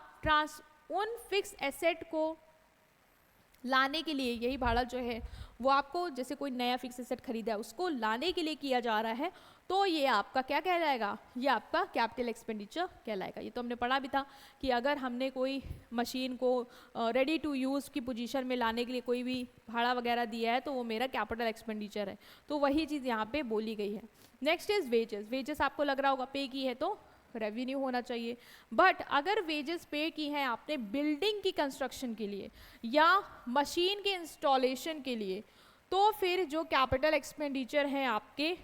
उन फिक्स एसेट को लाने के लिए, यही भाड़ा जो है वो आपको जैसे कोई नया फिक्स एसेट खरीदा है उसको लाने के लिए किया जा रहा है, तो ये आपका क्या कहलाएगा, ये आपका कैपिटल एक्सपेंडिचर कहलाएगा। ये तो हमने पढ़ा भी था कि अगर हमने कोई मशीन को रेडी टू यूज़ की पोजीशन में लाने के लिए कोई भी भाड़ा वगैरह दिया है तो वो मेरा कैपिटल एक्सपेंडिचर है, तो वही चीज़ यहाँ पे बोली गई है। नेक्स्ट इज वेजेस, वेजेस आपको लग रहा होगा पे की है तो रेवेन्यू होना चाहिए, बट अगर वेजेस पे की हैं आपने बिल्डिंग की कंस्ट्रक्शन के लिए या मशीन के इंस्टॉलेशन के लिए, तो फिर जो कैपिटल एक्सपेंडिचर हैं आपके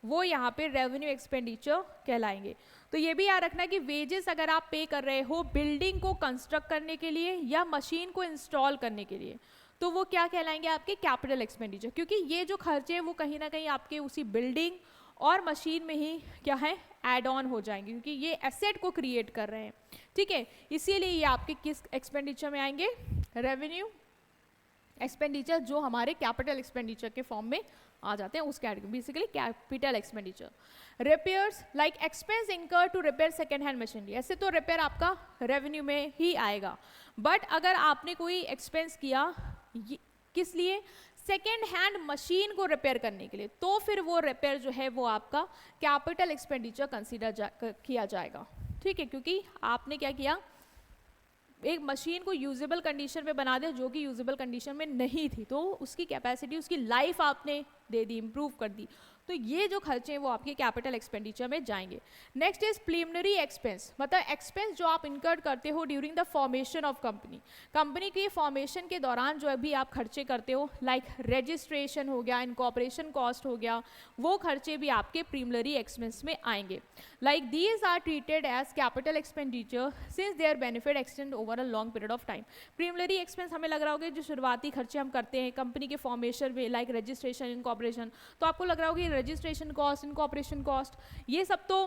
वो यहाँ पे रेवेन्यू एक्सपेंडिचर कहलाएंगे। तो ये भी याद रखना कि वेजेस अगर आप पे कर रहे हो बिल्डिंग को कंस्ट्रक्ट करने के लिए या मशीन को इंस्टॉल करने के लिए, तो वो क्या कहलाएंगे आपके कैपिटल एक्सपेंडिचर, क्योंकि ये जो खर्चे हैं वो कहीं ना कहीं आपके उसी बिल्डिंग और मशीन में ही क्या है ऐड ऑन हो जाएंगे, क्योंकि ये एसेट को क्रिएट कर रहे हैं। ठीक है, इसीलिए ये आपके किस एक्सपेंडिचर में आएंगे, रेवेन्यू एक्सपेंडिचर, जो हमारे कैपिटल एक्सपेंडिचर के फॉर्म में आ जाते हैं उस category, basically capital expenditure. Repairs like expense incur to repair second hand machinery, ऐसे तो रिपेयर आपका रेवेन्यू में ही आएगा, बट अगर आपने कोई एक्सपेंस किया किस लिए, सेकेंड हैंड मशीन को रिपेयर करने के लिए, तो फिर वो रिपेयर जो है वो आपका कैपिटल एक्सपेंडिचर कंसीडर किया जाएगा। ठीक है, क्योंकि आपने क्या किया, एक मशीन को यूजेबल कंडीशन में बना दिया जो कि यूजेबल कंडीशन में नहीं थी, तो उसकी कैपेसिटी, उसकी लाइफ आपने दे दी, इंप्रूव कर दी, तो ये जो खर्चे हैं वो आपके कैपिटल एक्सपेंडिचर में जाएंगे। नेक्स्ट इज प्रीलिमिनरी एक्सपेंस, मतलब एक्सपेंस जो आप इनकर्ड करते हो during the formation of company, company की फॉर्मेशन के दौरान जो भी आप खर्चे करते हो, लाइक रजिस्ट्रेशन हो गया, इनकॉर्पोरेशन कॉस्ट हो गया, वो खर्चे भी आपके प्रीलिमिनरी एक्सपेंस में आएंगे। Like these are treated as capital expenditure since their benefit extend over a long period of time. Preliminary expense हमें लग रहा होगा जो शुरुआती खर्चे हम करते हैं कंपनी के फॉर्मेशन में, लाइक रजिस्ट्रेशन, इनकॉर्पोरेशन, तो आपको लग रहा होगा रजिस्ट्रेशन कॉस्ट, इनकॉर्पोरेशन कॉस्ट, ये सब तो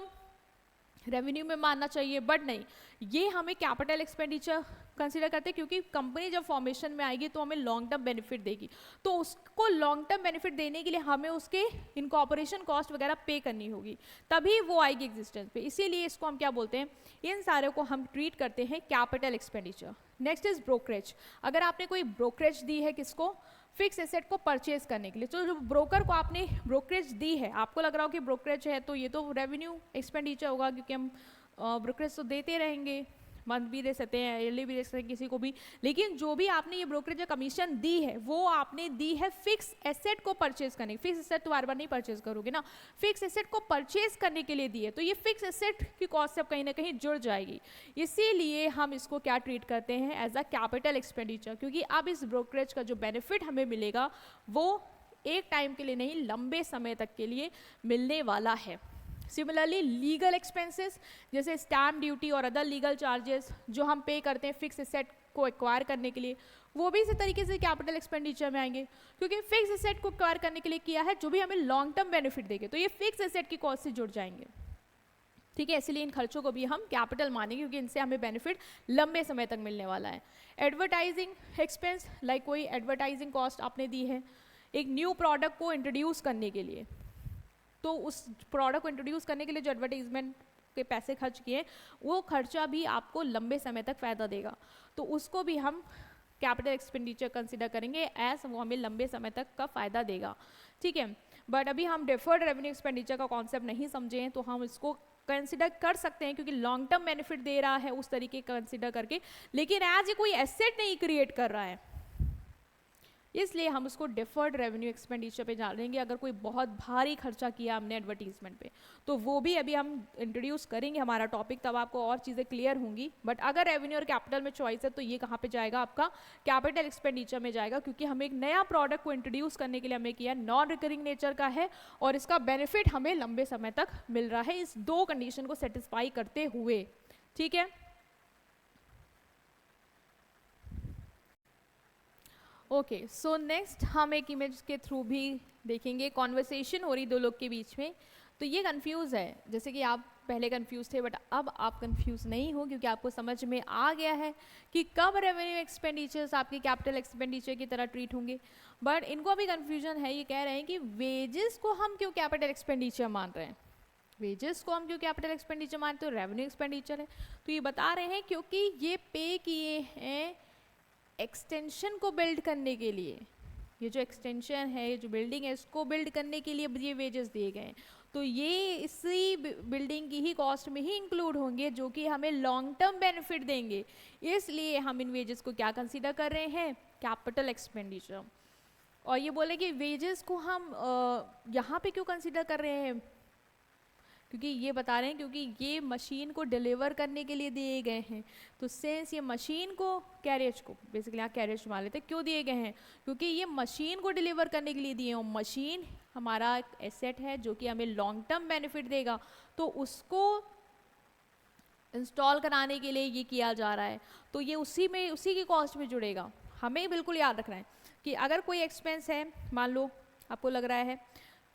रेवेन्यू में मानना चाहिए, बट नहीं, ये हमें कैपिटल एक्सपेंडिचर कंसीडर करते हैं, क्योंकि कंपनी जब फॉर्मेशन में आएगी तो हमें लॉन्ग टर्म बेनिफिट देगी, तो उसको लॉन्ग टर्म बेनिफिट देने के लिए हमें उसके इनकॉर्पोरेशन कॉस्ट वगैरह पे करनी होगी, तभी वो आएगी एग्जिस्टेंस पे, इसीलिए इसको हम क्या बोलते हैं, इन सारे को हम ट्रीट करते हैं capital expenditure. Next is brokerage, अगर आपने कोई ब्रोकरेज दी है किसको, फिक्स एसेट को परचेज करने के लिए, तो जो ब्रोकर को आपने ब्रोकरेज दी है, आपको लग रहा हो कि ब्रोकरेज है तो ये तो रेवेन्यू एक्सपेंडिचर होगा, क्योंकि हम ब्रोकरेज तो देते रहेंगे, मंथ भी दे सकते हैं, ईयरली भी दे सकते हैं किसी को भी, लेकिन जो भी आपने ये ब्रोकरेज या कमीशन दी है वो आपने दी है फिक्स एसेट को परचेज करने, फिक्स एसेट तो बार बार नहीं परचेज करोगे ना, फिक्स एसेट को परचेज करने के लिए दी है, तो ये फिक्स एसेट की कॉस्ट से कहीं ना कहीं जुड़ जाएगी, इसीलिए हम इसको क्या ट्रीट करते हैं, एज अ कैपिटल एक्सपेंडिचर, क्योंकि अब इस ब्रोकरेज का जो बेनिफिट हमें मिलेगा वो एक टाइम के लिए नहीं, लंबे समय तक के लिए मिलने वाला है। सिमिलरली लीगल एक्सपेंसेस जैसे स्टैम्प ड्यूटी और अदर लीगल चार्जेस जो हम पे करते हैं फिक्स एसेट को एक्वायर करने के लिए, वो भी इसी तरीके से कैपिटल एक्सपेंडिचर में आएंगे, क्योंकि फिक्स एसेट को एक्वायर करने के लिए किया है जो भी हमें लॉन्ग टर्म बेनिफिट देंगे, तो ये फिक्स एसेट की कॉस्ट से जुड़ जाएंगे। ठीक है, इसलिए इन खर्चों को भी हम कैपिटल मानेंगे, क्योंकि इनसे हमें बेनिफिट लंबे समय तक मिलने वाला है। एडवर्टाइजिंग एक्सपेंस, लाइक कोई एडवर्टाइजिंग कॉस्ट आपने दी है एक न्यू प्रोडक्ट को इंट्रोड्यूस करने के लिए, तो उस प्रोडक्ट को इंट्रोड्यूस करने के लिए जो एडवर्टाइजमेंट के पैसे खर्च किए वो खर्चा भी आपको लंबे समय तक फ़ायदा देगा, तो उसको भी हम कैपिटल एक्सपेंडिचर कंसीडर करेंगे एज वो हमें लंबे समय तक का फ़ायदा देगा। ठीक है, बट अभी हम डिफर्ड रेवेन्यू एक्सपेंडिचर का कॉन्सेप्ट नहीं समझे हैं, तो हम इसको कंसिडर कर सकते हैं, क्योंकि लॉन्ग टर्म बेनिफिट दे रहा है उस तरीके कंसिडर करके, लेकिन एज ये कोई एसेट नहीं क्रिएट कर रहा है, इसलिए हम उसको डिफर्ड रेवेन्यू एक्सपेंडिचर पे डालेंगे। अगर कोई बहुत भारी खर्चा किया हमने एडवर्टीजमेंट पे, तो वो भी अभी हम इंट्रोड्यूस करेंगे हमारा टॉपिक, तब आपको और चीज़ें क्लियर होंगी, बट अगर रेवेन्यू और कैपिटल में चॉइस है तो ये कहाँ पे जाएगा, आपका कैपिटल एक्सपेंडिचर में जाएगा, क्योंकि हमें एक नया प्रोडक्ट को इंट्रोड्यूस करने के लिए हमें किया, नॉन रिकरिंग नेचर का है और इसका बेनिफिट हमें लंबे समय तक मिल रहा है, इस दो कंडीशन को सेटिस्फाई करते हुए। ठीक है, ओके, सो नेक्स्ट हम एक इमेज के थ्रू भी देखेंगे, कॉन्वर्सेशन हो रही दो लोग के बीच में, तो ये कंफ्यूज है, जैसे कि आप पहले कंफ्यूज थे बट अब आप कंफ्यूज नहीं हो, क्योंकि आपको समझ में आ गया है कि कब रेवेन्यू एक्सपेंडिचर्स आपके कैपिटल एक्सपेंडिचर की तरह ट्रीट होंगे। बट इनको अभी कंफ्यूजन है, ये कह रहे हैं कि वेजेस को हम क्यों कैपिटल एक्सपेंडिचर मान रहे हैं, वेजेस को हम क्यों कैपिटल एक्सपेंडिचर मानते हो, रेवेन्यू एक्सपेंडिचर है, तो ये बता रहे हैं क्योंकि ये पे किए हैं एक्सटेंशन को बिल्ड करने के लिए, ये जो एक्सटेंशन है, ये जो बिल्डिंग है, इसको बिल्ड करने के लिए ये वेजेस दिए गए हैं, तो ये इसी बिल्डिंग की ही कॉस्ट में ही इंक्लूड होंगे जो कि हमें लॉन्ग टर्म बेनिफिट देंगे, इसलिए हम इन वेजेस को क्या कंसीडर कर रहे हैं, कैपिटल एक्सपेंडिचर। और ये बोले कि वेजेस को हम यहाँ पे क्यों कंसीडर कर रहे हैं क्योंकि ये बता रहे हैं क्योंकि ये मशीन को डिलीवर करने के लिए दिए गए हैं। तो सेंस ये मशीन को, कैरियज को, बेसिकली यहाँ कैरियज मान लेते हैं, क्यों दिए गए हैं, क्योंकि ये मशीन को डिलीवर करने के लिए दिए हैं। मशीन हमारा एक एसेट है जो कि हमें लॉन्ग टर्म बेनिफिट देगा, तो उसको इंस्टॉल कराने के लिए ये किया जा रहा है। तो ये उसी की कॉस्ट में जुड़ेगा। हमें बिल्कुल याद रखना है कि अगर कोई एक्सपेंस है, मान लो आपको लग रहा है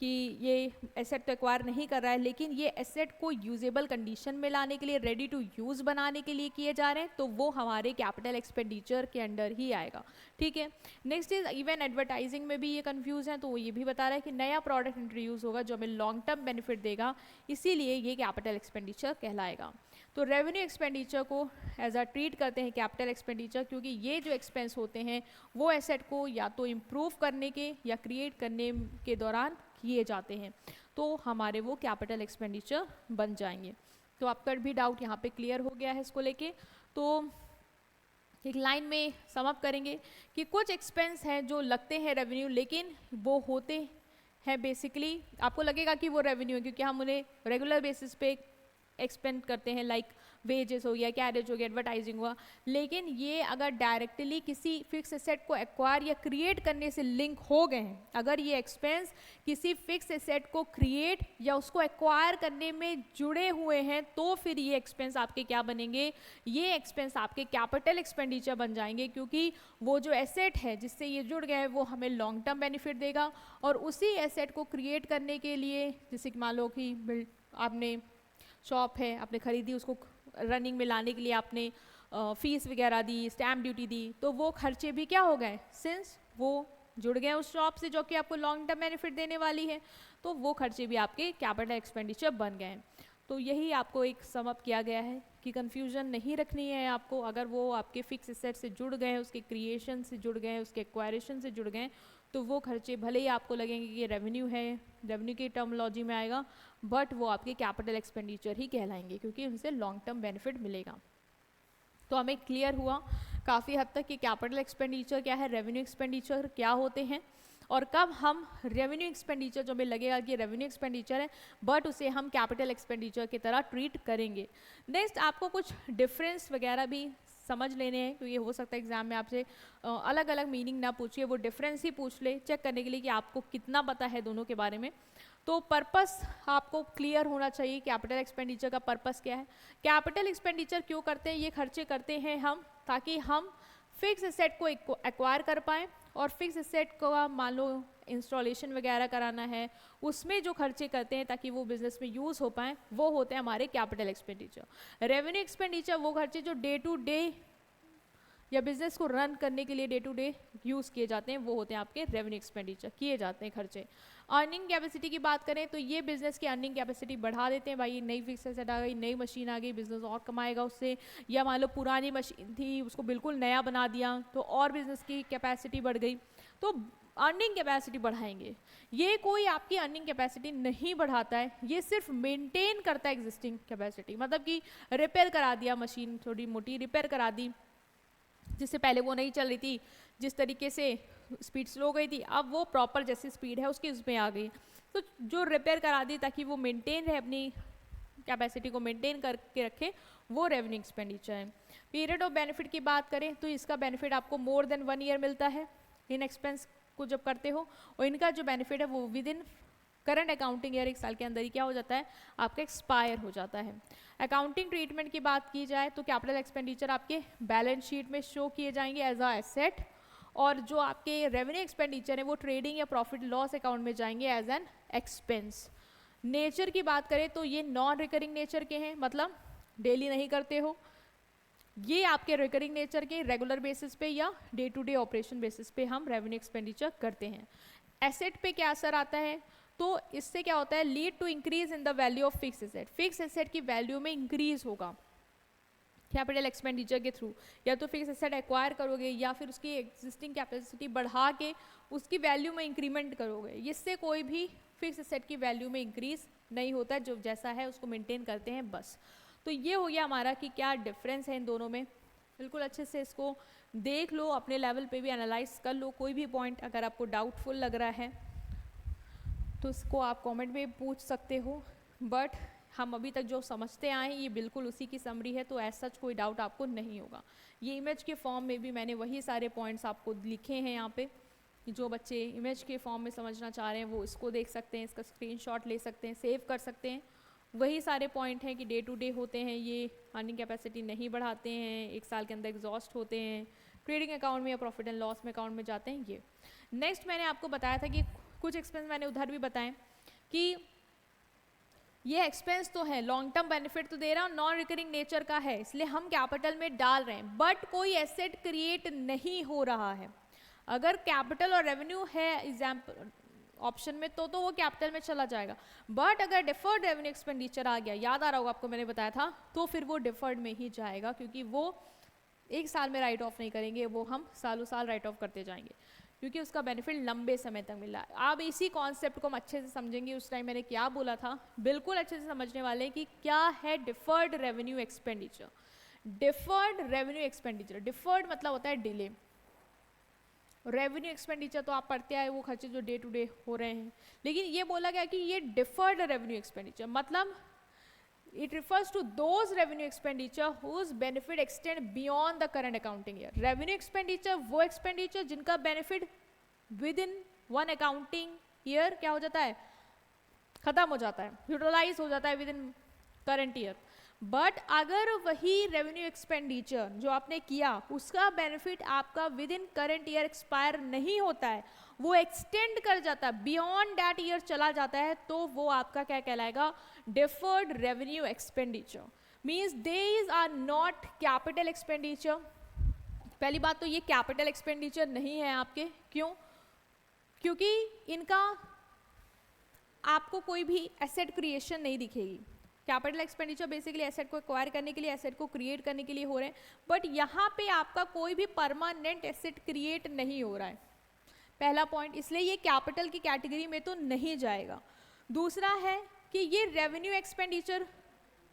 कि ये एसेट तो एक्वायर नहीं कर रहा है, लेकिन ये एसेट को यूजेबल कंडीशन में लाने के लिए, रेडी टू यूज़ बनाने के लिए किए जा रहे हैं, तो वो हमारे कैपिटल एक्सपेंडिचर के अंडर ही आएगा। ठीक है। नेक्स्ट इज इवन एडवर्टाइजिंग में भी ये कंफ्यूज है, तो वो ये भी बता रहा है कि नया प्रोडक्ट इंट्रोड्यूस होगा जो हमें लॉन्ग टर्म बेनिफिट देगा, इसीलिए ये कैपिटल एक्सपेंडिचर कहलाएगा। तो रेवेन्यू एक्सपेंडिचर को एज अ ट्रीट करते हैं कैपिटल एक्सपेंडिचर, क्योंकि ये जो एक्सपेंस होते हैं वो एसेट को या तो इम्प्रूव करने के या क्रिएट करने के दौरान किए जाते हैं, तो हमारे वो कैपिटल एक्सपेंडिचर बन जाएंगे। तो आपका भी डाउट यहाँ पे क्लियर हो गया है इसको लेके। तो एक लाइन में सम अप करेंगे कि कुछ एक्सपेंस हैं जो लगते हैं रेवेन्यू, लेकिन वो होते हैं बेसिकली, आपको लगेगा कि वो रेवेन्यू है क्योंकि हम उन्हें रेगुलर बेसिस पे एक्सपेंड करते हैं, लाइक वेजेस हो गया, कैरेज हो गया, एडवर्टाइजिंग हुआ, लेकिन ये अगर डायरेक्टली किसी फिक्स एसेट को एक्वायर या क्रिएट करने से लिंक हो गए हैं, अगर ये एक्सपेंस किसी फिक्स एसेट को क्रिएट या उसको एक्वायर करने में जुड़े हुए हैं, तो फिर ये एक्सपेंस आपके क्या बनेंगे, ये एक्सपेंस आपके कैपिटल एक्सपेंडिचर बन जाएंगे, क्योंकि वो जो एसेट है जिससे ये जुड़ गए हैं वो हमें लॉन्ग टर्म बेनिफिट देगा। और उसी एसेट को क्रिएट करने के लिए, जैसे कि मान लो कि आपने शॉप है, आपने खरीदी, उसको रनिंग में लाने के लिए आपने फीस वगैरह दी, स्टैम्प ड्यूटी दी, तो वो खर्चे भी क्या हो गए, सिंस वो जुड़ गए उस शॉप से जो कि आपको लॉन्ग टर्म बेनिफिट देने वाली है, तो वो खर्चे भी आपके कैपिटल एक्सपेंडिचर बन गए हैं। तो यही आपको एक सम अप किया गया है कि कंफ्यूजन नहीं रखनी है आपको। अगर वो आपके फिक्स एसेट से जुड़ गए हैं, उसके क्रिएशन से जुड़ गए हैं, उसके एक्वायरेशन से जुड़ गए हैं, तो वो खर्चे भले ही आपको लगेंगे कि रेवेन्यू है, रेवेन्यू की टर्मोलॉजी में आएगा, बट वो आपके कैपिटल एक्सपेंडिचर ही कहलाएंगे क्योंकि उनसे लॉन्ग टर्म बेनिफिट मिलेगा। तो हमें क्लियर हुआ काफ़ी हद तक कि कैपिटल एक्सपेंडिचर क्या है, रेवेन्यू एक्सपेंडिचर क्या होते हैं, और कब हम रेवेन्यू एक्सपेंडिचर जो हमें लगेगा कि रेवेन्यू एक्सपेंडिचर है बट उसे हम कैपिटल एक्सपेंडिचर की तरह ट्रीट करेंगे। नेक्स्ट आपको कुछ डिफरेंस वगैरह भी समझ लेने हैं, क्योंकि हो सकता है एग्जाम में आपसे अलग अलग मीनिंग ना पूछिए, वो डिफरेंस ही पूछ ले, चेक करने के लिए कि आपको कितना पता है दोनों के बारे में। तो पर्पस आपको क्लियर होना चाहिए, कैपिटल एक्सपेंडिचर का पर्पस क्या है। कैपिटल एक्सपेंडिचर क्यों करते हैं, ये खर्चे करते हैं हम ताकि हम फिक्स एसेट को एक्वायर कर पाएँ, और फिक्स एसेट को मान लो इंस्टॉलेशन वगैरह कराना है, उसमें जो खर्चे करते हैं ताकि वो बिजनेस में यूज़ हो पाए, वो होते हैं हमारे कैपिटल एक्सपेंडिचर। रेवेन्यू एक्सपेंडिचर वो खर्चे जो डे टू डे या बिजनेस को रन करने के लिए डे टू डे यूज़ किए जाते हैं, वो होते हैं आपके रेवेन्यू एक्सपेंडिचर, किए जाते हैं खर्चे। अर्निंग कैपेसिटी की बात करें तो ये बिजनेस की अर्निंग कैपेसिटी बढ़ा देते हैं, भाई नई फिक्स एसेट आ गई, नई मशीन आ गई, बिजनेस और कमाएगा उससे, या मान लो पुरानी मशीन थी उसको बिल्कुल नया बना दिया तो और बिजनेस की कैपेसिटी बढ़ गई, तो अर्निंग कैपेसिटी बढ़ाएंगे। ये कोई आपकी अर्निंग कैपेसिटी नहीं बढ़ाता है, ये सिर्फ मेंटेन करता है एग्जिस्टिंग कैपेसिटी, मतलब कि रिपेयर करा दिया, मशीन थोड़ी मोटी रिपेयर करा दी, जिससे पहले वो नहीं चल रही थी, जिस तरीके से स्पीड स्लो गई थी, अब वो प्रॉपर जैसी स्पीड है उसकी उसमें आ गई, तो जो रिपेयर करा दी ताकि वो मेंटेन रहे, अपनी कैपेसिटी को मेंटेन करके रखे, वो रेवेन्यू एक्सपेंडिचर है। पीरियड ऑफ बेनिफिट की बात करें तो इसका बेनिफिट आपको मोर देन 1 ईयर मिलता है इन एक्सपेंस को जब करते हो, और इनका जो बेनिफिट है वो with in current accounting year, 1 साल के अंदर ही क्या हो जाता है, आपका एक्सपायर हो जाता है। अकाउंटिंग ट्रीटमेंट की बात की जाए तो कैपिटल एक्सपेंडिचर आपके बैलेंस शीट में शो किए जाएंगे एज अ एसेट, और जो आपके रेवेन्यू एक्सपेंडिचर है वो ट्रेडिंग या प्रॉफिट लॉस अकाउंट में जाएंगे एज एन एक्सपेंस। नेचर की बात करें तो ये नॉन रिकरिंग नेचर के हैं, मतलब डेली नहीं करते हो, ये आपके रिकरिंग नेचर के रेगुलर बेसिस पे या day to day operation basis पे हम रेवेन्यू एक्सपेंडिचर करते हैं। एसेट पे क्या असर आता है, तो इससे क्या होता है, lead to increase in the value of fix asset, fix asset की वैल्यू में इंक्रीज होगा कैपिटल एक्सपेंडिचर के थ्रू, या तो फिक्स एसेट एक्वायर करोगे या फिर उसकी एग्जिस्टिंग कैपेसिटी बढ़ा के उसकी वैल्यू में इंक्रीमेंट करोगे, इससे कोई भी फिक्स एसेट की वैल्यू में इंक्रीज नहीं होता है, जो जैसा है उसको मेंटेन करते हैं बस। तो ये हो गया हमारा कि क्या डिफरेंस है इन दोनों में, बिल्कुल अच्छे से इसको देख लो, अपने लेवल पे भी एनालाइज कर लो, कोई भी पॉइंट अगर आपको डाउटफुल लग रहा है तो इसको आप कमेंट में पूछ सकते हो, बट हम अभी तक जो समझते आए हैं ये बिल्कुल उसी की समरी है, तो ऐसा कोई डाउट आपको नहीं होगा। ये इमेज के फॉर्म में भी मैंने वही सारे पॉइंट्स आपको लिखे हैं यहाँ पे। जो बच्चे इमेज के फॉर्म में समझना चाह रहे हैं वो इसको देख सकते हैं, इसका स्क्रीनशॉट ले सकते हैं, सेव कर सकते हैं। वही सारे पॉइंट हैं कि डे टू डे होते हैं, ये अर्निंग कैपेसिटी नहीं बढ़ाते हैं, 1 साल के अंदर एग्जॉस्ट होते हैं, ट्रेडिंग अकाउंट में या प्रॉफिट एंड लॉस में अकाउंट में जाते हैं। ये नेक्स्ट मैंने आपको बताया था कि कुछ एक्सपेंस मैंने उधर भी बताएं कि ये एक्सपेंस तो है, लॉन्ग टर्म बेनिफिट तो दे रहा हूँ, नॉन रिकरिंग नेचर का है, इसलिए हम कैपिटल में डाल रहे हैं, बट कोई एसेट क्रिएट नहीं हो रहा है। अगर कैपिटल और रेवेन्यू है एग्जाम्पल ऑप्शन में तो वो कैपिटल में चला जाएगा, बट अगर डिफर्ड रेवेन्यू एक्सपेंडिचर आ गया, याद आ रहा होगा आपको मैंने बताया था, तो फिर वो डिफर्ड में ही जाएगा, क्योंकि वो 1 साल में राइट ऑफ नहीं करेंगे, वो हम सालों साल राइट ऑफ करते जाएंगे, क्योंकि उसका बेनिफिट लंबे समय तक मिल रहा है। आप इसी कॉन्सेप्ट को हम अच्छे से समझेंगे, उस टाइम मैंने क्या बोला था बिल्कुल अच्छे से समझने वाले हैं कि क्या है deferred revenue expenditure. Deferred revenue expenditure, deferred मतलब होता है डिले, रेवेन्यू एक्सपेंडिचर तो आप पढ़ते आए वो खर्चे जो डे टू डे हो रहे हैं, लेकिन ये बोला गया कि ये डिफर्ड रेवेन्यू एक्सपेंडिचर मतलब it refers to those revenue expenditure whose benefit extend beyond the current accounting year। revenue expenditure वो expenditure जिनका benefit within one accounting year क्या हो जाता है, खत्म हो जाता है, यूटिलाइज हो जाता है with in current year. But अगर वही रेवेन्यू एक्सपेंडिचर जो आपने किया उसका बेनिफिट आपका with in current year expire नहीं होता है, वो एक्सटेंड कर जाता है, बियॉन्ड दैट ईयर चला जाता है, तो वो आपका क्या कहलाएगा, deferred revenue expenditure. Means these are not capital expenditure. पहली बात तो ये कैपिटल एक्सपेंडिचर नहीं है आपके, क्यों, क्योंकि इनका आपको कोई भी एसेट क्रिएशन नहीं दिखेगी। कैपिटल एक्सपेंडिचर बेसिकली एसेट को एक्वायर करने के लिए, एसेट को क्रिएट करने के लिए हो रहे हैं, बट यहाँ पे आपका कोई भी परमानेंट एसेट क्रिएट नहीं हो रहा है, पहला पॉइंट, इसलिए ये कैपिटल की कैटेगरी में तो नहीं जाएगा। दूसरा है कि ये रेवेन्यू एक्सपेंडिचर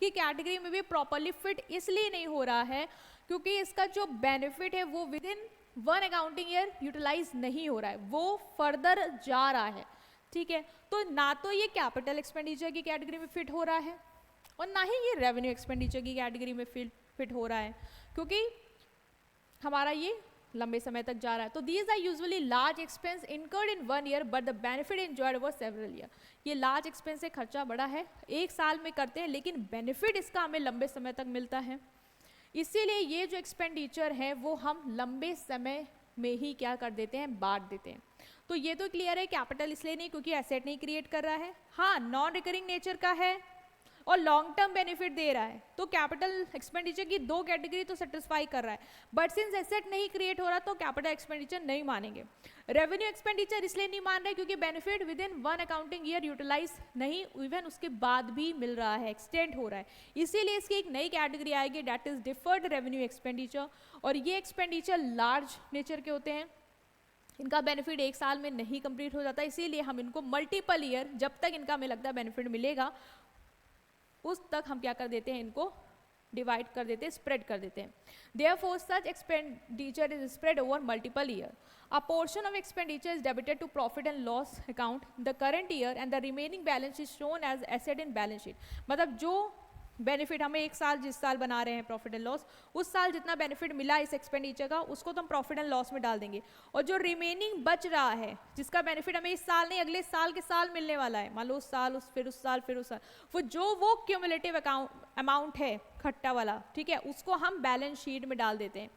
की कैटेगरी में भी प्रॉपरली फिट इसलिए नहीं हो रहा है क्योंकि इसका जो बेनिफिट है वो within one accounting year utilise नहीं हो रहा है, वो फर्दर जा रहा है, ठीक है। तो ना तो ये कैपिटल एक्सपेंडिचर की कैटेगरी में फिट हो रहा है और ना ही ये रेवेन्यू एक्सपेंडिचर की कैटेगरी में फिट हो रहा है, क्योंकि हमारा ये लंबे समय तक जा रहा है। तो these are usually large expense incurred in 1 year but the benefit enjoyed over several year. ये लार्ज एक्सपेंस से खर्चा बड़ा है, 1 साल में करते हैं, लेकिन बेनिफिट इसका हमें लंबे समय तक मिलता है, इसीलिए ये जो एक्सपेंडिचर है वो हम लंबे समय में ही क्या कर देते हैं, बांट देते हैं। तो ये तो क्लियर है, कैपिटल इसलिए नहीं क्योंकि एसेट नहीं क्रिएट कर रहा है, हाँ नॉन रिकरिंग नेचर का है और लॉन्ग टर्म बेनिफिट दे रहा है, तो कैपिटल एक्सपेंडिचर की 2 कैटेगरी तो सेटिस्फाई कर रहा है, बट सिंस एसेट नहीं क्रिएट हो रहा तो कैपिटल एक्सपेंडिचर नहीं मानेंगे। रेवेन्यू एक्सपेंडिचर इसलिए नहीं मान रहे क्योंकि benefit within 1 accounting year utilise नहीं, इवन उसके बाद भी मिल रहा है, एक्सटेंड हो रहा है, इसीलिए इसकी एक नई कैटेगरी आएगी, that is deferred revenue expenditure. और ये एक्सपेंडिचर लार्ज नेचर के होते हैं, इनका बेनिफिट 1 साल में नहीं कंप्लीट हो जाता, इसीलिए हम इनको मल्टीपल ईयर, जब तक इनका हमें लगता है बेनिफिट मिलेगा उस तक हम क्या कर देते हैं, इनको डिवाइड कर देते हैं, स्प्रेड कर देते हैं। Therefore, such expenditure is spread over multiple year. A portion of expenditure is debited to profit and loss account the current year and the remaining balance is shown as asset in balance sheet। मतलब जो benefit हमें 1 साल जिस साल बना रहे हैं profit and loss, उस साल जितना बेनिफिट मिला इस एक्सपेंडिचर का उसको तो हम प्रॉफिट एंड लॉस में डाल देंगे, और जो रिमेनिंग बच रहा है जिसका बेनिफिट हमें इस साल नहीं अगले साल के साल मिलने वाला है, मान लो उस साल फिर उस साल फिर उस साल, वो क्यूमुलेटिव अमाउंट है खट्टा वाला, ठीक है, उसको हम बैलेंस शीट में डाल देते हैं,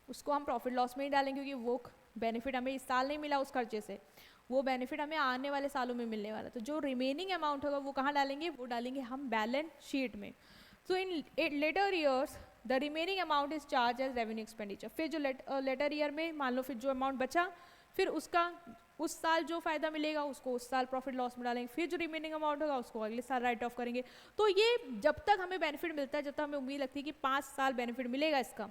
उसको हम प्रॉफिट लॉस में ही डालेंगे क्योंकि वो बेनिफिट हमें इस साल नहीं मिला उस खर्चे से, वो बेनिफिट हमें आने वाले सालों में मिलने वाला। तो जो रिमेनिंग अमाउंट होगा वो कहाँ डालेंगे, वो डालेंगे हम बैलेंस शीट में। So in later years the remaining amount is charge as revenue expenditure. फिर जो लेटर ईयर में मान लो फिर जो अमाउंट बचा फिर उसका उस साल जो फायदा मिलेगा उसको उस साल प्रॉफिट लॉस में डालेंगे, फिर जो रिमेनिंग अमाउंट होगा उसको अगले साल राइट ऑफ करेंगे। तो ये जब तक हमें बेनिफिट मिलता है, जब तक हमें उम्मीद लगती है कि 5 साल बेनिफिट मिलेगा इसका,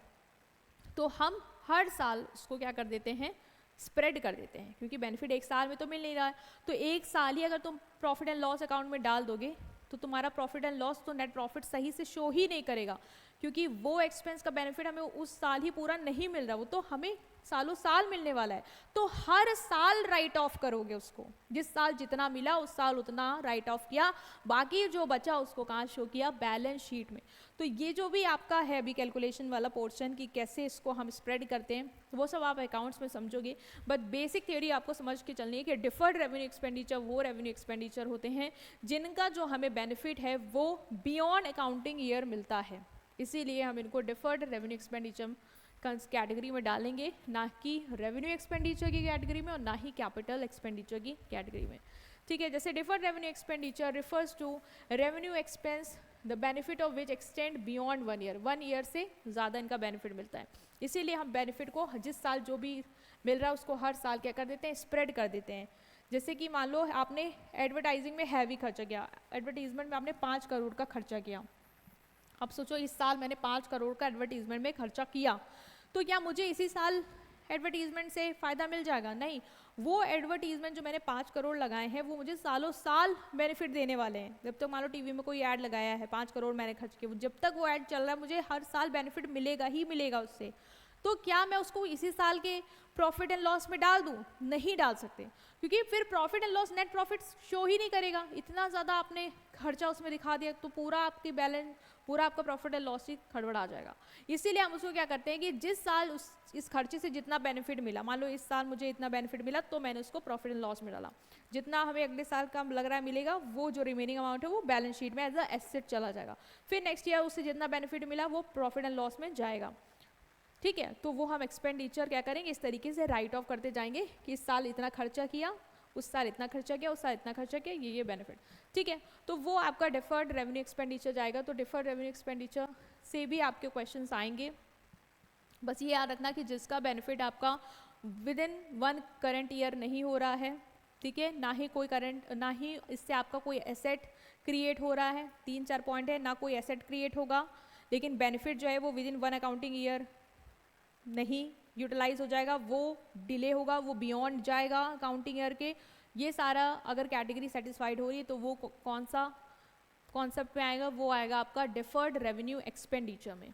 तो हम हर साल उसको क्या कर देते हैं, स्प्रेड कर देते हैं, क्योंकि बेनिफिट 1 साल में तो मिल नहीं रहा है, तो 1 साल ही अगर तुम प्रॉफिट एंड लॉस अकाउंट में डाल दोगे तो तुम्हारा प्रॉफिट एंड लॉस तो नेट प्रॉफिट सही से शो ही नहीं करेगा, क्योंकि वो एक्सपेंस का बेनिफिट हमें उस साल ही पूरा नहीं मिल रहा, वो तो हमें सालों साल मिलने वाला है, तो हर साल राइट ऑफ करोगे उसको, जिस साल जितना मिला उस साल उतना राइट ऑफ किया, बाकी जो बचा उसको कहाँ शो किया, बैलेंस शीट में। तो ये जो भी आपका है अभी कैलकुलेशन वाला पोर्शन कि कैसे इसको हम स्प्रेड करते हैं, वो सब आप अकाउंट्स में समझोगे, बट बेसिक थ्योरी आपको समझ के चलनी है कि डिफर्ड रेवेन्यू एक्सपेंडिचर वो रेवेन्यू एक्सपेंडिचर होते हैं जिनका जो हमें बेनिफिट है वो बियॉन्ड अकाउंटिंग ईयर मिलता है, इसीलिए हम इनको डिफर्ड रेवेन्यू एक्सपेंडिचर कैटेगरी में डालेंगे, ना कि रेवेन्यू एक्सपेंडिचर की कैटेगरी में और ना ही कैपिटल एक्सपेंडिचर की कैटेगरी में। ठीक है, जैसे deferred revenue expenditure refers to revenue expense the benefit of which extend beyond 1 year, 1 year से ज़्यादा इनका बेनिफिट मिलता है, इसीलिए हम बेनिफिट को जिस साल जो भी मिल रहा है उसको हर साल क्या कर देते हैं, स्प्रेड कर देते हैं। जैसे कि मान लो आपने एडवर्टाइजिंग में हैवी खर्चा किया, एडवर्टीजमेंट में आपने 5 करोड़ का खर्चा किया, अब सोचो इस साल मैंने 5 करोड़ का एडवर्टीजमेंट में खर्चा किया, तो क्या मुझे इसी साल एडवर्टीजमेंट से फ़ायदा मिल जाएगा? नहीं, वो एडवर्टीजमेंट जो मैंने 5 करोड़ लगाए हैं वो मुझे सालों साल बेनिफिट देने वाले हैं। जब तक मान लो टीवी में कोई ऐड लगाया है, 5 करोड़ मैंने खर्च किए, जब तक वो ऐड चल रहा है मुझे हर साल बेनिफिट मिलेगा ही मिलेगा उससे। तो क्या मैं उसको इसी साल के प्रॉफिट एंड लॉस में डाल दूं? नहीं डाल सकते, क्योंकि फिर profit and loss net profit show ही नहीं करेगा, इतना ज़्यादा आपने खर्चा उसमें दिखा दिया तो पूरा आपकी बैलेंस, पूरा आपका प्रॉफिट एंड लॉस ही गड़बड़ा आ जाएगा। इसीलिए हम उसको क्या करते हैं कि जिस साल इस खर्चे से जितना बेनिफिट मिला, मान लो इस साल मुझे इतना बेनिफिट मिला तो मैंने उसको प्रॉफिट एंड लॉस में डाला, जितना हमें अगले साल का लग रहा है मिलेगा वो जो रिमेनिंग अमाउंट है वो बैलेंस शीट में एज अ एसेट चला जाएगा, फिर नेक्स्ट ईयर उससे जितना बेनिफिट मिला वो प्रॉफिट एंड लॉस में जाएगा। ठीक है, तो वो हम एक्सपेंडिचर क्या करेंगे, इस तरीके से राइट ऑफ करते जाएंगे कि इस साल इतना खर्चा किया, उस साल इतना खर्चा किया, उस साल इतना खर्चा किया, ये बेनिफिट। ठीक है, तो वो आपका डिफर्ड रेवेन्यू एक्सपेंडिचर जाएगा। तो डिफर्ड रेवेन्यू एक्सपेंडिचर से भी आपके क्वेश्चंस आएंगे, बस ये याद रखना कि जिसका बेनिफिट आपका विद इन 1 करंट ईयर नहीं हो रहा है, ठीक है, ना ही कोई करंट, ना ही इससे आपका कोई एसेट क्रिएट हो रहा है, 3-4 पॉइंट है, ना कोई एसेट क्रिएट होगा, लेकिन बेनिफिट जो है वो विद इन 1 अकाउंटिंग ईयर नहीं यूटिलाइज हो जाएगा, वो डिले होगा, वो बियॉन्ड जाएगा अकाउंटिंग ईयर के, ये सारा अगर कैटेगरी सेटिस्फाइड हो रही है तो वो कौन सा कॉन्सेप्ट में आएगा, वो आएगा आपका डिफर्ड रेवेन्यू एक्सपेंडिचर में।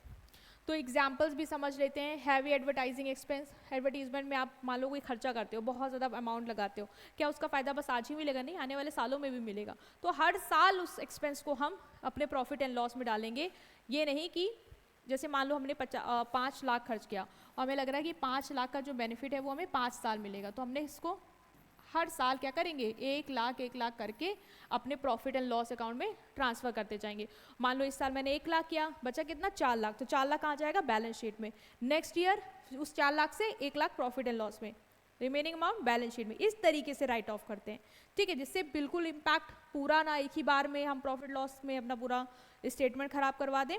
तो एग्जाम्पल्स भी समझ लेते हैं। हैवी एडवर्टाइजिंग एक्सपेंस, एडवर्टीजमेंट में आप मान लो कोई खर्चा करते हो, बहुत ज़्यादा अमाउंट लगाते हो, क्या उसका फ़ायदा बस आज ही मिलेगा? नहीं, आने वाले सालों में भी मिलेगा। तो हर साल उस एक्सपेंस को हम अपने प्रॉफिट एंड लॉस में डालेंगे, ये नहीं कि जैसे मान लो हमने 5 लाख खर्च किया और हमें लग रहा है कि 5 लाख का जो बेनिफिट है वो हमें 5 साल मिलेगा, तो हमने इसको हर साल क्या करेंगे, 1 लाख करके अपने प्रॉफिट एंड लॉस अकाउंट में ट्रांसफर करते जाएंगे। मान लो इस साल मैंने 1 लाख किया, बचा कितना, 4 लाख, तो 4 लाख कहाँ जाएगा, बैलेंस शीट में। नेक्स्ट ईयर उस 4 लाख से 1 लाख प्रॉफिट एंड लॉस में, रिमेनिंग अमाउंट बैलेंस शीट में। इस तरीके से राइट ऑफ करते हैं, ठीक है, जिससे बिल्कुल इम्पैक्ट पूरा ना एक ही बार में हम प्रॉफिट लॉस में अपना पूरा स्टेटमेंट खराब करवा दें।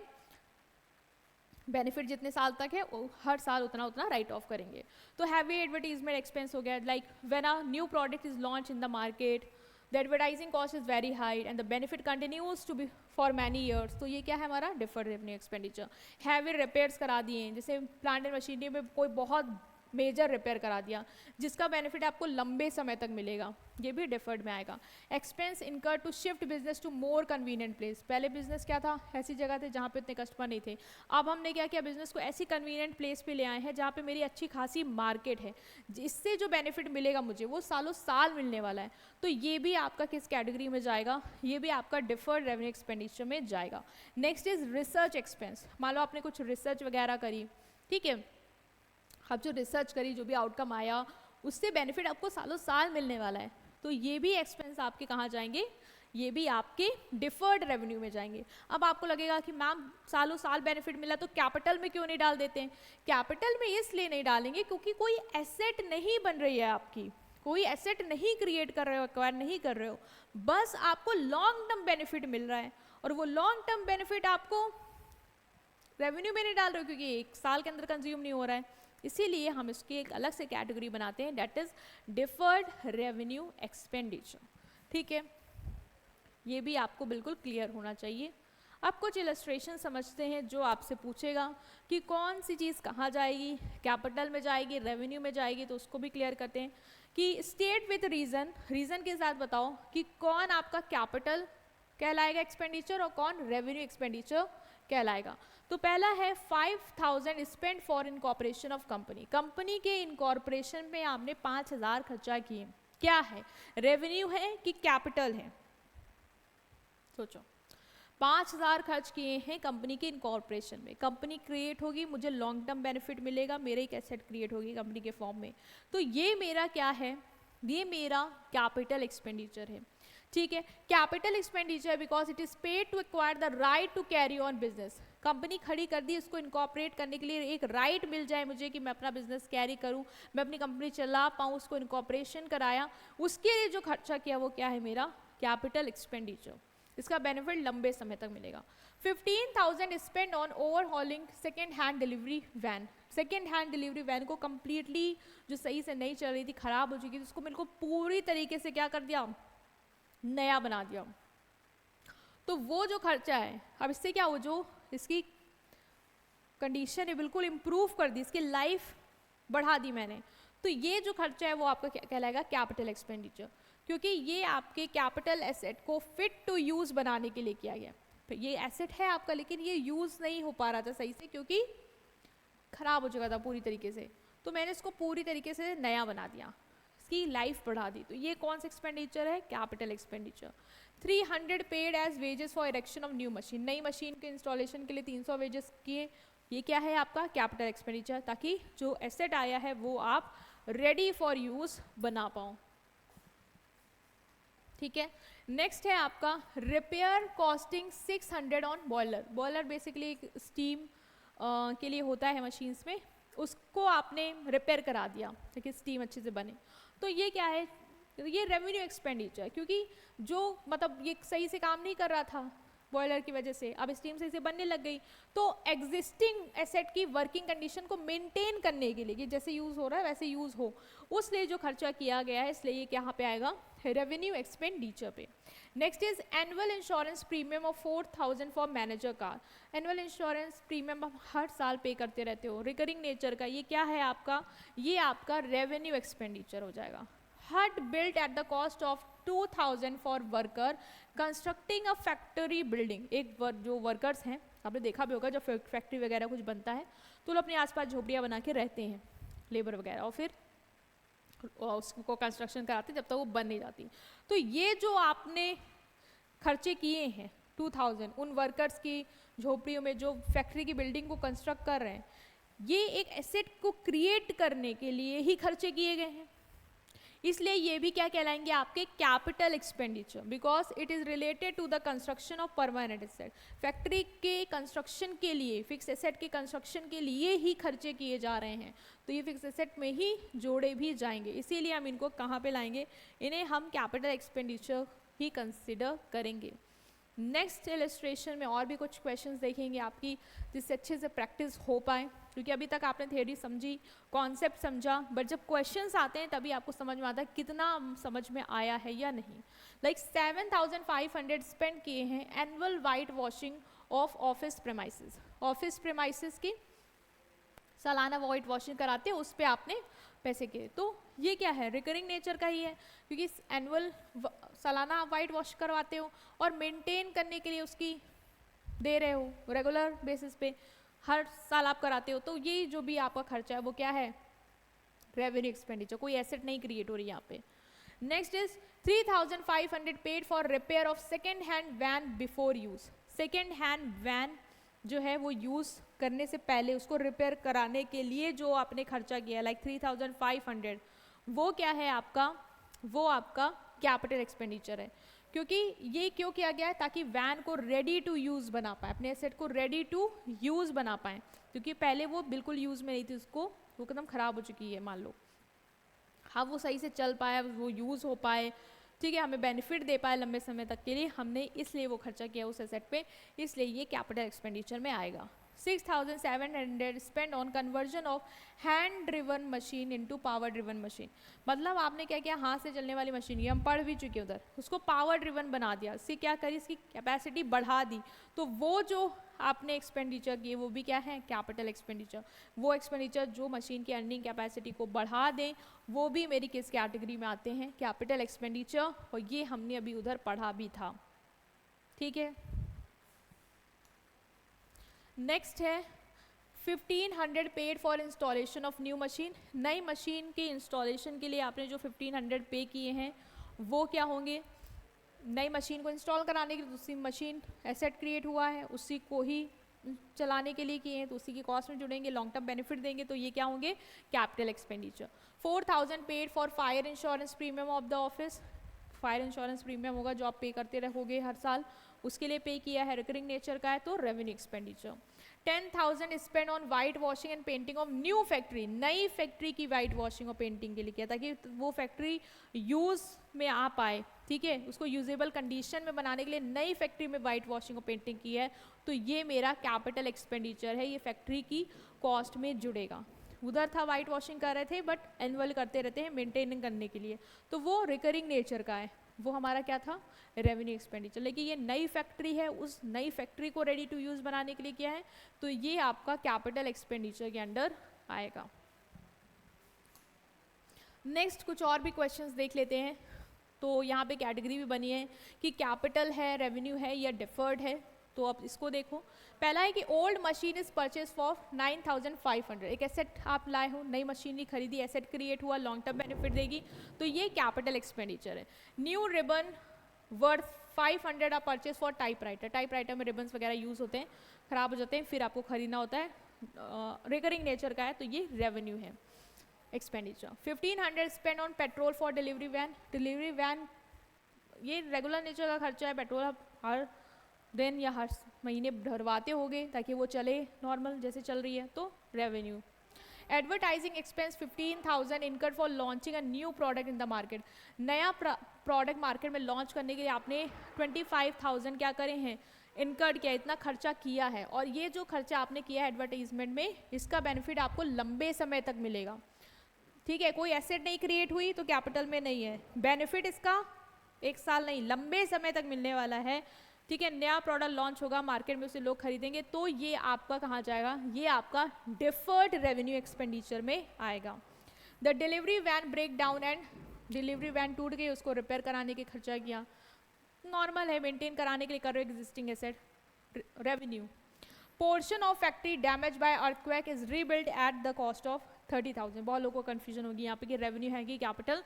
बेनिफिट जितने साल तक है हर साल उतना उतना राइट ऑफ करेंगे। तो हैवी एडवर्टीजमेंट एक्सपेंस हो गया, like when a new product is launch in the market, the advertising cost is very high and the benefit continues to be for many years, तो ये क्या है हमारा deferred revenue expenditure. Heavy repairs करा दिए, जैसे प्लांट एंड मशीनरी में कोई बहुत मेजर रिपेयर करा दिया जिसका बेनिफिट आपको लंबे समय तक मिलेगा, ये भी डिफर्ड में आएगा। Expense incur to shift business to more convenient place, पहले बिजनेस क्या था, ऐसी जगह थे जहाँ पे इतने कस्टमर नहीं थे, अब हमने क्या किया, बिजनेस को ऐसी कन्वीनियंट प्लेस पे ले आए हैं जहाँ पे मेरी अच्छी खासी मार्केट है, इससे जो बेनिफिट मिलेगा मुझे वो सालों साल मिलने वाला है। तो ये भी आपका किस कैटेगरी में जाएगा, ये भी आपका डिफर्ड रेवेन्यू एक्सपेंडिचर में जाएगा। नेक्स्ट इज रिसर्च एक्सपेंस, मान लो आपने कुछ रिसर्च वगैरह करी, ठीक है, आप जो रिसर्च करी, जो भी आउटकम आया उससे बेनिफिट आपको सालों साल मिलने वाला है, तो ये भी एक्सपेंस आपके कहाँ जाएंगे, ये भी आपके डिफर्ड रेवेन्यू में जाएंगे। अब आपको लगेगा कि मैम सालों साल बेनिफिट मिला तो कैपिटल में क्यों नहीं डाल देते हैं? कैपिटल में इसलिए नहीं डालेंगे क्योंकि कोई एसेट नहीं बन रही है आपकी, कोई एसेट नहीं क्रिएट कर रहे हो, एक्वायर नहीं कर रहे हो, बस आपको लॉन्ग टर्म बेनिफिट मिल रहा है और वो लॉन्ग टर्म बेनिफिट आपको रेवेन्यू में नहीं डाल रहे हो क्योंकि 1 साल के अंदर कंज्यूम नहीं हो रहा है, इसीलिए हम इसकी एक अलग से कैटेगरी बनाते हैं, that is deferred revenue expenditure. ठीक है, ये भी आपको बिल्कुल क्लियर होना चाहिए। अब कुछ इलस्ट्रेशन समझते हैं जो आपसे पूछेगा कि कौन सी चीज़ कहाँ जाएगी, कैपिटल में जाएगी, रेवेन्यू में जाएगी, तो उसको भी क्लियर करते हैं कि स्टेट विथ रीज़न, रीज़न के साथ बताओ कि कौन आपका कैपिटल कहलाएगा एक्सपेंडिचर और कौन रेवेन्यू एक्सपेंडिचर कहलाएगा। तो पहला है 5000 spend for incorporation of company, company के इनकॉर्पोरेशन में आपने 5000 खर्चा किए, क्या है, रेवेन्यू है कि कैपिटल है, सोचो 5000 खर्च किए हैं कंपनी के इनकॉर्पोरेशन में, कंपनी क्रिएट होगी, मुझे लॉन्ग टर्म बेनिफिट मिलेगा, मेरे एक एसेट क्रिएट होगी कंपनी के फॉर्म में, तो ये मेरा क्या है, ये मेरा कैपिटल एक्सपेंडिचर है, ठीक है। Capital expenditure because it is paid to acquire the right to carry on business, company खड़ी कर दी, इसको इनकॉर्पोरेट करने के लिए एक राइट मिल जाए मुझे कि मैं अपना बिजनेस कैरी करूं, मैं अपनी कंपनी चला पाऊं, उसको इनकॉर्पोरेशन कराया, उसके लिए जो खर्चा किया वो क्या है मेरा कैपिटल एक्सपेंडिचर, इसका बेनिफिट लंबे समय तक मिलेगा। 15,000 spend on overhauling second hand delivery van, second hand delivery van को कंप्लीटली जो सही से नहीं चल रही थी, खराब हो चुकी थी, उसको मेरे को पूरी तरीके से क्या कर दिया, नया बना दिया। तो वो जो खर्चा है, अब इससे क्या हो, जो इसकी कंडीशन है बिल्कुल इम्प्रूव कर दी, इसकी लाइफ बढ़ा दी मैंने, तो ये जो खर्चा है वो आपका कहलाएगा कैपिटल एक्सपेंडिचर, क्योंकि ये आपके कैपिटल एसेट को फिट टू यूज बनाने के लिए किया गया। ये एसेट है आपका लेकिन ये यूज नहीं हो पा रहा था सही से क्योंकि खराब हो चुका था पूरी तरीके से, तो मैंने इसको पूरी तरीके से नया बना दिया, इसकी लाइफ बढ़ा दी, तो ये कौन सा एक्सपेंडिचर है, capital expenditure. 300 paid as wages for erection of new machine, नई मशीन के इंस्टॉलेशन के लिए 300 वेजेस किए, ये क्या है आपका कैपिटल एक्सपेंडिचर, ताकि जो एसेट आया है वो आप रेडी फॉर यूज बना पाओ, ठीक है। नेक्स्ट है आपका repair costing 600 on boiler, boiler basically एक स्टीम के लिए होता है मशीन्स में, उसको आपने रिपेयर करा दिया ताकि स्टीम अच्छे से बने, तो ये क्या है, ये रेवेन्यू एक्सपेंडिचर, क्योंकि जो मतलब ये सही से काम नहीं कर रहा था बॉयलर की वजह से, अब स्टीम सही से बनने लग गई, तो एग्जिस्टिंग एसेट की वर्किंग कंडीशन को मेंटेन करने के लिए कि जैसे यूज हो रहा है वैसे यूज हो, उसलिए जो खर्चा किया गया है, इसलिए ये यहाँ पे आएगा रेवेन्यू एक्सपेंडिचर पे। Next is annual insurance premium of 4000 for manager car, annual insurance premium आप हर साल पे करते रहते हो, रिकरिंग नेचर का, ये क्या है आपका, ये आपका रेवेन्यू एक्सपेंडिचर हो जाएगा। हट built at the cost of 2000 for worker constructing a factory building, एक जो वर्कर्स हैं आपने देखा भी होगा जब फैक्ट्री वगैरह कुछ बनता है तो लोग अपने आसपास झोपड़ियाँ बना के रहते हैं लेबर वगैरह, और फिर उसको कंस्ट्रक्शन कराते जब तक वो बन नहीं जाती, तो ये जो आपने खर्चे किए हैं 2000 उन वर्कर्स की झोपड़ियों में जो फैक्ट्री की बिल्डिंग को कंस्ट्रक्ट कर रहे हैं, ये एक एसेट को क्रिएट करने के लिए ही खर्चे किए गए हैं, इसलिए ये भी क्या कहलाएंगे आपके capital expenditure, because it is related to the construction of permanent asset, factory के कंस्ट्रक्शन के लिए, फिक्स एसेट के कंस्ट्रक्शन के लिए ही खर्चे किए जा रहे हैं, तो ये फिक्स एसेट में ही जोड़े भी जाएंगे, इसीलिए हम इनको कहाँ पे लाएंगे, इन्हें हम कैपिटल एक्सपेंडिचर ही कंसिडर करेंगे। नेक्स्ट इलस्ट्रेशन में और भी कुछ क्वेश्चंस देखेंगे आपकी, जिससे अच्छे से प्रैक्टिस हो पाए, क्योंकि अभी तक आपने थ्योरी समझी, कॉन्सेप्ट समझा, बट जब क्वेश्चंस आते हैं तभी आपको समझ में आता है कितना समझ में आया है या नहीं। लाइक 7500 स्पेंड किए हैं annual white washing of office premises, office premises की सालाना वाइट वॉशिंग कराते हैं, उस पर आपने पैसे किए, तो ये क्या है, रिकरिंग नेचर का ही है, क्योंकि एनुअल सालाना वाइट वॉश करवाते हो और मेंटेन करने के लिए उसकी दे रहे हो, रेगुलर बेसिस पे हर साल आप कराते हो, तो ये जो भी आपका खर्चा है वो क्या है, रेवेन्यू एक्सपेंडिचर, कोई एसेट नहीं क्रिएट हो रही यहाँ पे। Next is 3500 paid for repair of second hand van before use, second hand van जो है वो यूज करने से पहले उसको रिपेयर कराने के लिए जो आपने खर्चा किया, लाइक 3500, वो क्या है आपका, वो आपका कैपिटल एक्सपेंडिचर है, क्योंकि ये क्यों किया गया है, ताकि वैन को रेडी टू यूज बना पाए, अपने एसेट को रेडी टू यूज बना पाए, क्योंकि पहले वो बिल्कुल यूज में नहीं थी, उसको वो एकदम खराब हो चुकी है मान लो, हाँ वो सही से चल पाया, वो यूज हो पाए, ठीक है, हमें बेनिफिट दे पाए लंबे समय तक के लिए, हमने इसलिए वो खर्चा किया उस एसेट पे, इसलिए ये कैपिटल एक्सपेंडिचर में आएगा। 6700 spend on conversion of hand driven machine into power driven machine, मतलब आपने क्या किया, हाथ से चलने वाली मशीन, ये हम पढ़ भी चुके हैं उधर, उसको पावर ड्रिवन बना दिया, इससे क्या करी, इसकी कैपेसिटी बढ़ा दी, तो वो जो आपने एक्सपेंडिचर किए वो भी क्या है, कैपिटल एक्सपेंडिचर, वो एक्सपेंडिचर जो मशीन की अर्निंग कैपेसिटी को बढ़ा दें वो भी मेरी किस कैटेगरी में आते हैं, कैपिटल एक्सपेंडिचर, और ये हमने अभी उधर पढ़ा भी था, ठीक है। नेक्स्ट है 1500 paid for installation of new machine. नई मशीन के इंस्टॉलेशन के लिए आपने जो 1500 पे किए हैं वो क्या होंगे? नई मशीन को इंस्टॉल कराने के लिए दूसरी मशीन एसेट क्रिएट हुआ है, उसी को ही चलाने के लिए किए हैं तो उसी की कॉस्ट में जुड़ेंगे, लॉन्ग टर्म बेनिफिट देंगे, तो ये क्या होंगे? Capital expenditure. 4000 paid for fire insurance premium of the office. Fire insurance premium होगा जो आप पे करते रहोगे हर साल, उसके लिए पे किया है, रिकरिंग नेचर का है, तो revenue expenditure. 10,000 spend on white washing and painting of new factory. नई फैक्ट्री की वाइट वॉशिंग और पेंटिंग के लिए किया ताकि वो फैक्ट्री यूज में आ पाए, ठीक है, उसको यूजेबल कंडीशन में बनाने के लिए नई फैक्ट्री में वाइट वॉशिंग और पेंटिंग की है, तो ये मेरा कैपिटल एक्सपेंडिचर है, ये फैक्ट्री की कॉस्ट में जुड़ेगा। उधर था वाइट वॉशिंग कर रहे थे बट एनुअल करते रहते हैं मेंटेनिंग करने के लिए, तो वो रिकरिंग नेचर का है, वो हमारा क्या था? Revenue expenditure. लेकिन ये नई फैक्ट्री है, उस नई फैक्ट्री को रेडी टू यूज बनाने के लिए क्या है, तो ये आपका कैपिटल एक्सपेंडिचर के अंडर आएगा। नेक्स्ट कुछ और भी क्वेश्चंस देख लेते हैं। तो यहाँ पे कैटेगरी भी बनी है कि कैपिटल है, रेवेन्यू है या डिफर्ड है, तो अब इसको देखो। पहला है कि old machine is purchase for 9500। एक एसेट आप लाए हो, नई मशीनरी खरीदी, एसेट क्रिएट हुआ, लॉन्ग टर्म बेनिफिट देगी, तो ये कैपिटल एक्सपेंडिचर है। न्यू रिबन वर्थ 500 आप परचेज फॉर टाइपराइटर। टाइपराइटर में रिबन्स वगैरह यूज होते हैं, खराब हो जाते हैं, फिर आपको खरीदना होता है, रिकरिंग नेचर का है, तो ये रेवेन्यू है expenditure. 1500 spend on petrol for delivery van. Delivery van ये रेगुलर नेचर का खर्चा है, पेट्रोल आप हर दिन या हर महीने भरवाते होगे ताकि वो चले नॉर्मल जैसे चल रही है, तो revenue. Advertising expense 15,000 incurred for launching a new product in the market. नया प्रोडक्ट मार्केट में लॉन्च करने के लिए आपने 25,000 क्या करे हैं? इनकर्ड किया, इतना खर्चा किया है, और ये जो खर्चा आपने किया है एडवर्टाइजमेंट में, इसका बेनिफिट आपको लंबे समय तक मिलेगा, ठीक है। कोई एसेट नहीं क्रिएट हुई तो कैपिटल में नहीं है, बेनिफिट इसका एक साल नहीं लंबे समय तक मिलने वाला है, ठीक है। नया प्रोडक्ट लॉन्च होगा मार्केट में, उसे लोग खरीदेंगे, तो ये आपका कहाँ जाएगा? ये आपका डिफर्ड रेवेन्यू एक्सपेंडिचर में आएगा। The delivery van break down and delivery van टूट गई, उसको रिपेयर कराने के खर्चा किया, नॉर्मल है, मेंटेन कराने के लिए कर रहे हो existing asset, revenue. Portion of factory damage bye earthquake is rebuild at the cost of 30,000। बहुत लोगों को कंफ्यूजन होगी यहाँ पे कि रेवेन्यू है कि कैपिटल,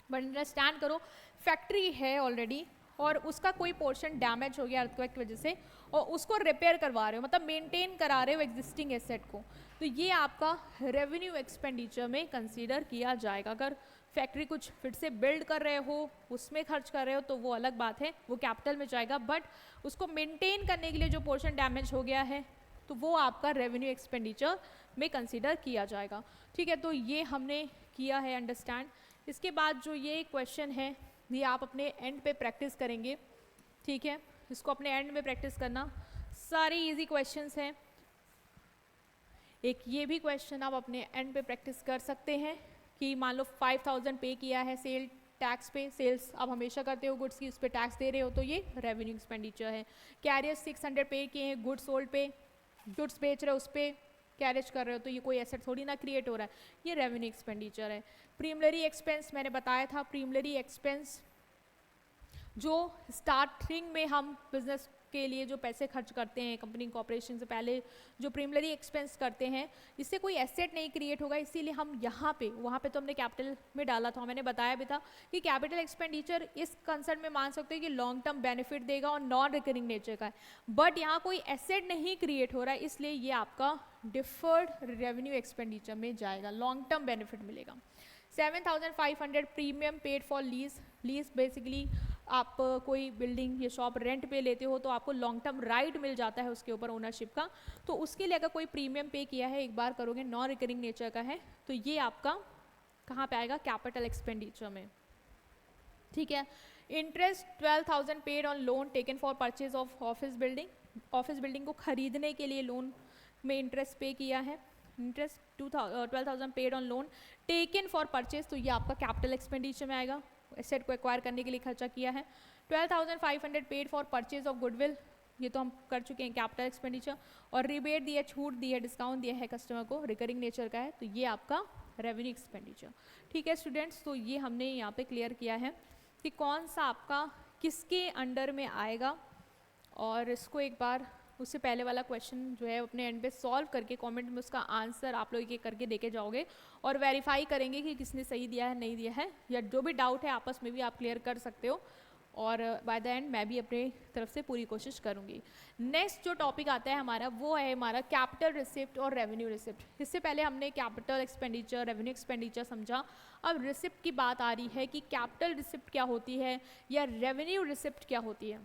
बट अंडरस्टैंड करो, फैक्ट्री है ऑलरेडी और उसका कोई पोर्शन डैमेज हो गया अर्थक्वेक की वजह से, और उसको रिपेयर करवा रहे हो, मतलब मेंटेन करा रहे हो एग्जिस्टिंग एसेट को, तो ये आपका रेवेन्यू एक्सपेंडिचर में कंसीडर किया जाएगा। अगर फैक्ट्री कुछ फिर से बिल्ड कर रहे हो, उसमें खर्च कर रहे हो, तो वो अलग बात है, वो कैपिटल में जाएगा, बट उसको मेंटेन करने के लिए जो पोर्शन डैमेज हो गया है, तो वो आपका रेवेन्यू एक्सपेंडिचर में कंसीडर किया जाएगा, ठीक है। तो ये हमने किया है अंडरस्टैंड। इसके बाद जो ये क्वेश्चन है ये आप अपने एंड पे प्रैक्टिस करेंगे, ठीक है, इसको अपने एंड में प्रैक्टिस करना, सारे इजी क्वेश्चंस हैं। एक ये भी क्वेश्चन आप अपने एंड पे प्रैक्टिस कर सकते हैं कि मान लो 5,000 पे किया है सेल टैक्स पे, सेल्स आप हमेशा करते हो गुड्स की, उस पर टैक्स दे रहे हो, तो ये रेवेन्यू एक्सपेंडिचर है। कैरियर 600 पे किए हैं, गुड्स सोल्ड पे, गुड्स बेच रहे हो उस पर कैरेज कर रहे हो, तो ये कोई एसेट थोड़ी ना क्रिएट हो रहा है, ये रेवेन्यू एक्सपेंडिचर है। प्रीमिलरी एक्सपेंस मैंने बताया था, प्रीमिलरी एक्सपेंस जो स्टार्टिंग में हम बिजनेस के लिए जो पैसे खर्च करते हैं कंपनी कॉर्पोरेशन से पहले, जो प्रीमिलरी एक्सपेंस करते हैं, इससे कोई एसेट नहीं क्रिएट होगा, इसीलिए हम यहाँ पे, वहाँ पे तो हमने कैपिटल में डाला था, मैंने बताया भी था कि कैपिटल एक्सपेंडिचर इस कंसर्न में मान सकते हैं कि लॉन्ग टर्म बेनिफिट देगा और नॉन रिकरिंग नेचर का है, बट यहाँ कोई एसेट नहीं क्रिएट हो रहा है, इसलिए ये आपका डिफर्ड रेवेन्यू एक्सपेंडिचर में जाएगा, लॉन्ग टर्म बेनिफिट मिलेगा। 7,500 premium paid for lease. Lease basically आप कोई बिल्डिंग या शॉप रेंट पे लेते हो तो आपको लॉन्ग टर्म राइट मिल जाता है उसके ऊपर ओनरशिप का, तो उसके लिए अगर कोई प्रीमियम पे किया है, एक बार करोगे, नॉन रिकरिंग नेचर का है, तो ये आपका कहाँ पे आएगा? कैपिटल एक्सपेंडिचर में, ठीक है। Interest 12,000 paid on loan taken for purchase of office building. Office building को खरीदने के लिए लोन में इंटरेस्ट पे किया है, interest 12,000 paid on loan taken for purchase, तो ये आपका कैपिटल एक्सपेंडिचर में आएगा, एसेट को एक्वायर करने के लिए खर्चा किया है। 12,500 paid for purchase of goodwill, ये तो हम कर चुके हैं कैपिटल एक्सपेंडिचर, और रिबेट दिया, छूट दी है, डिस्काउंट दिया है कस्टमर को, रिकरिंग नेचर का है, तो ये आपका रेवेन्यू एक्सपेंडिचर, ठीक है स्टूडेंट्स। तो ये हमने यहाँ पे क्लियर किया है कि कौन सा आपका किसके अंडर में आएगा, और इसको एक बार उससे पहले वाला क्वेश्चन जो है अपने एंड पे सॉल्व करके कमेंट में उसका आंसर आप लोग ये करके देके जाओगे और वेरीफाई करेंगे कि किसने सही दिया है नहीं दिया है, या जो भी डाउट है आपस में भी आप क्लियर कर सकते हो। और बाय द एंड मैं भी अपनी तरफ से पूरी कोशिश करूँगी। नेक्स्ट जो टॉपिक आता है हमारा वो है हमारा कैपिटल रिसिप्ट और रेवेन्यू रिसिप्ट। इससे पहले हमने कैपिटल एक्सपेंडिचर रेवेन्यू एक्सपेंडिचर समझा, अब रिसिप्ट की बात आ रही है कि कैपिटल रिसिप्ट क्या होती है या रेवेन्यू रिसिप्ट क्या होती है।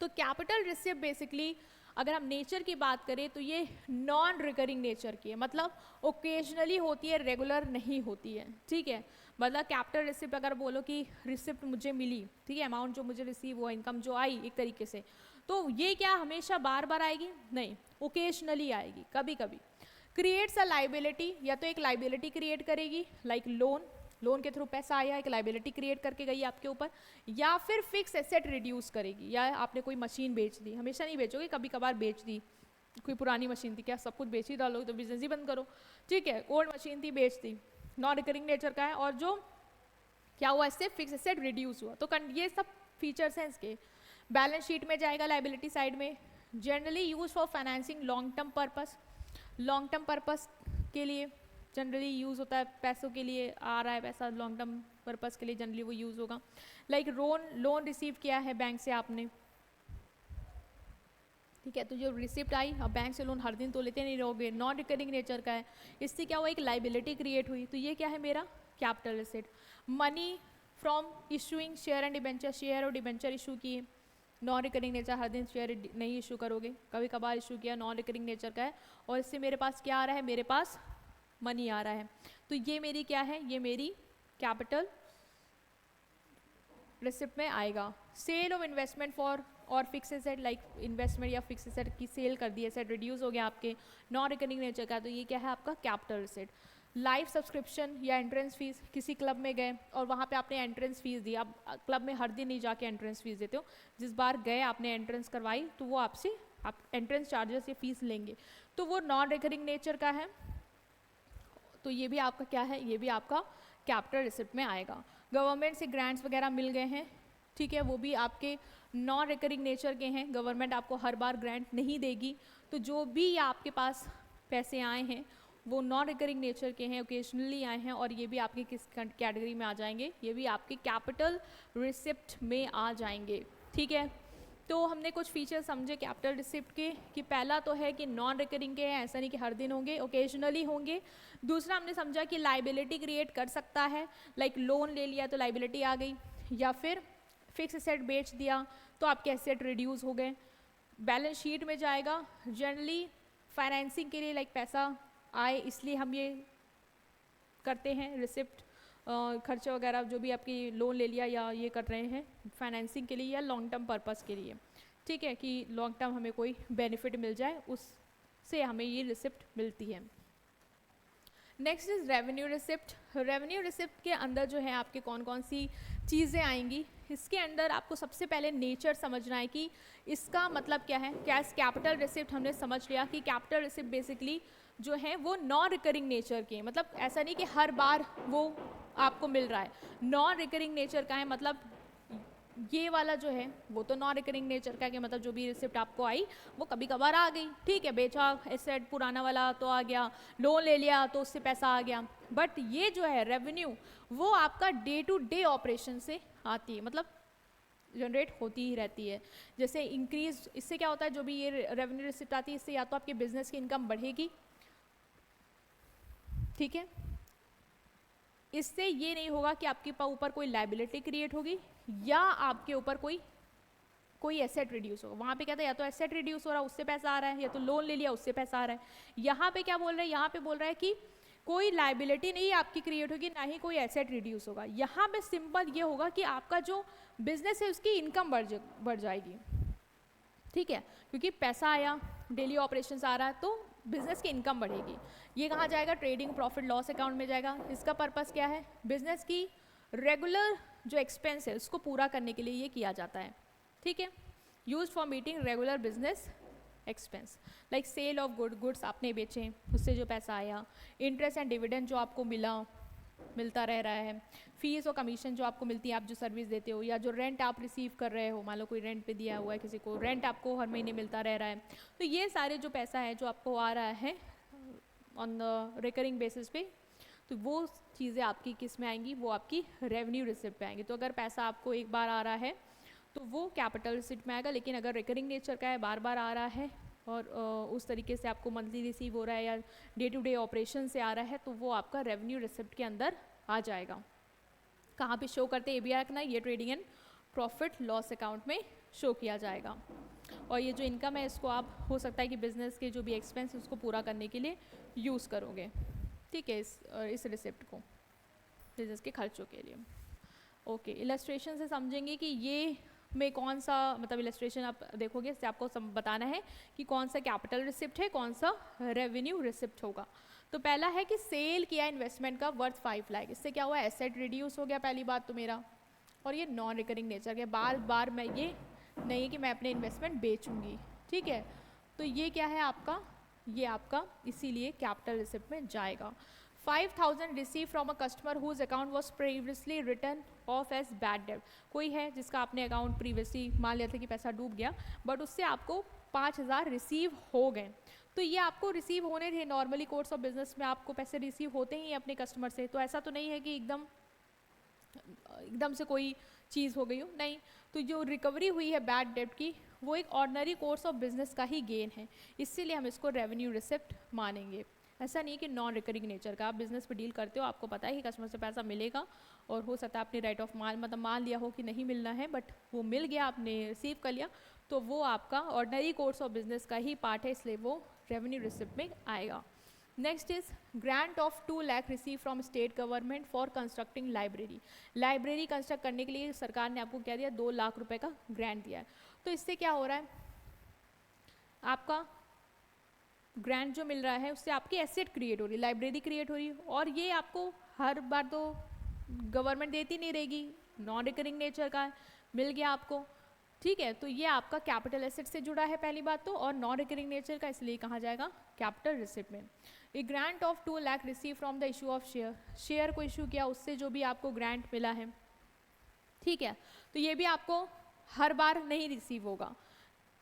तो कैपिटल रिसिप्ट बेसिकली अगर हम नेचर की बात करें तो ये नॉन रिकरिंग नेचर की है, मतलब ओकेजनली होती है, रेगुलर नहीं होती है। ठीक है, मतलब कैपिटल रिसिप्ट अगर बोलो कि रिसिप्ट मुझे मिली, ठीक है, अमाउंट जो मुझे रिसीव हुआ, इनकम जो आई एक तरीके से, तो ये क्या हमेशा बार बार आएगी? नहीं, ओकेजनली आएगी, कभी कभी। क्रिएट्स अ लाइबिलिटी, या तो एक लाइबिलिटी क्रिएट करेगी लाइक लोन के थ्रू पैसा आया, एक लाइबिलिटी क्रिएट करके गई आपके ऊपर, या फिर फिक्स एसेट रिड्यूस करेगी, या आपने कोई मशीन बेच दी, हमेशा नहीं बेचोगे, कभी कभार बेच दी, कोई पुरानी मशीन थी, क्या सब कुछ बेच ही डालो तो बिजनेस ही बंद करो, ठीक है, ओल्ड मशीन थी बेच दी, नॉन रिकरिंग नेचर का है। और जो क्या हुआ, इससे फिक्स एसेट रिड्यूस हुआ, तो ये सब फीचर्स हैं इसके। बैलेंस शीट में जाएगा लाइबिलिटी साइड में, generally use for financing long term purpose, long term purpose के लिए जनरली यूज़ होता है, पैसों के लिए आ रहा है पैसा लॉन्ग टर्म पर्पस के लिए जनरली वो यूज़ होगा। लाइक लोन रिसीव किया है बैंक से आपने, ठीक है, तो जो रिसिप्ट आई, अब बैंक से लोन हर दिन तो लेते नहीं रहोगे, नॉन रिकरिंग नेचर का है, इससे क्या हुआ, एक लाइबिलिटी क्रिएट हुई, तो ये क्या है मेरा capital asset. Money from issuing share and debenture, share और डिबेंचर इशू किए, नॉन रिकरिंग नेचर, हर दिन शेयर नहीं इशू करोगे, कभी कभार इशू किया, नॉन रिकरिंग नेचर का है, और इससे मेरे पास क्या आ रहा है, मेरे पास मनी आ रहा है, तो ये मेरी क्या है, ये मेरी कैपिटल रिसिप्ट में आएगा। सेल ऑफ इन्वेस्टमेंट फॉर और फिक्स एसेट, लाइक इन्वेस्टमेंट या फिक्स एसेट की सेल कर दी, एसेट रिड्यूस हो गया आपके, नॉन रिकरिंग नेचर का, तो ये क्या है आपका कैपिटल रिसिप्ट। लाइफ सब्सक्रिप्शन या एंट्रेंस फीस, किसी क्लब में गए और वहाँ पे आपने एंट्रेंस फीस दी, आप क्लब में हर दिन नहीं जाके एंट्रेंस फीस देते हो, जिस बार गए आपने एंट्रेंस करवाई तो वो आपसे आप एंट्रेंस चार्जेस या फीस लेंगे, तो वो नॉन रिकरिंग नेचर का है, तो ये भी आपका क्या है, ये भी आपका कैपिटल रिसिप्ट में आएगा। गवर्नमेंट से ग्रांट्स वगैरह मिल गए हैं, ठीक है, वो भी आपके नॉन रिकरिंग नेचर के हैं, गवर्नमेंट आपको हर बार ग्रांट नहीं देगी, तो जो भी आपके पास पैसे आए हैं वो नॉन रिकरिंग नेचर के हैं, ओकेजनली आए हैं, और ये भी आपके किस कैटेगरी में आ जाएंगे, ये भी आपके कैपिटल रिसिप्ट में आ जाएंगे। ठीक है, तो हमने कुछ फीचर समझे कैपिटल रिसिप्ट के, कि पहला तो है कि नॉन रिकरिंग के हैं, ऐसा नहीं कि हर दिन होंगे, ओकेजनली होंगे। दूसरा हमने समझा कि लाइबिलिटी क्रिएट कर सकता है, लाइक लोन ले लिया तो लाइबिलिटी आ गई, या फिर फिक्स एसेट बेच दिया तो आपके एसेट रिड्यूस हो गए। बैलेंस शीट में जाएगा, जनरली फाइनेंसिंग के लिए, लाइक पैसा आए इसलिए हम ये करते हैं, रिसिप्ट खर्चे वगैरह जो भी आपकी लोन ले लिया या ये कर रहे हैं फाइनेंसिंग के लिए या लॉन्ग टर्म पर्पस के लिए, ठीक है, कि लॉन्ग टर्म हमें कोई बेनिफिट मिल जाए, उससे हमें ये रिसिप्ट मिलती है। Next is revenue receipt. Revenue receipt के अंदर जो है आपके कौन कौन सी चीज़ें आएंगी, इसके अंदर आपको सबसे पहले नेचर समझना है कि इसका मतलब क्या है। कैश कैपिटल रिसिप्ट हमने समझ लिया कि कैपिटल रिसिप्ट बेसिकली जो है वो नॉन रिकरिंग नेचर के, मतलब ऐसा नहीं कि हर बार वो आपको मिल रहा है, नॉन रिकरिंग नेचर का है, मतलब ये वाला जो है वो तो नॉन रिकरिंग नेचर का है कि मतलब जो भी रिसिप्ट आपको आई वो कभी कभार आ गई, ठीक है, बेचा एसेट पुराना वाला तो आ गया, लोन ले लिया तो उससे पैसा आ गया, बट ये जो है रेवेन्यू वो आपका डे टू डे ऑपरेशन से आती है, मतलब जनरेट होती ही रहती है। जैसे इंक्रीज, इससे क्या होता है, जो भी ये रेवेन्यू रिसिप्ट आती है इससे या तो आपके बिजनेस की इनकम बढ़ेगी, ठीक है, इससे ये नहीं होगा कि आपके ऊपर कोई लाइबिलिटी क्रिएट होगी या आपके ऊपर कोई एसेट रिड्यूस होगा। वहाँ पे क्या था, या तो एसेट रिड्यूस हो रहा है उससे पैसा आ रहा है, या तो लोन ले लिया उससे पैसा आ रहा है। यहाँ पे क्या बोल रहा है, यहाँ पे बोल रहा है कि कोई लाइबिलिटी नहीं आपकी क्रिएट होगी, ना ही कोई एसेट रिड्यूस होगा। यहाँ पे सिंपल ये होगा कि आपका जो बिजनेस है उसकी इनकम बढ़ जाएगी, ठीक है, क्योंकि पैसा आया, डेली ऑपरेशंस आ रहा है तो बिजनेस की इनकम बढ़ेगी। ये कहाँ जाएगा, ट्रेडिंग प्रॉफिट लॉस अकाउंट में जाएगा। इसका पर्पस क्या है, बिजनेस की रेगुलर जो एक्सपेंस है उसको पूरा करने के लिए ये किया जाता है, ठीक है, use for meeting regular business expense, like sale of goods आपने बेचे उससे जो पैसा आया, इंटरेस्ट एंड डिविडेंड जो आपको मिला, मिलता रह रहा है। फीस और कमीशन जो आपको मिलती है, आप जो सर्विस देते हो, या जो रेंट आप रिसीव कर रहे हो, मान लो कोई रेंट पे दिया हुआ है किसी को, रेंट आपको हर महीने मिलता रह रहा है, तो ये सारे जो पैसा है जो आपको आ रहा है ऑन द रिकरिंग बेसिस पे, तो वो चीज़ें आपकी किस में आएंगी, वो आपकी रेवेन्यू रिसिप्ट पे आएंगी। तो अगर पैसा आपको एक बार आ रहा है तो वो कैपिटल रिसिप्ट में आएगा, लेकिन अगर रिकरिंग नेचर का है, बार बार आ रहा है और उस तरीके से आपको मंथली रिसीव हो रहा है या डे टू डे ऑपरेशन से आ रहा है, तो वो आपका रेवेन्यू रिसिप्ट के अंदर आ जाएगा। कहाँ पे शो करते हैं, ABR रखना, ये trading and profit loss account में शो किया जाएगा। और ये जो इनकम है इसको आप हो सकता है कि बिजनेस के जो भी एक्सपेंस उसको पूरा करने के लिए यूज़ करोगे, ठीक है, इस रिसिप्ट को बिजनेस के खर्चों के लिए। ओके, इलस्ट्रेशन से समझेंगे कि ये में कौन सा, मतलब इलस्ट्रेशन आप देखोगे इससे आपको बताना है कि कौन सा कैपिटल रिसिप्ट है, कौन सा रेवेन्यू रिसिप्ट होगा। तो पहला है कि सेल किया इन्वेस्टमेंट का वर्थ 5 लाख, इससे क्या हुआ, एसेट रिड्यूस हो गया पहली बात तो मेरा, और ये नॉन रिकरिंग नेचर के, बार बार मैं ये नहीं है कि मैं अपने इन्वेस्टमेंट बेचूंगी, ठीक है, तो ये क्या है आपका, ये आपका इसीलिए कैपिटल रिसिप्ट में जाएगा। 5,000 receive from a customer whose account was previously written off as bad debt, कोई है जिसका आपने अकाउंट प्रीवियसली मान लिया था कि पैसा डूब गया, बट उससे आपको 5,000 रिसीव हो गए, तो ये आपको रिसीव होने थे, नॉर्मली कोर्स ऑफ बिजनेस में आपको पैसे रिसीव होते ही अपने कस्टमर से, तो ऐसा तो नहीं है कि एकदम से कोई चीज़ हो गई हो, नहीं, तो जो रिकवरी हुई है बैड डेट की वो एक ऑर्डिनरी कोर्स ऑफ बिजनेस का ही गेन है, इसीलिए हम इसको रेवेन्यू रिसिप्ट मानेंगे। ऐसा नहीं कि नॉन रिकरिंग नेचर का, आप बिजनेस पे डील करते हो, आपको पता है कि कस्टमर से पैसा मिलेगा, और हो सकता है आपने राइट ऑफ मतलब मान लिया हो कि नहीं मिलना है, बट वो मिल गया, आपने रिसीव कर लिया, तो वो आपका ऑर्डिनरी कोर्स ऑफ बिजनेस का ही पार्ट है, इसलिए वो रेवेन्यू रिसिप्ट में आएगा। Next is grant of 2 lakh receive from state government for constructing library, library construct करने के लिए सरकार ने आपको क्या दिया, 2 लाख रुपए का ग्रांट दिया है। तो इससे क्या हो रहा है, आपका ग्रांट जो मिल रहा है उससे आपकी एसेट क्रिएट हो रही है, लाइब्रेरी क्रिएट हो रही है, और ये आपको हर बार तो गवर्नमेंट देती नहीं रहेगी, नॉन रिकरिंग नेचर का मिल गया आपको, ठीक है, तो ये आपका कैपिटल एसेट से जुड़ा है पहली बात तो, और नॉन रिकरिंग नेचर का, इसलिए कहाँ जाएगा, कैपिटल रिसिप्ट में। A grant of 2 lakh receive from the issue of share, share को इशू किया, उससे जो भी आपको ग्रांट मिला है, ठीक है, तो ये भी आपको हर बार नहीं रिसीव होगा,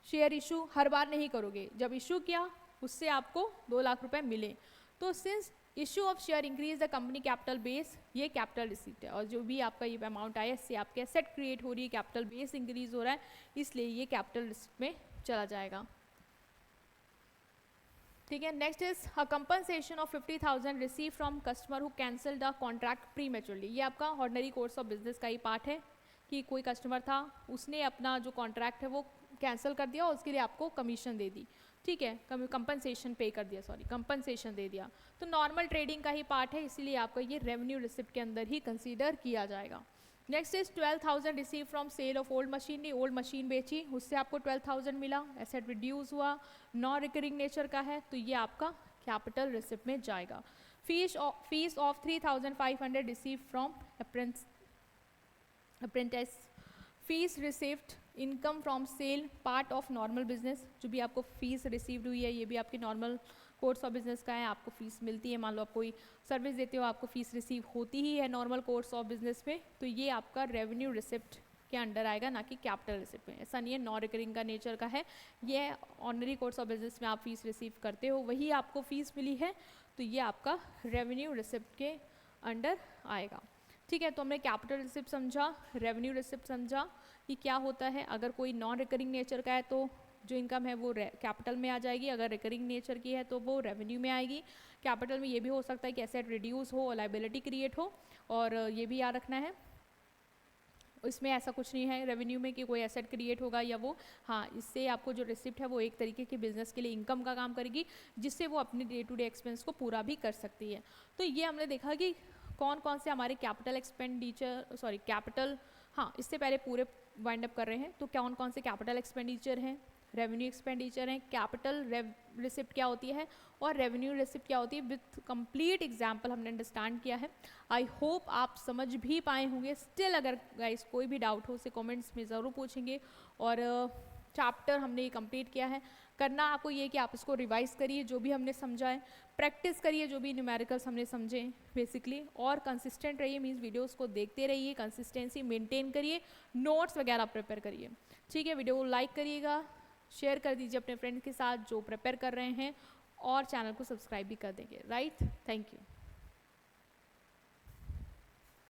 शेयर इशू हर बार नहीं करोगे, जब इशू किया उससे आपको 2 लाख रुपए मिले, तो since issue of share increase the company capital base, ये कैपिटल रिसीप्ट है, और जो भी आपका ये अमाउंट आया इससे आपके एसेट क्रिएट हो रही है, कैपिटल बेस इंक्रीज हो रहा है, इसलिए ये कैपिटल रिसिप्ट में चला जाएगा, ठीक है। Next is a compensation of 50,000 receive from customer who cancel the contract prematurely, ये आपका ऑर्डिनरी कोर्स ऑफ बिजनेस का ही पार्ट है कि कोई कस्टमर था, उसने अपना जो कॉन्ट्रैक्ट है वो कैंसिल कर दिया और उसके लिए आपको कमीशन दे दी, ठीक है, कंपनसेशन पे कर दिया, सॉरी कंपनसेशन दे दिया, तो नॉर्मल ट्रेडिंग का ही पार्ट है, इसीलिए आपका ये रेवेन्यू रिसिप्ट के अंदर ही कंसीडर किया जाएगा। Next is 12,000 receive from sale of old machinery, old machine बेची, उससे आपको 12,000 मिला, एसेट रिड्यूस हुआ, नॉन रिकरिंग नेचर का है, तो ये आपका कैपिटल रिसिप्ट में जाएगा। Fees of 3,500 receive from apprentice, fees received, income from sale part of normal business, जो भी आपको फीस रिसीव्ड हुई है ये भी आपकी नॉर्मल कोर्स ऑफ बिजनेस का है, आपको फीस मिलती है, मान लो आप कोई सर्विस देते हो आपको फीस रिसीव होती ही है नॉर्मल कोर्स ऑफ बिजनेस में, तो ये आपका रेवेन्यू रिसिप्ट के अंडर आएगा, ना कि कैपिटल रिसिप्ट में। ऐसा नहीं है, नॉन रिकरिंग का नेचर का है, ये ऑर्डिनरी कोर्स ऑफ बिजनेस में आप फीस रिसीव करते हो, वही आपको फीस मिली है, तो ये आपका रेवेन्यू रिसिप्ट के अंडर आएगा, ठीक है। तो हमने कैपिटल रिसिप्ट समझा, रेवेन्यू रिसिप्ट समझा कि क्या होता है, अगर कोई नॉन रिकरिंग नेचर का है तो जो इनकम है वो कैपिटल में आ जाएगी, अगर रिकरिंग नेचर की है तो वो रेवेन्यू में आएगी। कैपिटल में ये भी हो सकता है कि एसेट रिड्यूस हो और लाइबिलिटी क्रिएट हो, और ये भी याद रखना है, इसमें ऐसा कुछ नहीं है रेवेन्यू में कि कोई एसेट क्रिएट होगा या वो, हाँ, इससे आपको जो रिसिप्ट है वो एक तरीके की बिजनेस के लिए इनकम का काम करेगी, जिससे वो अपने डे टू डे एक्सपेंस को पूरा भी कर सकती है। तो ये हमने देखा कि कौन कौन से हमारे कैपिटल एक्सपेंडिचर, सॉरी कैपिटल, हाँ, इससे पहले पूरे वाइंड अप कर रहे हैं, तो कौन कौन से कैपिटल एक्सपेंडिचर हैं, रेवेन्यू एक्सपेंडिचर हैं, कैपिटल रिसिप्ट क्या होती है और रेवेन्यू रिसिप्ट क्या होती है, विथ कंप्लीट एग्जाम्पल हमने अंडरस्टैंड किया है। आई होप आप समझ भी पाए होंगे। स्टिल अगर गाइस कोई भी डाउट हो उसे कमेंट्स में ज़रूर पूछेंगे, और चैप्टर हमने ये कंप्लीट किया है। करना आपको ये कि आप इसको रिवाइज करिए जो भी हमने समझा है, प्रैक्टिस करिए जो भी न्यूमेरिकल्स हमने समझे बेसिकली, और कंसिस्टेंट रहिए, मीन्स वीडियोस को देखते रहिए, कंसिस्टेंसी मेंटेन करिए, नोट्स वगैरह प्रिपेयर करिए। ठीक है, वीडियो को लाइक करिएगा, शेयर कर दीजिए अपने फ्रेंड के साथ जो प्रिपेयर कर रहे हैं, और चैनल को सब्सक्राइब भी कर देंगे। Right, thank you.